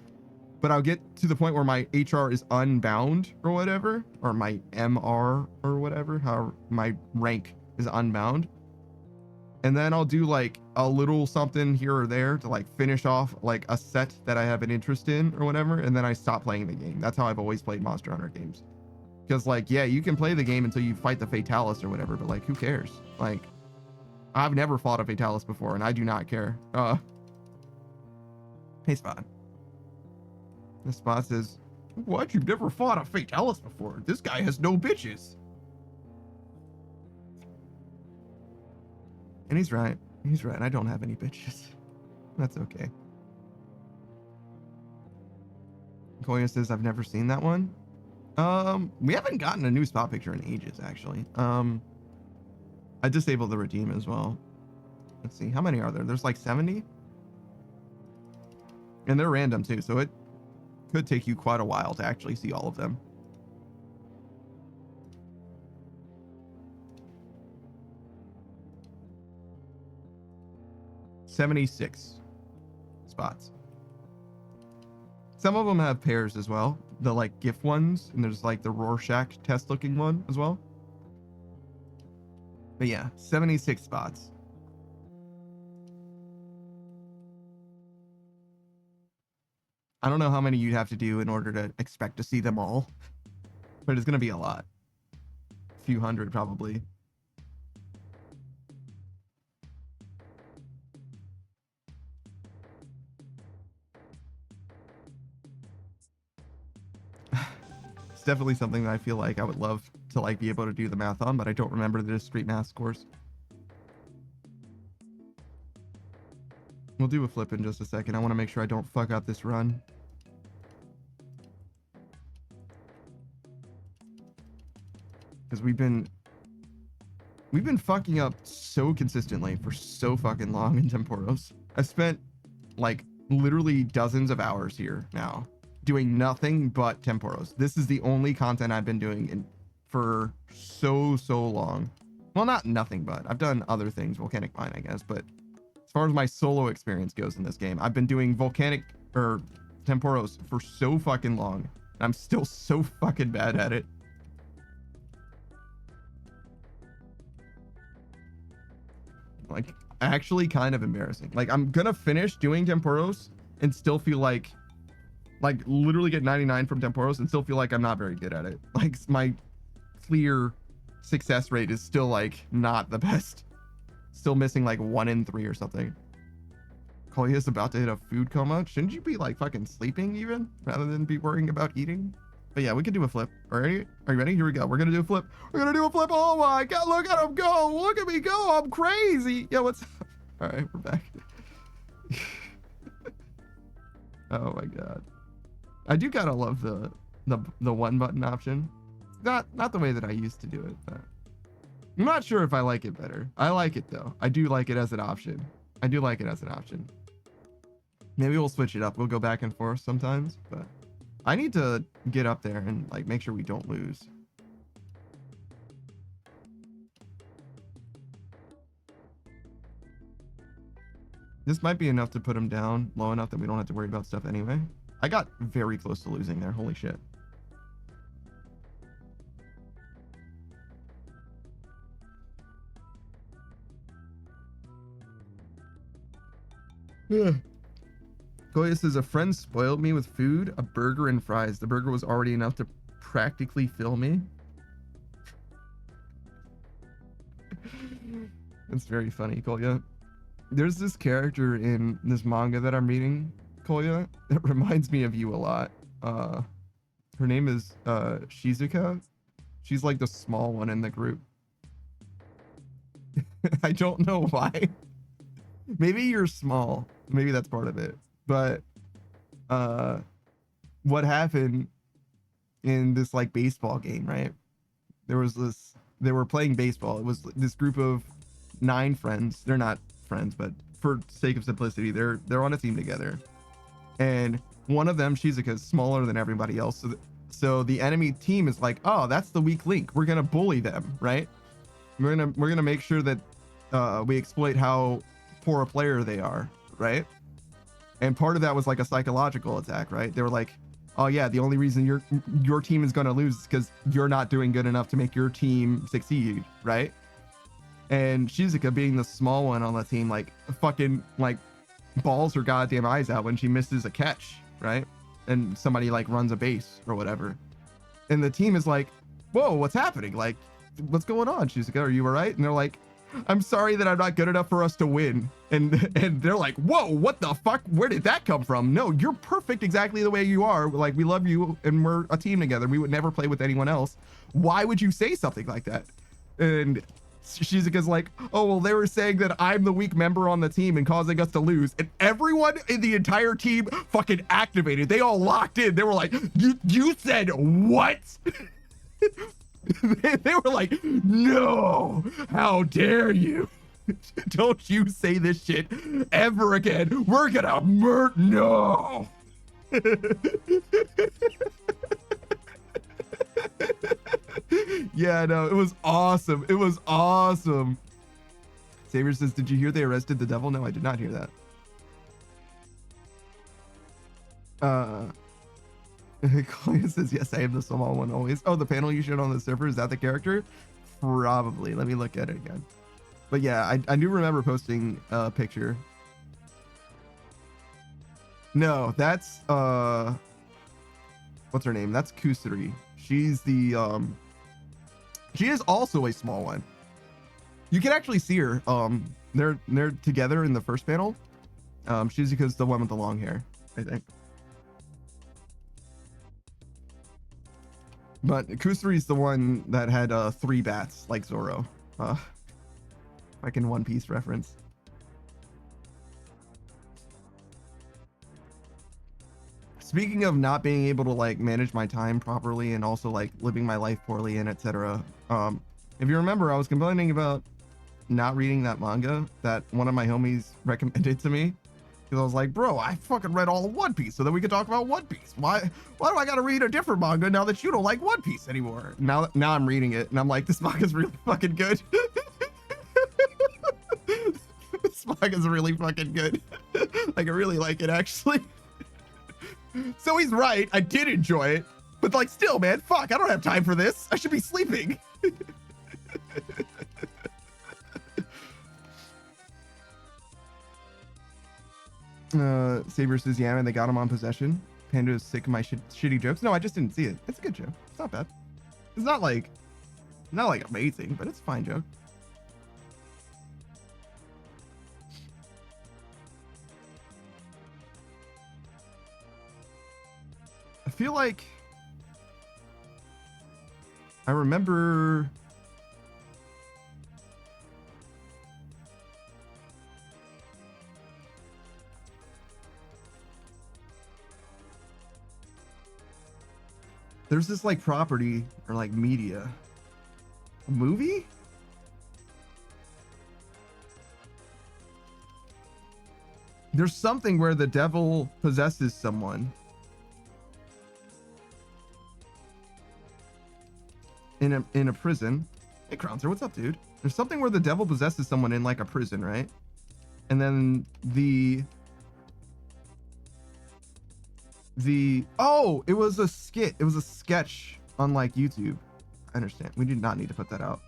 A: But I'll get to the point where my HR is unbound or whatever, or my MR or whatever, how my rank is unbound. And then I'll do like a little something here or there to like finish off like a set that I have an interest in or whatever. And then I stop playing the game. That's how I've always played Monster Hunter games. Because like, yeah, you can play the game until you fight the Fatalis or whatever, but like, who cares? Like, I've never fought a Fatalis before and I do not care. Hey, Spot. The Spot says, what? You've never fought a Fatalis before? This guy has no bitches. And he's right. He's right. I don't have any bitches. That's okay. Koya says, I've never seen that one. We haven't gotten a new Spot picture in ages, actually. I disabled the redeem as well. Let's see. How many are there? There's like 70. And they're random too, so it could take you quite a while to actually see all of them. $76 spots. Some of them have pairs as well. The like GIF ones, and there's like the Rorschach test looking one as well. But yeah, 76 spots. I don't know how many you'd have to do in order to expect to see them all, but it's going to be a lot. A few hundred probably. It's definitely something that I feel like I would love to like be able to do the math on, but I don't remember the discrete math scores. We'll do a flip in just a second. I want to make sure I don't fuck up this run. Because we've been fucking up so consistently for so fucking long in Temporos. I've spent like literally dozens of hours here now doing nothing but Temporos. This is the only content I've been doing for so long. Well, not nothing, but I've done other things, Volcanic Mine, I guess, but as far as my solo experience goes in this game, I've been doing Volcanic or Temporos for so fucking long. And I'm still so fucking bad at it. Like, actually kind of embarrassing. Like, I'm gonna finish doing Temporos and still feel like literally get 99 from Temporos and still feel like I'm not very good at it. Like, my clear success rate is still like not the best. Still missing like 1 in 3 or something. Kolya's about to hit a food coma. Shouldn't you be like fucking sleeping even rather than be worrying about eating? But yeah, we can do a flip. Are you ready? Here we go. We're gonna do a flip. We're gonna do a flip. Oh my god, look at him go. Look at me go. I'm crazy. Yeah, what's up? All right, we're back. Oh my god. I do gotta love the one button option. Not the way that I used to do it, but I'm not sure if I like it better. I like it though. I do like it as an option. I do like it as an option. Maybe we'll switch it up. We'll go back and forth sometimes, but I need to get up there and like make sure we don't lose. This might be enough to put him down low enough that we don't have to worry about stuff anyway. I got very close to losing there. Holy shit. Goya says, a friend spoiled me with food, a burger and fries. The burger was already enough to practically fill me. It's very funny, Kolya. There's this character in this manga that I'm reading, Kolya, that reminds me of you a lot. Her name is Shizuka. She's like the small one in the group. I don't know why. Maybe you're small. Maybe that's part of it. But what happened in this like baseball game, right? They were playing baseball. It was this group of 9 friends. They're not friends, but for sake of simplicity, they're on a team together. And one of them, Shizuka, is smaller than everybody else. So the enemy team is like, oh, that's the weak link. We're gonna bully them, right? We're gonna make sure that we exploit how poor a player they are, right? And part of that was like a psychological attack, right? They were like, oh yeah, the only reason your team is going to lose is because you're not doing good enough to make your team succeed, right? And Shizuka, being the small one on the team, like fucking like balls her goddamn eyes out when she misses a catch, right? And somebody like runs a base or whatever. And the team is like, whoa, what's happening? Like, what's going on, Shizuka? Are you all right? And they're like, I'm sorry that I'm not good enough for us to win. And they're like, whoa, what the fuck? Where did that come from? No, you're perfect exactly the way you are. Like, we love you and we're a team together. We would never play with anyone else. Why would you say something like that? And Shizuka's like, oh, well, they were saying that I'm the weak member on the team and causing us to lose. And everyone in the entire team fucking activated. They all locked in. They were like, you said what? They were like, no, how dare you? Don't you say this shit ever again. We're gonna no. Yeah, no, it was awesome. It was awesome. Saber says, did you hear they arrested the devil? No, I did not hear that. Claudia says, yes, I am the small one always. Oh, the panel you showed on the server, is that the character? Probably. Let me look at it again. But yeah, I do remember posting a picture. No, that's what's her name? That's Kusuri. She's the she is also a small one. You can actually see her. They're together in the first panel. Shizuka's the one with the long hair, I think. But Kusuri's the one that had 3 bats like Zoro. Like in One Piece reference. Speaking of not being able to like manage my time properly and also like living my life poorly and etc. If you remember, I was complaining about not reading that manga that one of my homies recommended to me. Because I was like, bro, I fucking read all of One Piece so that we could talk about One Piece. Why do I gotta read a different manga now that you don't like One Piece anymore? Now I'm reading it and I'm like, this manga's really fucking good. This manga's really fucking good. Like, I really like it actually. So he's right, I did enjoy it. But like, still, man, fuck, I don't have time for this. I should be sleeping. Saber says, yeah, man, they got him on possession. Panda is sick of my shitty jokes. No, I just didn't see it. It's a good joke. It's not bad. It's not like amazing, but it's a fine joke. I feel like I remember there's this like property or like media, a movie. There's something where the devil possesses someone in a prison. Hey Crownser, what's up, dude? There's something where the devil possesses someone in like a prison, right? And then oh, it was a skit. It was a sketch on like YouTube. I understand. We did not need to put that out.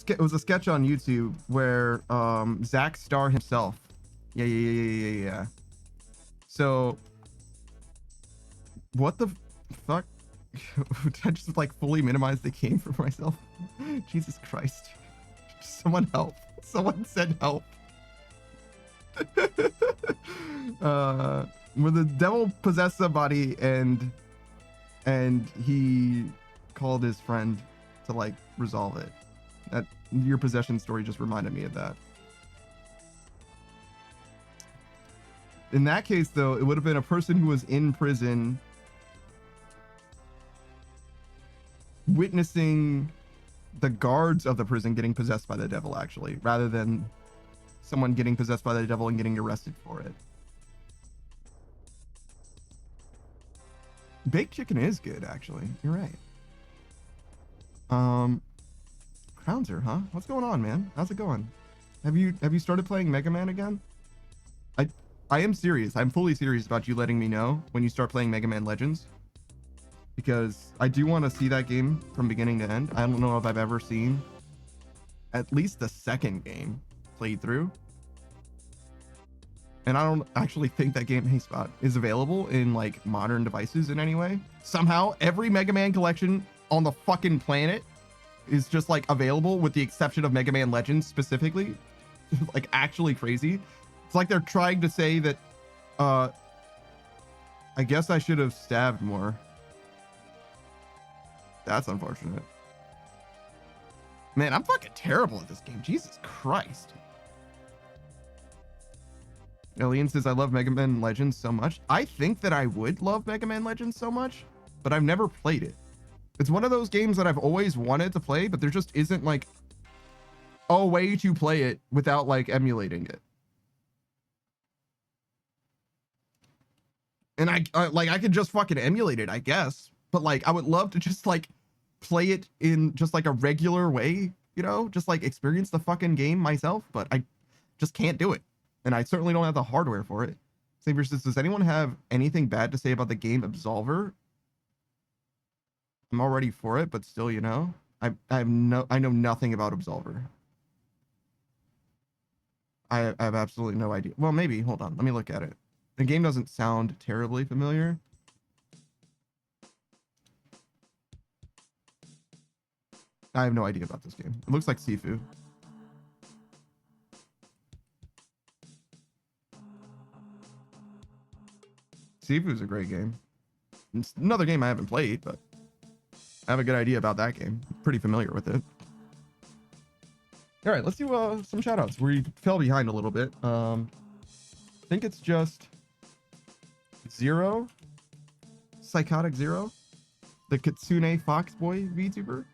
A: It was a sketch on YouTube where Zack Star himself. Yeah. So what the fuck? Did I just like fully minimize the game for myself? Jesus Christ. Someone help. Someone send help. Where the devil possessed somebody and he called his friend to like resolve it. That your possession story just reminded me of that. In that case though, it would have been a person who was in prison witnessing the guards of the prison getting possessed by the devil, actually, rather than someone getting possessed by the devil and getting arrested for it. Baked chicken is good, actually. You're right. Crownser, huh? What's going on, man? How's it going? Have you started playing Mega Man again? I am serious. I'm fully serious about you letting me know when you start playing Mega Man Legends, because I do want to see that game from beginning to end. I don't know if I've ever seen at least the second game played through. And I don't actually think that game, hey Spot, is available in like modern devices in any way. Somehow every Mega Man collection on the fucking planet is just like available with the exception of Mega Man Legends specifically. Like actually crazy. It's like they're trying to say that I guess I should have stabbed more. That's unfortunate. Man, I'm fucking terrible at this game. Jesus Christ. Alien says, I love Mega Man Legends so much. I think that I would love Mega Man Legends so much, but I've never played it. It's one of those games that I've always wanted to play, but there just isn't like a way to play it without like emulating it. And I could just fucking emulate it, I guess. But like, I would love to just like play it in just like a regular way, you know, just like experience the fucking game myself, but I just can't do it. And I certainly don't have the hardware for it. Savior says, does anyone have anything bad to say about the game Absolver? I'm already for it, but still, you know, I know nothing about Absolver. I have absolutely no idea. Well, maybe, hold on, let me look at it. The game doesn't sound terribly familiar. I have no idea about this game. It looks like Sifu. Sifu is a great game. It's another game I haven't played, but I have a good idea about that game. I'm pretty familiar with it. All right, let's do some shout outs. We fell behind a little bit. I think it's just Zero, Psychotic Zero, the Kitsune Foxboy VTuber.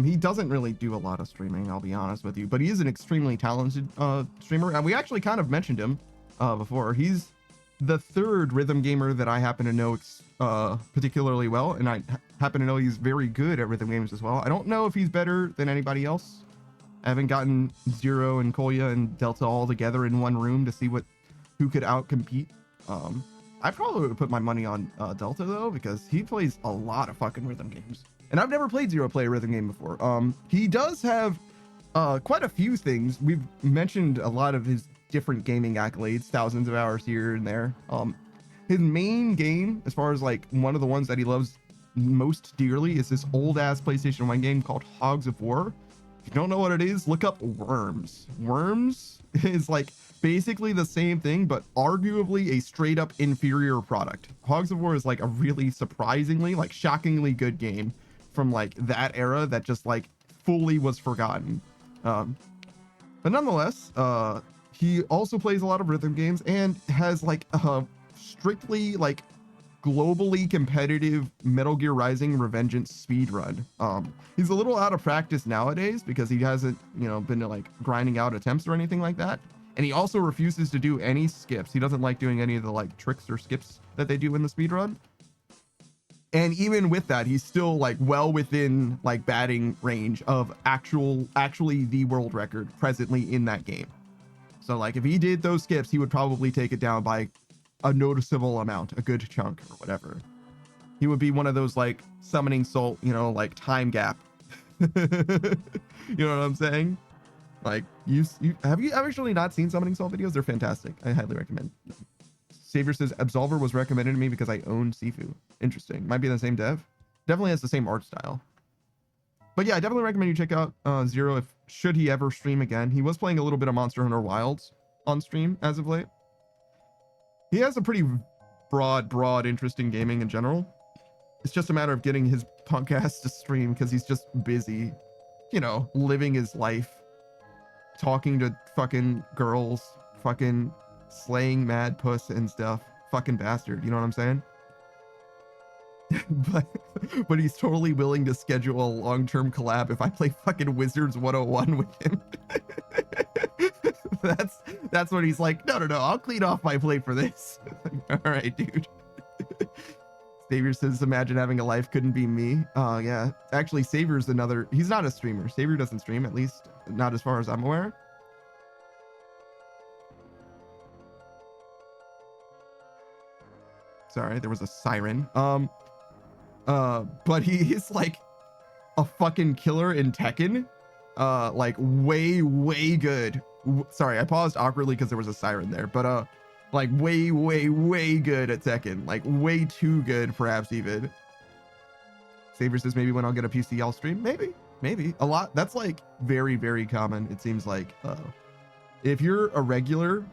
A: He doesn't really do a lot of streaming, I'll be honest with you, but he is an extremely talented streamer, and we actually kind of mentioned him before. He's the third rhythm gamer that I happen to know particularly well, and I happen to know he's very good at rhythm games as well. I don't know if he's better than anybody else. I haven't gotten Zero and Kolya and Delta all together in one room to see who could outcompete. I probably would put my money on Delta though, because he plays a lot of fucking rhythm games. And I've never played Zero play a rhythm game before. He does have quite a few things. We've mentioned a lot of his different gaming accolades, thousands of hours here and there. His main game, as far as like one of the ones that he loves most dearly, is this old ass PlayStation 1 game called Hogs of War. If you don't know what it is, look up Worms. Worms is like basically the same thing, but arguably a straight up inferior product. Hogs of War is like a really surprisingly, like shockingly good game from like that era that just like fully was forgotten. But nonetheless, he also plays a lot of rhythm games and has like a strictly like globally competitive Metal Gear Rising Revengeance speedrun. He's a little out of practice nowadays because he hasn't, you know, been like grinding out attempts or anything like that. And he also refuses to do any skips. He doesn't like doing any of the like tricks or skips that they do in the speedrun. And even with that, he's still like well within like batting range of actually the world record presently in that game. So like if he did those skips, he would probably take it down by a noticeable amount, a good chunk or whatever. He would be one of those like summoning soul, you know, like time gap. You know what I'm saying? Like have you actually not seen Summoning Soul videos? They're fantastic. I highly recommend. Savior says Absolver was recommended to me because I own Sifu. Interesting. Might be the same dev. Definitely has the same art style. But yeah, I definitely recommend you check out Zero should he ever stream again. He was playing a little bit of Monster Hunter Wilds on stream as of late. He has a pretty broad interest in gaming in general. It's just a matter of getting his punk ass to stream because he's just busy, you know, living his life, talking to fucking girls, fucking slaying mad puss and stuff. Fucking bastard, you know what I'm saying? but he's totally willing to schedule a long-term collab if I play fucking Wizards 101 with him. That's what he's like. No, I'll clean off my plate for this. All right, dude. Savior says, imagine having a life couldn't be me. Oh yeah, actually Savior's he's not a streamer. Savior doesn't stream, at least not as far as I'm aware. Sorry, there was a siren. But he is like a fucking killer in Tekken. Like way good. Sorry, I paused awkwardly because there was a siren there, but like way good at Tekken. Like way too good, perhaps even. Saber says maybe when I'll get a PC I'll stream. Maybe a lot. That's like very common. It seems like if you're a regular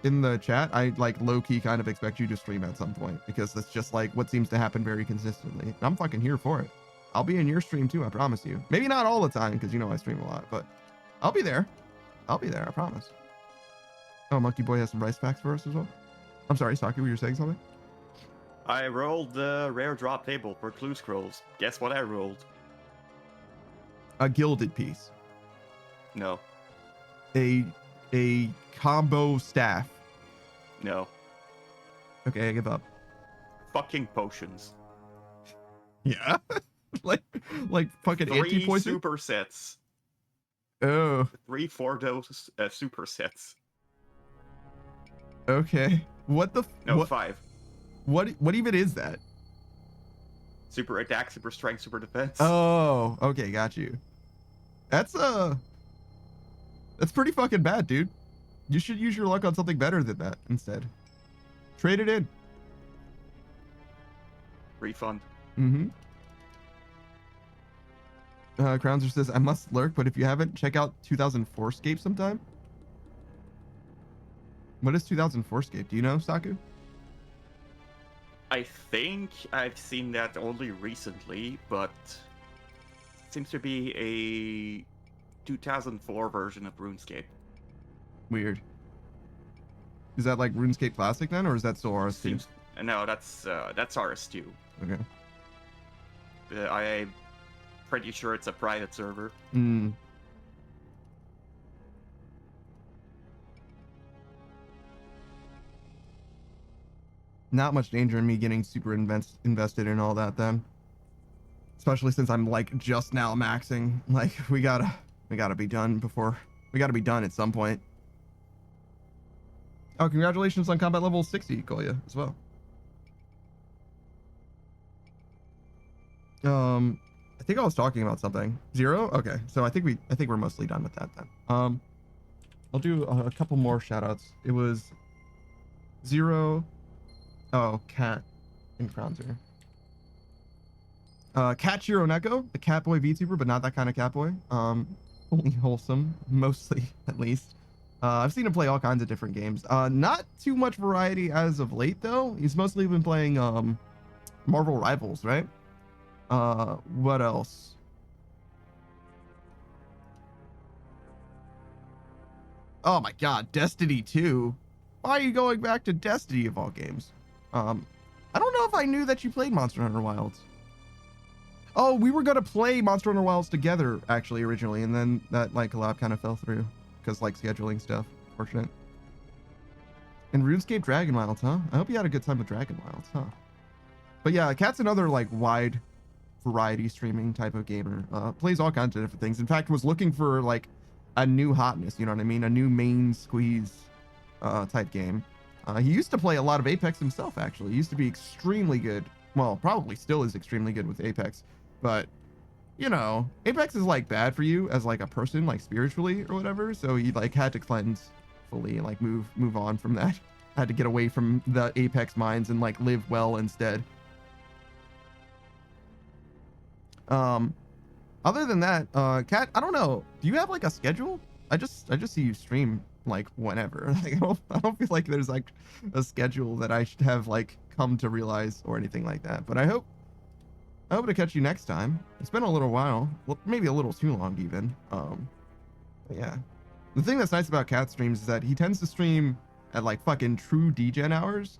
A: in the chat, I like low-key kind of expect you to stream at some point, because that's just like what seems to happen very consistently. And I'm fucking here for it. I'll be in your stream too, I promise you. Maybe not all the time, because you know I stream a lot, but I'll be there. I promise. Oh, Monkey Boy has some rice packs for us as well. I'm sorry, Saki, were you saying something?
F: I rolled the rare drop table for Clue Scrolls. Guess what I rolled?
A: A gilded piece.
F: No.
A: A combo staff.
F: No.
A: Okay, I give up.
F: Fucking potions.
A: Yeah. like fucking
F: 3
A: anti-poison.
F: supersets.
A: Oh.
F: 3 4-dose supersets.
A: Okay. What the?
F: No,
A: what,
F: 5.
A: What even is that?
F: Super attack, super strength, super defense.
A: Oh, okay, got you. That's pretty fucking bad, dude. You should use your luck on something better than that instead. Trade it in.
F: Refund.
A: Mm-hmm. Crownser says, I must lurk, but if you haven't, check out 2004scape sometime. What is 2004scape? Do you know, Saku?
F: I think I've seen that only recently, but it seems to be a 2004 version of RuneScape.
A: Weird. Is that like RuneScape Classic then, or is that still RS2?
F: No, that's RS2.
A: Okay.
F: I'm pretty sure it's a private server.
A: Hmm. Not much danger in me getting super invested in all that then. Especially since I'm like just now maxing. Like we gotta be done before, we gotta be done at some point. Oh, congratulations on combat level 60, Goya, as well. I think I was talking about something. 0? Okay, so I think we're mostly done with that then. I'll do a couple more shout outs. It was 0. Oh, Cat and Kronzer. Cat Shironeko, the Catboy VTuber, but not that kind of Catboy. Only wholesome, mostly at least. I've seen him play all kinds of different games. Not too much variety as of late though. He's mostly been playing Marvel Rivals, right? What else? Oh my god, Destiny 2. Why are you going back to Destiny of all games? I don't know if I knew that you played Monster Hunter Wilds. Oh, we were gonna play Monster Hunter Wilds together actually originally, and then that like collab kind of fell through because like scheduling stuff. Fortunate. And RuneScape Dragon Wilds, huh? I hope you had a good time with Dragon Wilds, huh? But yeah, Cat's another like wide variety streaming type of gamer. Plays all kinds of different things. In fact, was looking for like a new hotness, you know what I mean? A new main squeeze type game. He used to play a lot of Apex himself, actually. He used to be extremely good. Well, probably still is extremely good with Apex. But, you know, Apex is like bad for you as like a person, like spiritually or whatever. So he like had to cleanse fully and like move on from that. Had to get away from the Apex mines and like live well instead. Other than that, Kat, I don't know. Do you have like a schedule? I just see you stream like whenever. Like, I don't feel like there's like a schedule that I should have like come to realize or anything like that. But I hope to catch you next time. It's been a little while, well, maybe a little too long even. But yeah, the thing that's nice about Cat streams is that he tends to stream at like fucking true degen hours,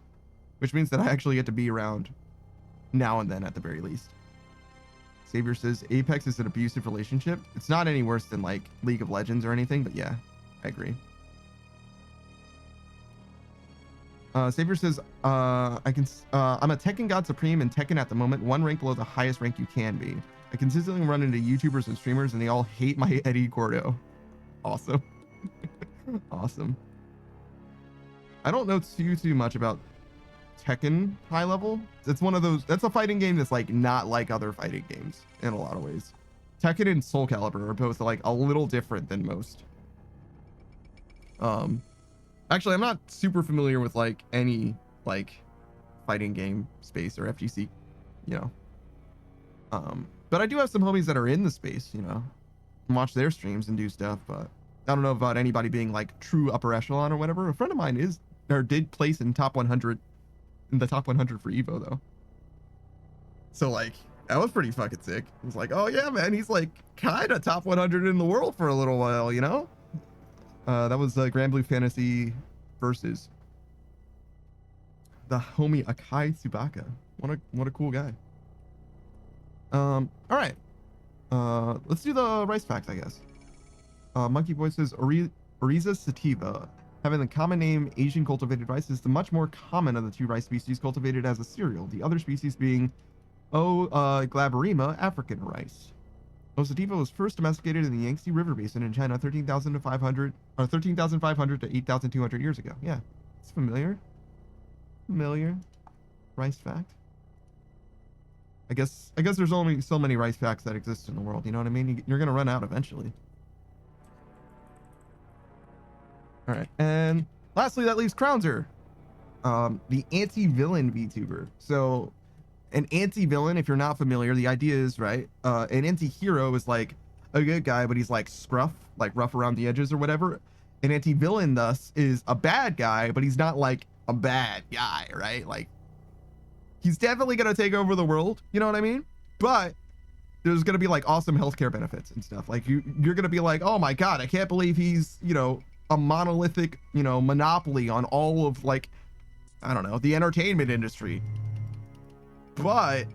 A: which means that I actually get to be around now and then at the very least. Savior says Apex is an abusive relationship. It's not any worse than like League of Legends or anything, but yeah, I agree. Savior says, I'm a Tekken God Supreme in Tekken at the moment, 1 rank below the highest rank you can be. I consistently run into YouTubers and streamers and they all hate my Eddie Gordo. Awesome. Awesome. I don't know too much about Tekken high level. It's one of those. That's a fighting game that's like not like other fighting games in a lot of ways. Tekken and Soul Calibur are both like a little different than most. Actually, I'm not super familiar with like any like fighting game space or FGC, you know. But I do have some homies that are in the space, you know, and watch their streams and do stuff. But I don't know about anybody being like true upper echelon or whatever. A friend of mine is or did place in top 100 in the top 100 for Evo though. So like that was pretty fucking sick. It was like, oh yeah, man, he's like kind of top 100 in the world for a little while, you know. That was Grand Blue Fantasy versus the homie Akai Tsubaka. What a cool guy. All right. Let's do the rice facts, I guess. Monkey Boy says Oriza sativa, having the common name Asian cultivated rice, is the much more common of the two rice species cultivated as a cereal. The other species being glaberrima, African rice. Sativa was first domesticated in the Yangtze River Basin in China 13,500 to 8,200 years ago. Yeah, it's familiar. Familiar. Rice fact. I guess there's only so many rice facts that exist in the world. You know what I mean? You're gonna run out eventually. All right, and lastly, that leaves Crownzer, the anti-villain VTuber. So, an anti-villain, if you're not familiar, the idea is right. An anti-hero is like a good guy, but he's like scruff, like rough around the edges or whatever. An anti-villain, thus, is a bad guy, but he's not like a bad guy, right? Like, he's definitely gonna take over the world. You know what I mean? But there's gonna be like awesome healthcare benefits and stuff. Like you're gonna be like, oh my god, I can't believe he's, you know, a monolithic, you know, monopoly on all of like, I don't know, the entertainment industry. But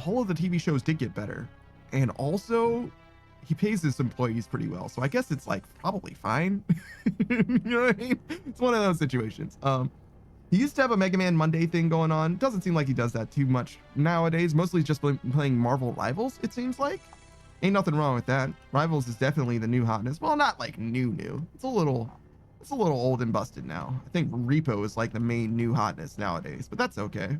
A: all of the TV shows did get better, and also he pays his employees pretty well, so I guess it's like probably fine. You know what I mean? It's one of those situations. He used to have a Mega Man Monday thing going on. Doesn't seem like he does that too much nowadays. Mostly just playing Marvel Rivals, it seems like. Ain't nothing wrong with that. Rivals is definitely the new hotness. Well, not like new. It's a little old and busted now. I think Repo is like the main new hotness nowadays, but that's okay.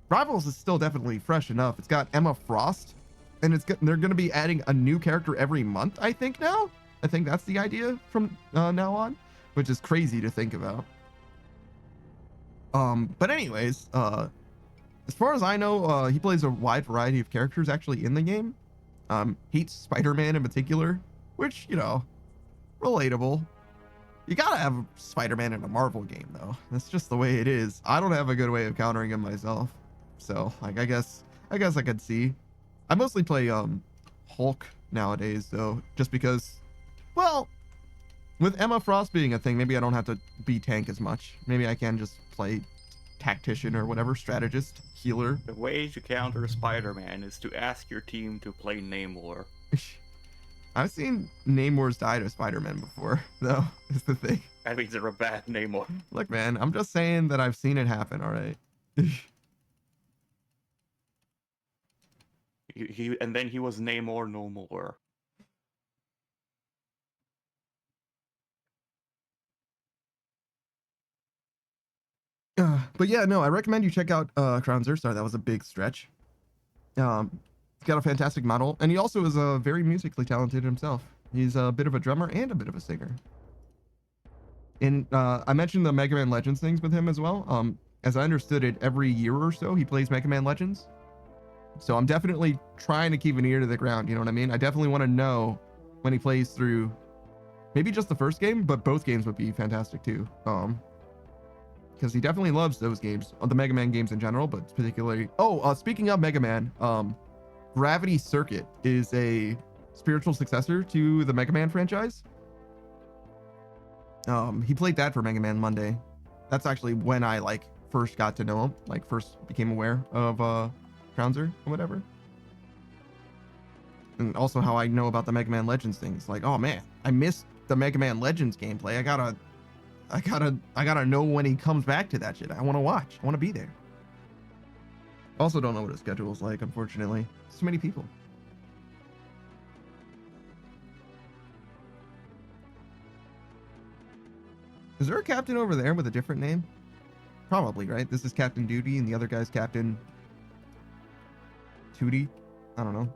A: Rivals is still definitely fresh enough. It's got Emma Frost, and they're going to be adding a new character every month, I think now. I think that's the idea from now on, which is crazy to think about. But anyways, as far as I know, he plays a wide variety of characters actually in the game. Hates Spider-Man in particular, which, you know, relatable. You gotta have Spider-Man in a Marvel game though. That's just the way it is. I don't have a good way of countering him myself. So like, I guess I could see. I mostly play, Hulk nowadays though, just because, well, with Emma Frost being a thing, maybe I don't have to be tank as much. Maybe I can just play tactician or whatever, strategist, healer.
F: The way to counter Spider-Man is to ask your team to play Namor.
A: I've seen Namors die to Spider-Man before, though, is the thing.
F: That means they're a bad Namor.
A: Look, man, I'm just saying that I've seen it happen, all right?
F: And then he was Namor no more.
A: But yeah, no, I recommend you check out Crownzer. Sorry, that was a big stretch. He's got a fantastic model, and he also is very musically talented himself. He's a bit of a drummer and a bit of a singer. And I mentioned the Mega Man Legends things with him as well. As I understood it, every year or so he plays Mega Man Legends. So I'm definitely trying to keep an ear to the ground, you know what I mean? I definitely want to know when he plays through maybe just the first game, but both games would be fantastic too. Because he definitely loves those games, the Mega Man games in general, but particularly... Oh, speaking of Mega Man, Gravity Circuit is a spiritual successor to the Mega Man franchise. He played that for Mega Man Monday. That's actually when I, like, first got to know him, like, first became aware of, Crownzer or whatever. And also how I know about the Mega Man Legends things. Like, oh man, I missed the Mega Man Legends gameplay. I gotta know when he comes back to that shit. I want to watch. I want to be there. Also don't know what his schedule is like, unfortunately. So many people. Is there a captain over there with a different name? Probably, right? This is Captain Duty and the other guy's Captain Tootie. I don't know.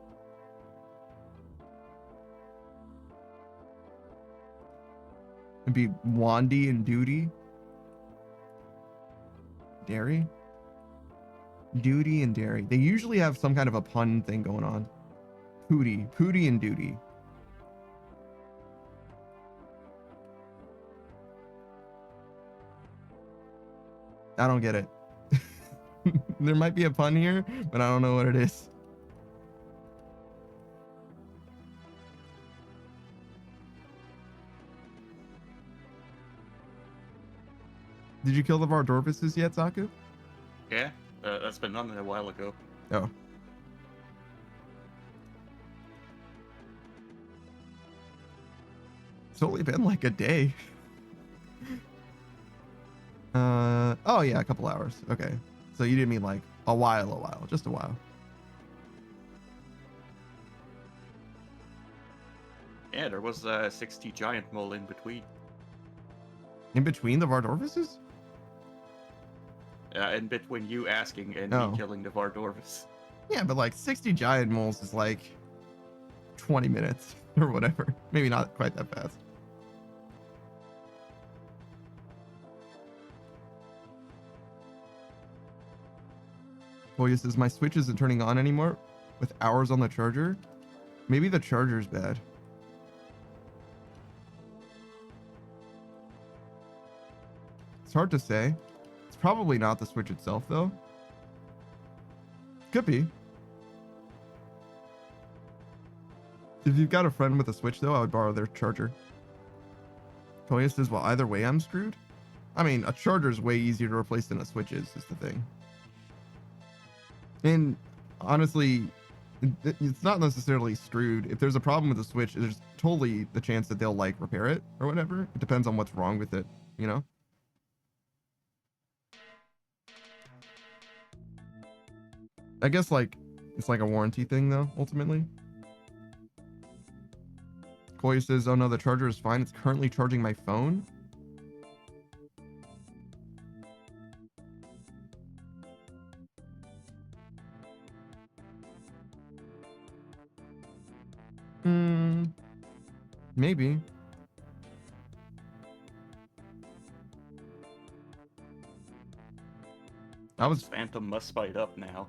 A: It'd be Wandy and Duty. Dairy? Duty and Dairy. They usually have some kind of a pun thing going on. Pootie and Duty. I don't get it. There might be a pun here, but I don't know what it is. Did you kill the Vardorvises yet, Zaku?
F: Yeah, that's been done a while ago.
A: Oh. It's only been like a day. Oh yeah, a couple hours. Okay. So you didn't mean like a while, just a while.
F: Yeah, there was a 60 giant mole in between.
A: In between the Vardorvises?
F: In between you asking and
A: Oh.
F: me killing the Vardorvis.
A: Yeah, but like 60 giant moles is like 20 minutes or whatever. Maybe not quite that fast. Koya says, my Switch isn't turning on anymore with hours on the charger. Maybe the charger's bad. It's hard to say. It's probably not the Switch itself, though. Could be. If you've got a friend with a Switch, though, I would borrow their charger. Koya says, well, either way, I'm screwed. I mean, a charger's way easier to replace than a Switch is the thing. And honestly, it's not necessarily screwed. If there's a problem with the Switch, there's totally the chance that they'll, like, repair it or whatever. It depends on what's wrong with it, you know? I guess, like, it's like a warranty thing, though, ultimately. Koya says, oh no, the charger is fine. It's currently charging my phone. Maybe.
F: Phantom must spite up now.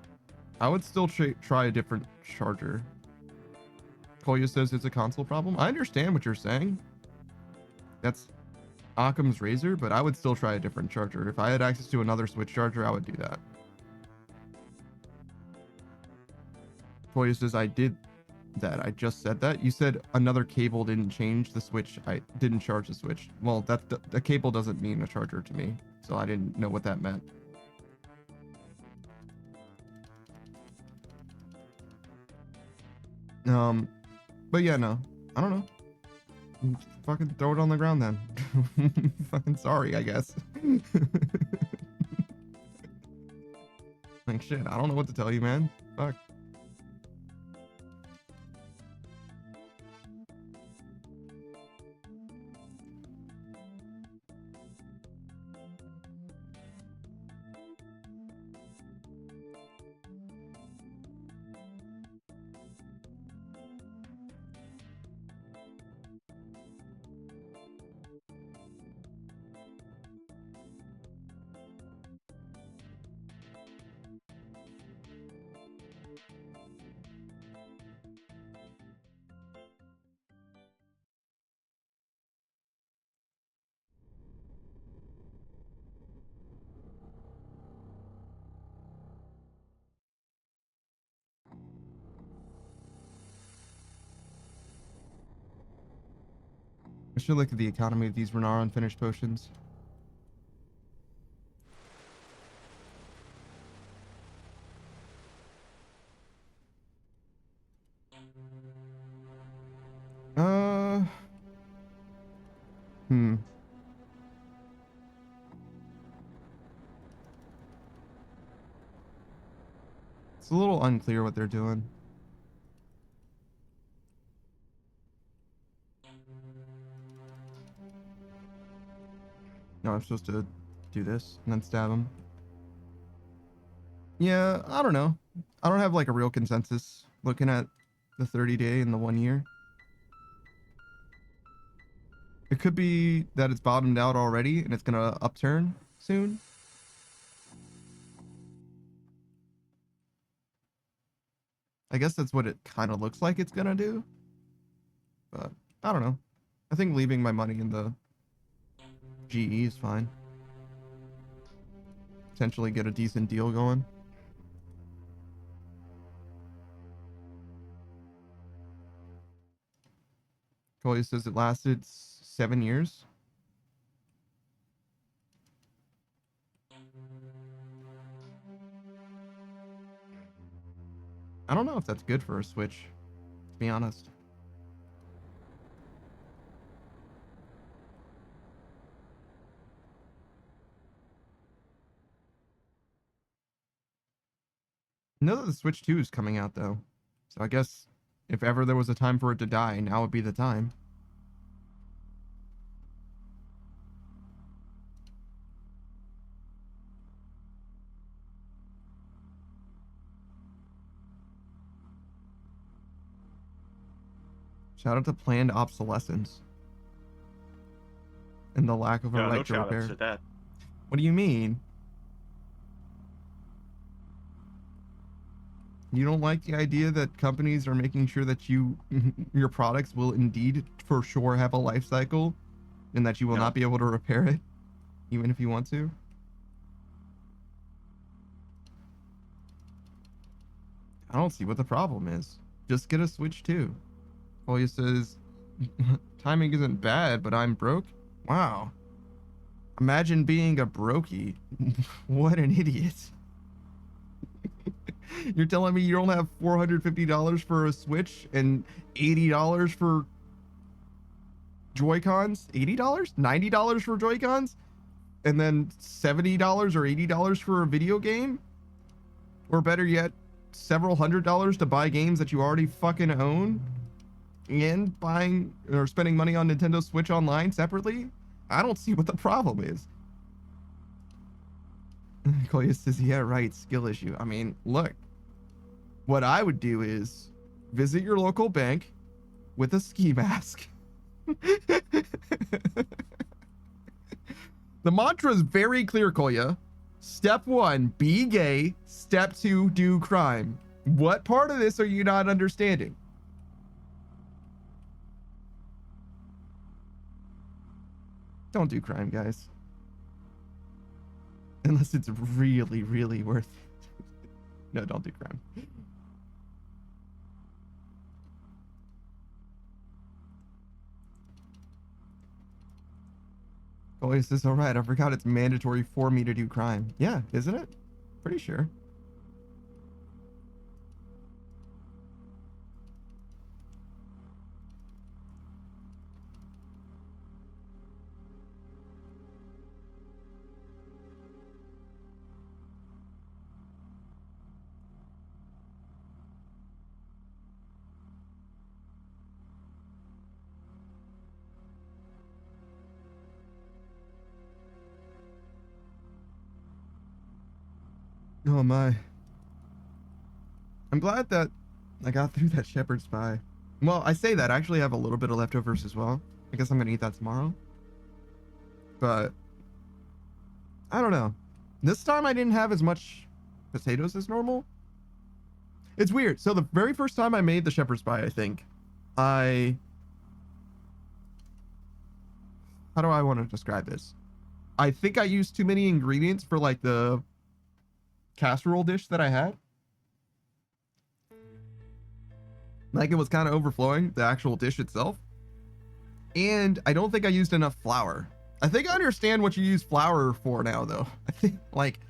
A: I would still try a different charger. Koya says it's a console problem. I understand what you're saying. That's Occam's razor, but I would still try a different charger. If I had access to another Switch charger, I would do that. Koya says I did that. I just said that. You said another cable didn't change the Switch. I didn't charge the Switch. Well, the cable doesn't mean a charger to me, so I didn't know what that meant. But yeah, no, I don't know. Fucking throw it on the ground then. Fucking sorry, I guess. Like shit, I don't know what to tell you, man. Fuck. I should look at the economy of these Renar unfinished potions. It's a little unclear what they're doing. No, I'm supposed to do this and then stab him. Yeah, I don't know. I don't have like a real consensus looking at the 30-day and the 1 year. It could be that it's bottomed out already and it's gonna upturn soon. I guess that's what it kind of looks like it's gonna do. But I don't know. I think leaving my money in the GE is fine. Potentially get a decent deal going. Coley says it lasted 7 years. I don't know if that's good for a Switch, to be honest. Know that the Switch 2 is coming out though. So I guess if ever there was a time for it to die, now would be the time. Shout out to planned obsolescence. And the lack of a
F: Yeah,
A: right
F: no
A: to
F: shout outs
A: repair.
F: to that.
A: What do you mean? You don't like the idea that companies are making sure that your products will indeed for sure have a life cycle and that you will
F: No.
A: not be able to repair it even if you want to? I don't see what the problem is. Just get a Switch 2. Koya says, timing isn't bad, but I'm broke. Wow. Imagine being a brokey. What an idiot. You're telling me you don't have $450 for a Switch and $80 for Joy-Cons? $80? $90 for Joy-Cons? And then $70 or $80 for a video game? Or better yet, several $100s to buy games that you already fucking own? And buying or spending money on Nintendo Switch Online separately? I don't see what the problem is. Koya says, yeah, right, skill issue. I mean, look, what I would do is visit your local bank with a ski mask. The mantra is very clear, Koya. Step 1, be gay. Step 2, do crime. What part of this are you not understanding? Don't do crime, guys. Unless it's really, really worth it. No, don't do crime. Always says, all right, I forgot it's mandatory for me to do crime. Yeah, isn't it? Pretty sure. Oh my. I'm glad that I got through that shepherd's pie. Well, I say that. I actually have a little bit of leftovers as well. I guess I'm going to eat that tomorrow. But I don't know. This time I didn't have as much potatoes as normal. It's weird. So the very first time I made the shepherd's pie, I think, how do I want to describe this? I think I used too many ingredients for like the casserole dish that I had. Like it was kind of overflowing, the actual dish itself. And I don't think I used enough flour. I think I understand what you use flour for now though. I think like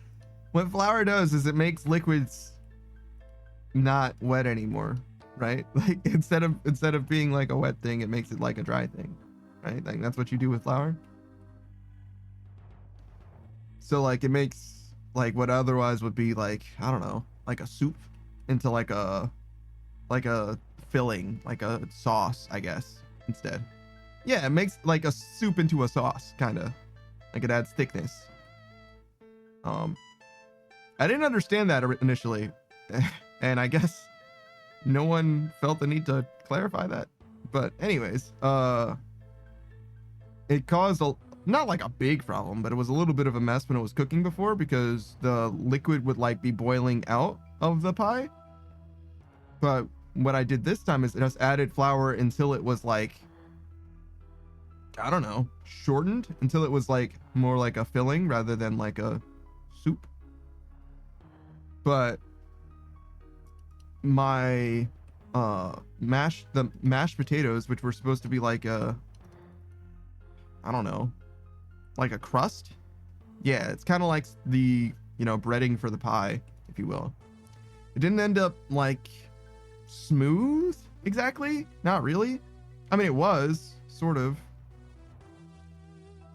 A: what flour does is it makes liquids not wet anymore, right? Like instead of being like a wet thing, it makes it like a dry thing, right? Like that's what you do with flour. So like it makes like what otherwise would be like, I don't know, like a soup into like a filling, like a sauce, I guess, instead. Yeah, it makes like a soup into a sauce, kind of. Like it adds thickness. I didn't understand that initially, and I guess no one felt the need to clarify that. But anyways, it caused not like a big problem, but it was a little bit of a mess when it was cooking before, because the liquid would like be boiling out of the pie. But what I did this time is just added flour until it was like, I don't know, shortened until it was like more like a filling rather than like a soup. But my mashed potatoes, which were supposed to be like a, I don't know, like a crust. Yeah, it's kind of like the, you know, breading for the pie, if you will. It didn't end up like smooth exactly, not really. I mean, it was sort of.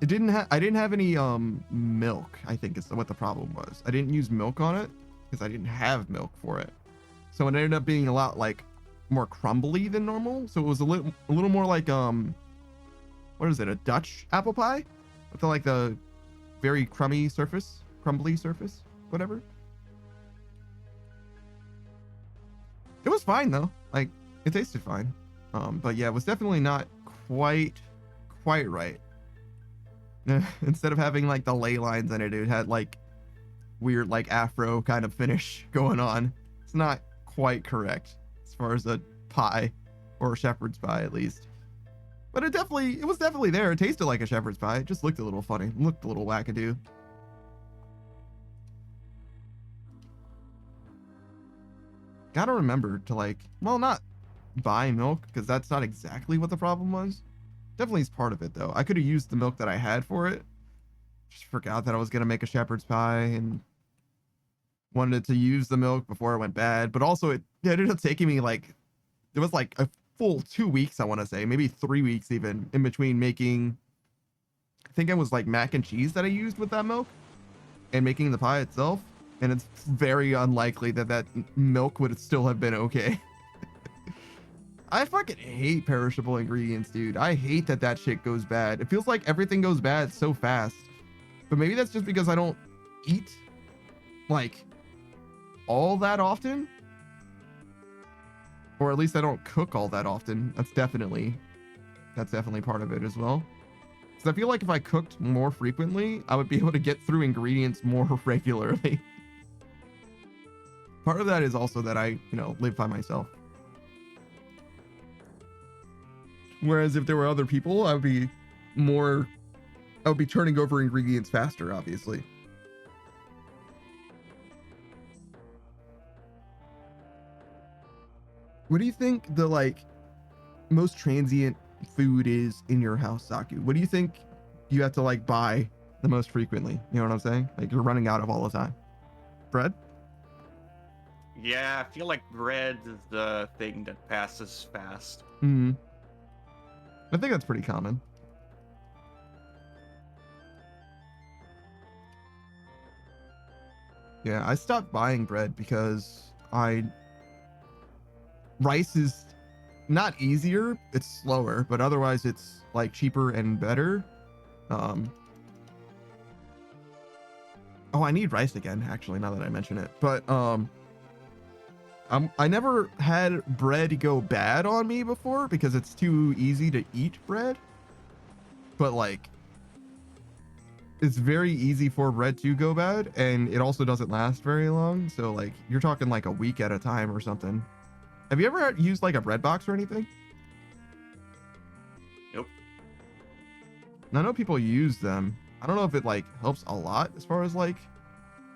A: I didn't have any milk, I think is what the problem was. I didn't use milk on it because I didn't have milk for it. So it ended up being a lot like more crumbly than normal. So it was a little more like what is it, a Dutch apple pie with like the very crumbly surface, whatever. It was fine though, like it tasted fine. But yeah, it was definitely not quite right. Instead of having like the ley lines in it, it had like weird like afro kind of finish going on. It's not quite correct as far as a pie, or a shepherd's pie at least. But it was definitely there. It tasted like a shepherd's pie. It just looked a little funny, looked a little wackadoo. Gotta remember to like, well, not buy milk, because that's not exactly what the problem was. Definitely is part of it though. I could have used the milk that I had for it. Just forgot that I was gonna make a shepherd's pie and wanted to use the milk before it went bad. But also it ended up taking me like, it was like a full 2 weeks, I want to say, maybe 3 weeks even, in between making, I think it was like mac and cheese that I used with that milk and making the pie itself. And it's very unlikely that milk would still have been okay. I fucking hate perishable ingredients, dude. I hate that shit goes bad. It feels like everything goes bad so fast. But maybe that's just because I don't eat like all that often. Or at least I don't cook all that often. That's definitely part of it as well. Because I feel like if I cooked more frequently, I would be able to get through ingredients more regularly. Part of that is also that I, you know, live by myself. Whereas if there were other people, I would be turning over ingredients faster, obviously. What do you think the like most transient food is in your house, Saku? What do you think you have to like buy the most frequently? You know what I'm saying? Like you're running out of all the time. Bread?
F: Yeah, I feel like bread is the thing that passes fast.
A: Mm-hmm. I think that's pretty common. Yeah, I stopped buying bread because rice is not easier, it's slower, but otherwise it's like cheaper and better. Oh, I need rice again, actually, now that I mention it. But I never had bread go bad on me before because it's too easy to eat bread. But like, it's very easy for bread to go bad, and it also doesn't last very long. So like, you're talking like a week at a time or something. Have you ever used like a bread box or anything?
F: Nope.
A: I know people use them. I don't know if it like helps a lot as far as like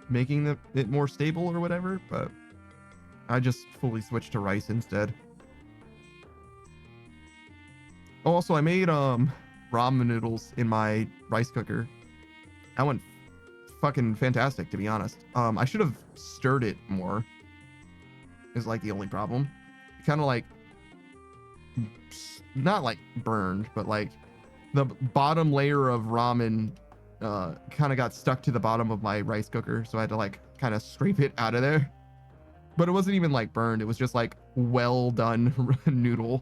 A: making it more stable or whatever, but I just fully switched to rice instead. Oh, also I made ramen noodles in my rice cooker. That went fucking fantastic, to be honest. I should have stirred it more. Is like the only problem. Kind of like, not like burned, but like the bottom layer of ramen kind of got stuck to the bottom of my rice cooker, so I had to like kind of scrape it out of there. But it wasn't even like burned, it was just like well done noodle.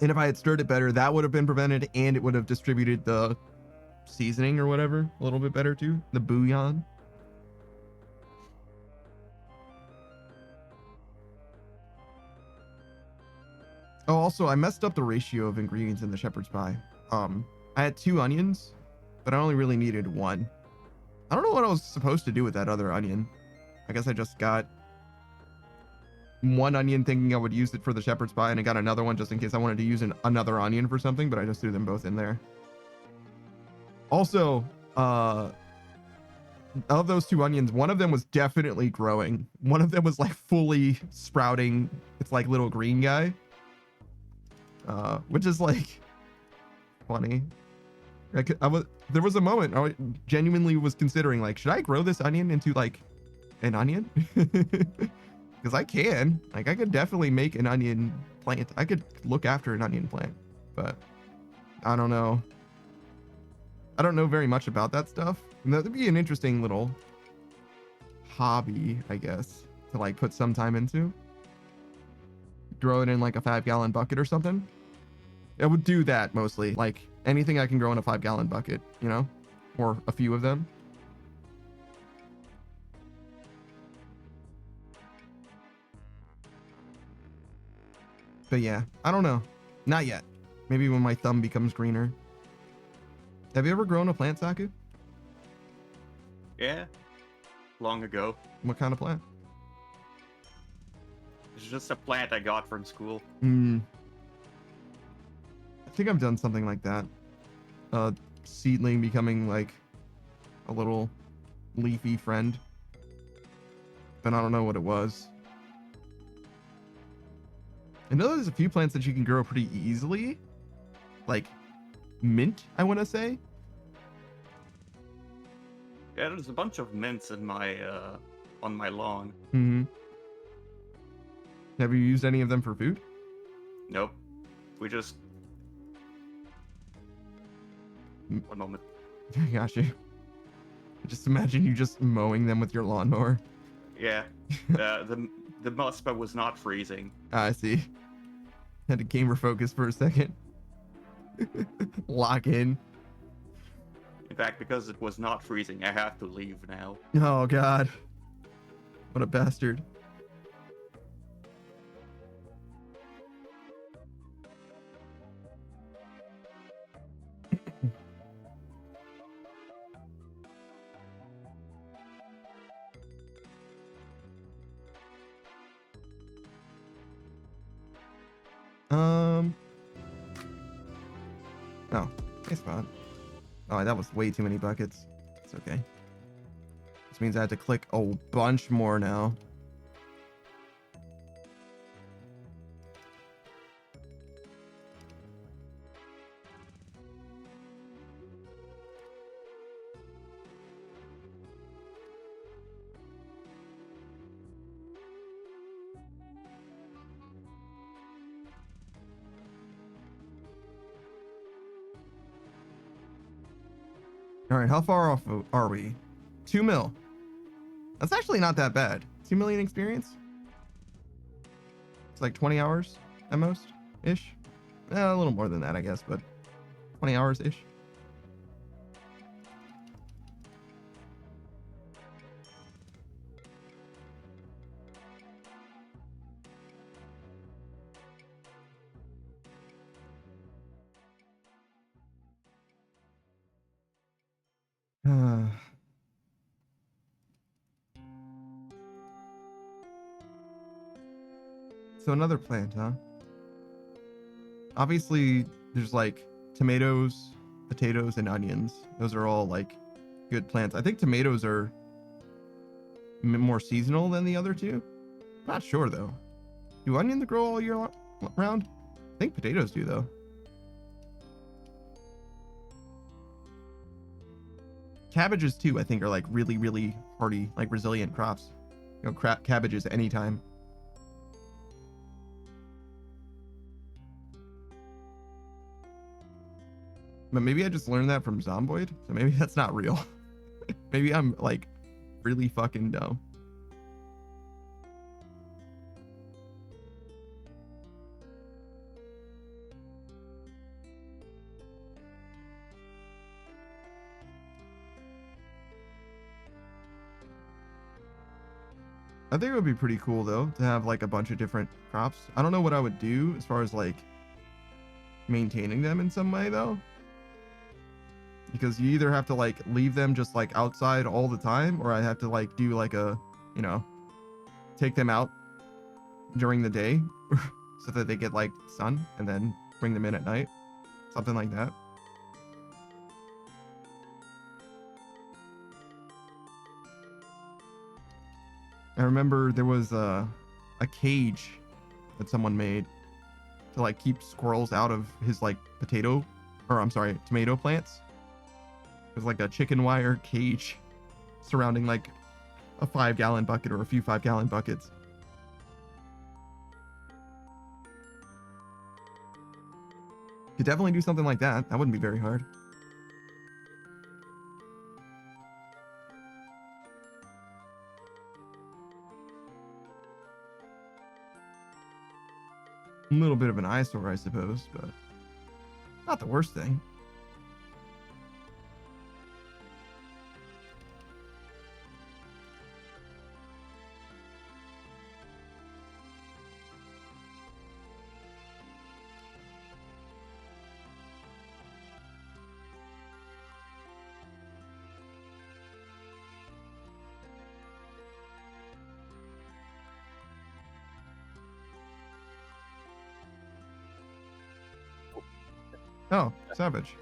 A: And if I had stirred it better, that would have been prevented, and it would have distributed the seasoning or whatever a little bit better too. The bouillon. Oh, also, I messed up the ratio of ingredients in the shepherd's pie. I had 2 onions, but I only really needed 1. I don't know what I was supposed to do with that other onion. I guess I just got 1 onion thinking I would use it for the shepherd's pie, and I got another one just in case I wanted to use another onion for something, but I just threw them both in there. Also, of those 2 onions, one of them was definitely growing. One of them was like fully sprouting. It's like little green guy. Which is like funny. There was a moment I genuinely was considering like, should I grow this onion into like an onion? Because I can. Like, I could definitely make an onion plant. I could look after an onion plant, but I don't know. I don't know very much about that stuff. And that'd be an interesting little hobby, I guess, to like put some time into. Grow it in like a 5-gallon bucket or something. I would do that mostly. Like anything I can grow in a 5-gallon bucket, you know, or a few of them. But yeah, I don't know. Not yet. Maybe when my thumb becomes greener. Have you ever grown a plant, Saku?
F: Yeah, long ago.
A: What kind of plant?
F: It's just a plant I got from school.
A: I think I've done something like that. Seedling becoming like a little leafy friend. But I don't know what it was. I know there's a few plants that you can grow pretty easily. Like mint, I want to say.
F: Yeah, there's a bunch of mints in my on my lawn.
A: Have you used any of them for food?
F: Nope. We just... One moment.
A: I got you. Just imagine you just mowing them with your lawnmower.
F: Yeah. The muspa was not freezing.
A: I see. Had to gamer focus for a second. Lock in.
F: In fact, because it was not freezing, I have to leave now.
A: Oh god. What a bastard. Oh, nice spot. Oh, that was way too many buckets. It's okay. This means I have to click a bunch more now. All right, how far off are we? 2 mil. That's actually not that bad. 2 million experience? It's like 20 hours at most, ish. A little more than that, I guess, but 20 hours ish. So another plant, huh? Obviously, there's like tomatoes, potatoes, and onions. Those are all like good plants. I think tomatoes are more seasonal than the other two. Not sure though. Do onions grow all year round? I think potatoes do though. Cabbages too, I think, are like really, really hardy, like resilient crops. You know, cabbages anytime. But maybe I just learned that from Zomboid, so maybe that's not real. Maybe I'm like really fucking dumb. I think it would be pretty cool though to have like a bunch of different crops. I don't know what I would do as far as like maintaining them in some way though. Because you either have to like leave them just like outside all the time, or I have to like do like a, you know, take them out during the day so that they get like sun and then bring them in at night. Something like that. I remember there was a cage that someone made to like keep squirrels out of his like tomato plants. It was like a chicken wire cage surrounding like a 5-gallon bucket or a few 5-gallon buckets. Could definitely do something like that. That wouldn't be very hard. A little bit of an eyesore, I suppose, but not the worst thing. Oh, Savage.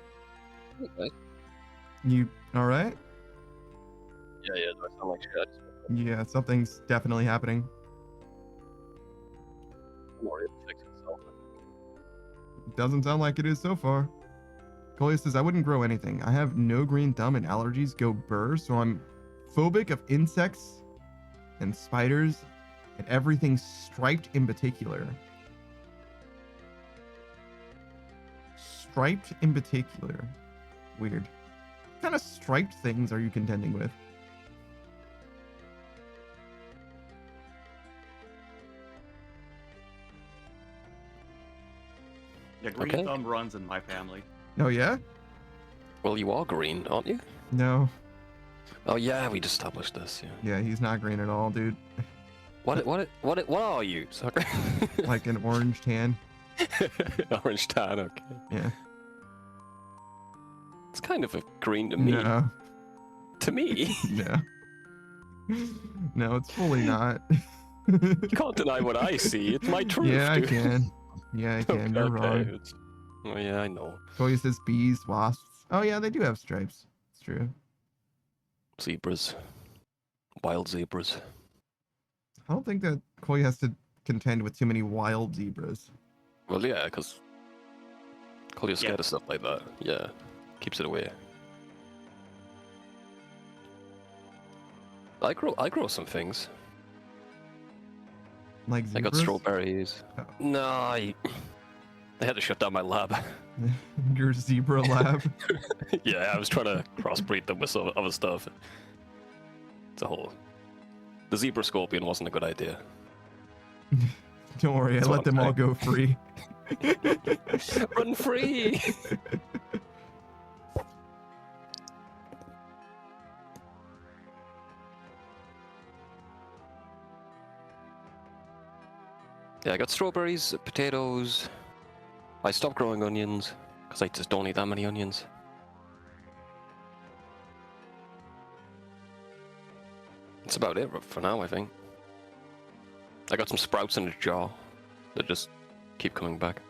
I: Okay.
A: You all right?
I: Yeah, do I sound like shit?
A: Yeah, something's definitely happening.
I: I'm already able to fix itself.
A: Doesn't sound like it is so far. Colia says, I wouldn't grow anything. I have no green thumb and allergies go burr, so I'm phobic of insects and spiders and everything striped in particular. Striped in particular. Weird. What kind of striped things are you contending with?
F: Yeah, green
I: Okay.
F: thumb runs in my family.
A: Oh, yeah?
I: Well, you are green, aren't you?
A: No.
I: Oh yeah, we established this. Yeah.
A: Yeah, he's not green at all, dude.
I: What are you? Sorry.
A: Like an orange tan.
I: Orange tan. Okay.
A: Yeah.
I: It's kind of a green to me.
A: No.
I: To me,
A: No. No, it's fully not.
I: you can't deny what I see. It's my truth.
A: Yeah, I
I: dude.
A: can. Yeah, I can. You're wrong.
I: it's- Oh yeah, I know.
A: Koya says bees, wasps. Oh yeah, they do have stripes. It's true.
I: Zebras, wild zebras.
A: I don't think that Koya has to contend with too many wild zebras.
I: Well, yeah, because you're scared
F: Yeah.
I: of stuff like that. Yeah, keeps it away. I grow some things.
A: Like
I: I
A: zebras.
I: got strawberries.
A: Oh.
I: No, they had to shut down my lab.
A: Your zebra lab.
I: Yeah, I was trying to crossbreed them with some other stuff. It's a whole. The zebra scorpion wasn't a good idea.
A: Don't worry,
I: That's
A: I
I: what
A: let
I: I'm
A: them all
I: saying.
A: go free.
I: Run free! Yeah, I got strawberries, potatoes. I stopped growing onions because I just don't eat that many onions. That's about it for now, I think. I got some sprouts in a jar that just keep coming back.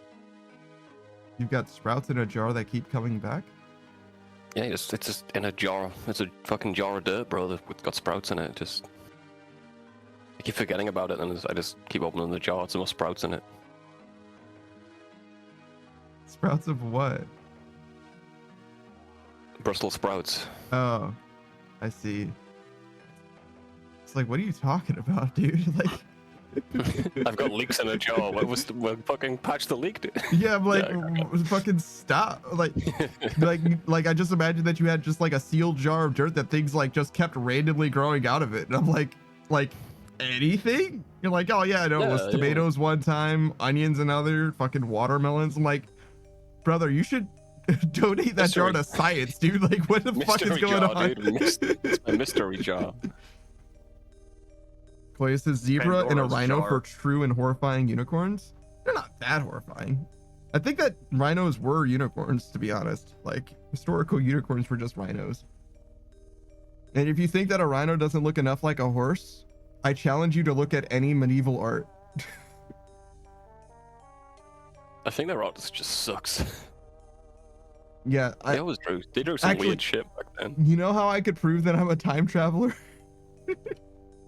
A: You've got sprouts in a jar that keep coming back.
I: Yeah, it's just in a jar. It's a fucking jar of dirt, bro, that's got sprouts in it. Just I keep forgetting about it, and I just keep opening the jar. It's more sprouts in it.
A: Sprouts of what?
I: Brussels sprouts.
A: Oh, I see. It's like, what are you talking about, dude? Like,
I: I've got leaks in a jar. What fucking patch the leak, dude?
A: yeah, I'm like,
I: Yeah,
A: fucking stop. Like, I just imagined that you had just like a sealed jar of dirt that things like just kept randomly growing out of it, and I'm like anything? You're like, oh yeah, I know it was
I: Yeah,
A: tomatoes one time, onions another, fucking watermelons. I'm like, brother, you should donate that jar to science, dude. Like, what the fuck is
I: Mystery
A: going
I: jar,
A: on?
I: dude. It's a mystery jar.
A: Koya says zebra and a
F: Pandora's
A: rhino
F: jar.
A: for true and horrifying unicorns. They're not that horrifying. I think that rhinos were unicorns, to be honest. Like, historical unicorns were just rhinos. And if you think that a rhino doesn't look enough like a horse, I challenge you to look at any medieval art.
I: I think their art just sucks.
A: Yeah,
I: They drew some
A: Actually-
I: weird shit back then.
A: you know how I could prove that I'm a time traveler?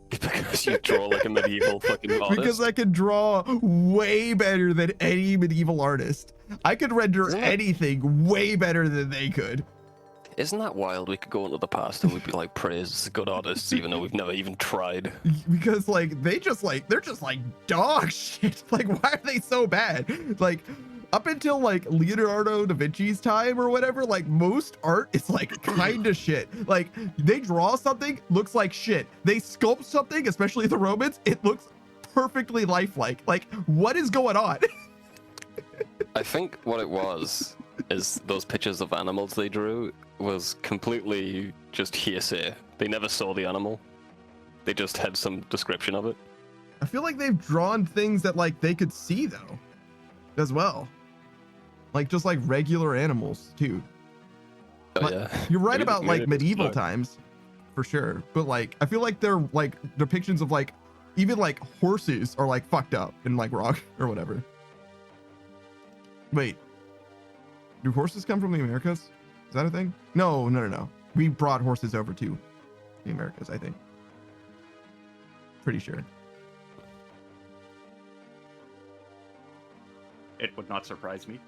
I: Because you draw like a medieval fucking artist.
A: Because I could draw way better than any medieval artist. I could render
I: Isn't it?
A: anything way better than they could.
I: Isn't that wild? We could go into the past and we'd be like praised as good artists, even though we've never even tried.
A: Because like they're just like dog shit. Like, why are they so bad? Like, up until like Leonardo da Vinci's time or whatever, like most art is like kind of shit. Like, they draw something, looks like shit. They sculpt something, especially the Romans, it looks perfectly lifelike. Like, what is going on?
I: I think what it was is those pictures of animals they drew was completely just hearsay. They never saw the animal. They just had some description of it.
A: I feel like they've drawn things that like they could see though, as well. Like just like regular animals too.
I: Oh,
A: But
I: yeah.
A: You're right
I: Maybe-
A: about
I: maybe
A: like
I: it's
A: medieval
I: not.
A: times, for sure. But like I feel like they're like depictions of like even like horses are like fucked up and like wrong or whatever. Wait, do horses come from the Americas? Is that a thing? No. We brought horses over to the Americas, I think. Pretty sure.
F: It would not surprise me.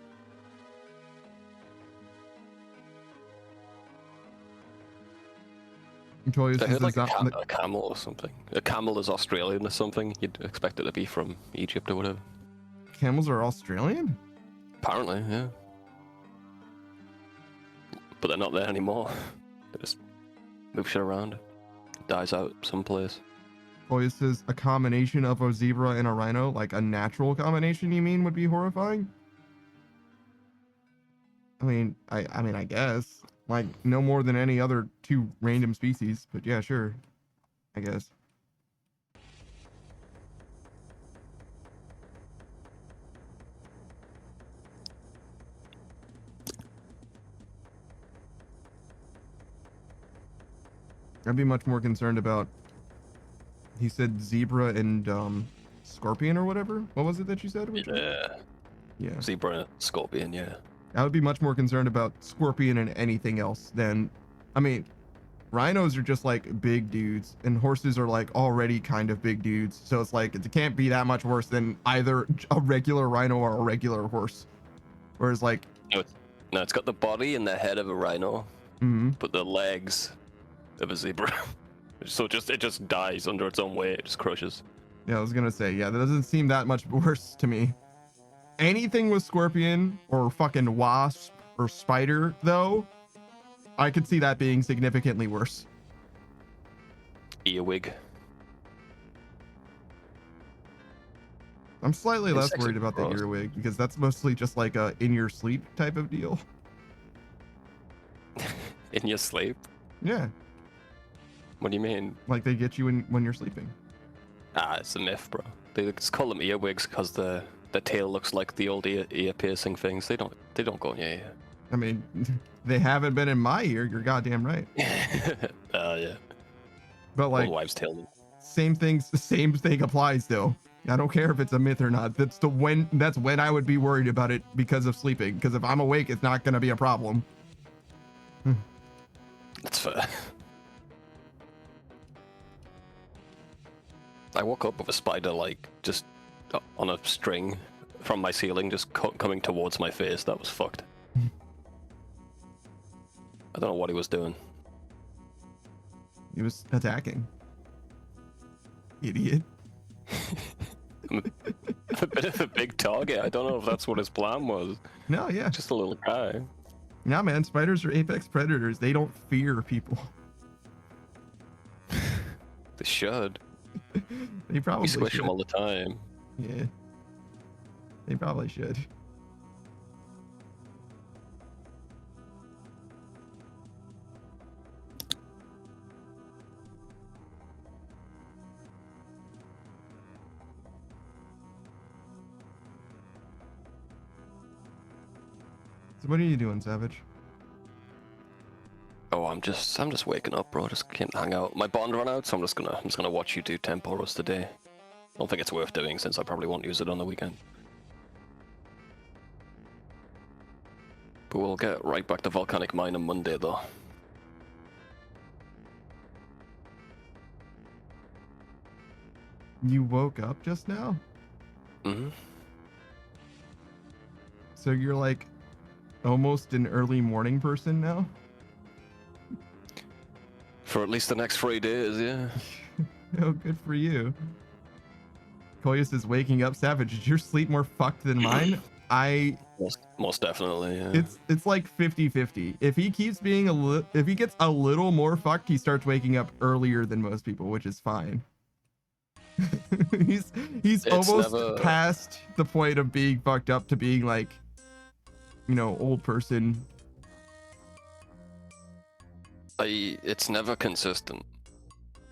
A: Toya
I: I
A: says
I: heard like
A: it's not-
I: a camel or something. A camel is Australian or something. You'd expect it to be from Egypt or whatever.
A: camels are Australian?
I: Apparently, yeah. But they're not there anymore. They just move shit around. Dies out someplace.
A: Toya says a combination of a zebra and a rhino, like a natural combination, you mean, would be horrifying? I mean, I guess. Like, no more than any other two random species, but yeah, sure. I guess. I'd be much more concerned about, he said zebra and scorpion or whatever. What was it that you said? Which one?
I: Yeah.
A: Yeah.
I: Zebra, scorpion, yeah.
A: I would be much more concerned about scorpion and anything else than, I mean, rhinos are just like big dudes and horses are like already kind of big dudes. So it's like, it can't be that much worse than either a regular rhino or a regular horse. Whereas like,
I: No, it's got the body and the head of a rhino, but the legs of a zebra. So it just dies under its own weight. It just crushes.
A: yeah, I was gonna say, yeah, that doesn't seem that much worse to me. Anything with scorpion or fucking wasp or spider, though, I could see that being significantly worse.
I: Earwig.
A: I'm slightly less
I: Insects are
A: worried about the
I: gross.
A: earwig because that's mostly just like a in your sleep type of deal.
I: In your sleep?
A: Yeah,
I: What do you mean?
A: like they get you when you're sleeping.
I: Ah, it's a myth, bro. They just call them earwigs because the tail looks like the old ear piercing things. They don't go in your ear.
A: I mean, they haven't been in my ear. You're goddamn right.
I: Yeah.
A: But like,
I: Old wives' tale them.
A: same thing applies though. I don't care if it's a myth or not. That's when I would be worried about it because of sleeping. Because if I'm awake, it's not gonna be a problem.
I: That's fair. I woke up with a spider like just on a string from my ceiling, just coming towards my face. That was fucked. I don't know what he was doing.
A: He was attacking. Idiot.
I: I'm a bit of a big target. I don't know if that's what his plan was.
A: No, yeah.
I: Just a little guy.
A: No, man. Spiders are apex predators. They don't fear people.
I: They should.
A: They probably
I: We squish
A: should.
I: them all the time.
A: Yeah. They probably should. So what are you doing, Savage?
I: Oh, I'm just waking up, bro. Just can't hang out. My bond ran out, so I'm just gonna watch you do Temporos today. I don't think it's worth doing since I probably won't use it on the weekend. But we'll get right back to Volcanic Mine on Monday, though.
A: You woke up just now?
I: Mm-hmm.
A: So you're like almost an early morning person now?
I: For at least the next 3 days, yeah.
A: Oh, good for you. Koyus is waking up. Savage, is your sleep more fucked than mine?
I: Most definitely, yeah.
A: It's like 50-50. If he keeps being if he gets a little more fucked, he starts waking up earlier than most people, which is fine. he's almost past the point of being fucked up to being like, you know, old person.
I: It's never consistent.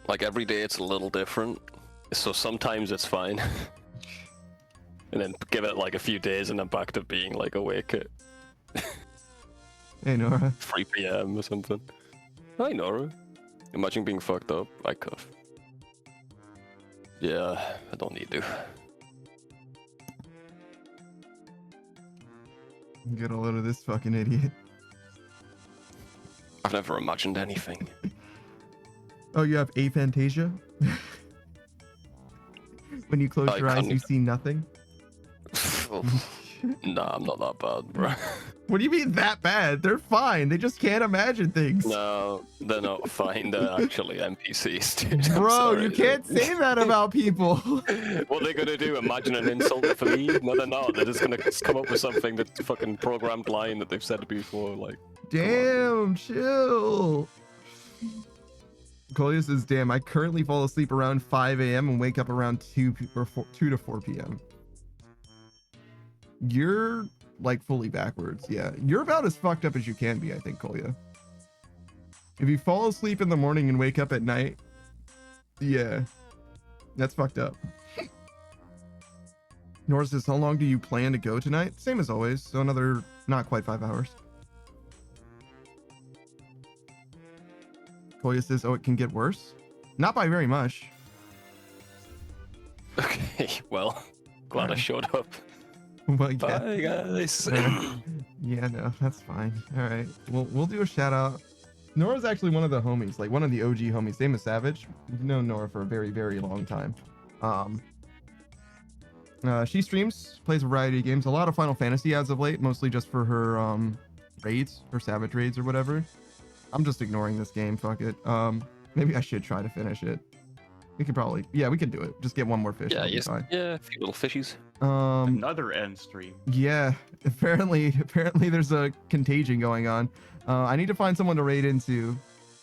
I: Like every day it's a little different. So sometimes it's fine. And then give it like a few days and I'm back to being like awake at
A: Hey Nora.
I: 3 PM or something. Hi Nora. Imagine being fucked up. I cuff. Yeah, I don't need to.
A: Get a load of this fucking idiot.
I: I've never imagined anything.
A: Oh, you have aphantasia? When you close your eyes, you see nothing?
I: Nah, I'm not that bad, bro.
A: What do you mean that bad? They're fine. They just can't imagine things.
I: No, they're not fine. They're actually NPCs, dude. I'm
A: Bro,
I: sorry,
A: you can't say that about people.
I: What are they gonna do? Imagine an insult for me? No, they're not. They're just gonna come up with something that's fucking programmed line that they've said before. Like,
A: damn, chill. Colia says, damn, I currently fall asleep around 5 a.m. and wake up around 2 to 4 p.m. You're like fully backwards. Yeah, you're about as fucked up as you can be, I think, Colia. If you fall asleep in the morning and wake up at night, yeah, that's fucked up. Nora says, how long do you plan to go tonight? Same as always, so another not quite 5 hours. Koya says, oh, it can get worse? Not by very much.
I: okay, well, glad I showed up.
A: Well, yeah.
I: Bye, guys.
A: Yeah, no, that's fine. All right, we'll do a shout out. Nora's actually one of the homies, like one of the OG homies, same as Savage. We've known Nora for a very, very long time. She streams, plays a variety of games, a lot of Final Fantasy as of late, mostly just for her raids, her Savage raids or whatever. I'm just ignoring this game. Fuck it. Maybe I should try to finish it. We could probably, yeah, we could do it. Just get one more fish.
I: Yeah, yes, yeah, a few little fishies.
F: Another end stream.
A: Yeah, apparently there's a contagion going on. I need to find someone to raid into.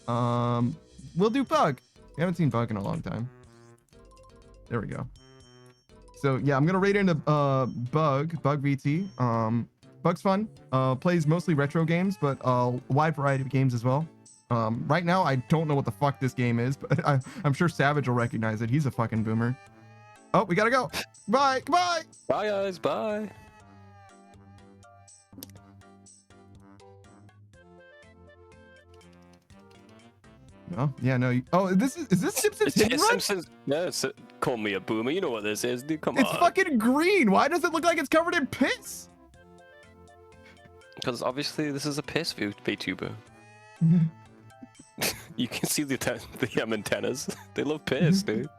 A: We'll do Bug. We haven't seen Bug in a long time. There we go. So yeah, I'm gonna raid into Bug VT. Bug's fun. Plays mostly retro games, but a wide variety of games as well. Right now, I don't know what the fuck this game is, but I'm sure Savage will recognize it. He's a fucking boomer. Oh, we gotta go. Bye. Goodbye.
I: Bye, guys. Bye.
A: Oh, yeah, no. Oh, is this Simpsons Hit and Run?
I: Simpsons. Yeah, call me a boomer. You know what this is, dude. Come
A: It's
I: on.
A: fucking green. Why does it look like it's covered in piss?
I: Because obviously this is a piss VTuber. You can see the antennas. They love piss, dude.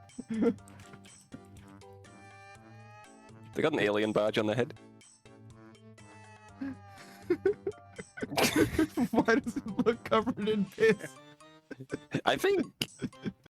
I: They got an alien badge on their head.
A: Why does it look covered in piss?
I: I think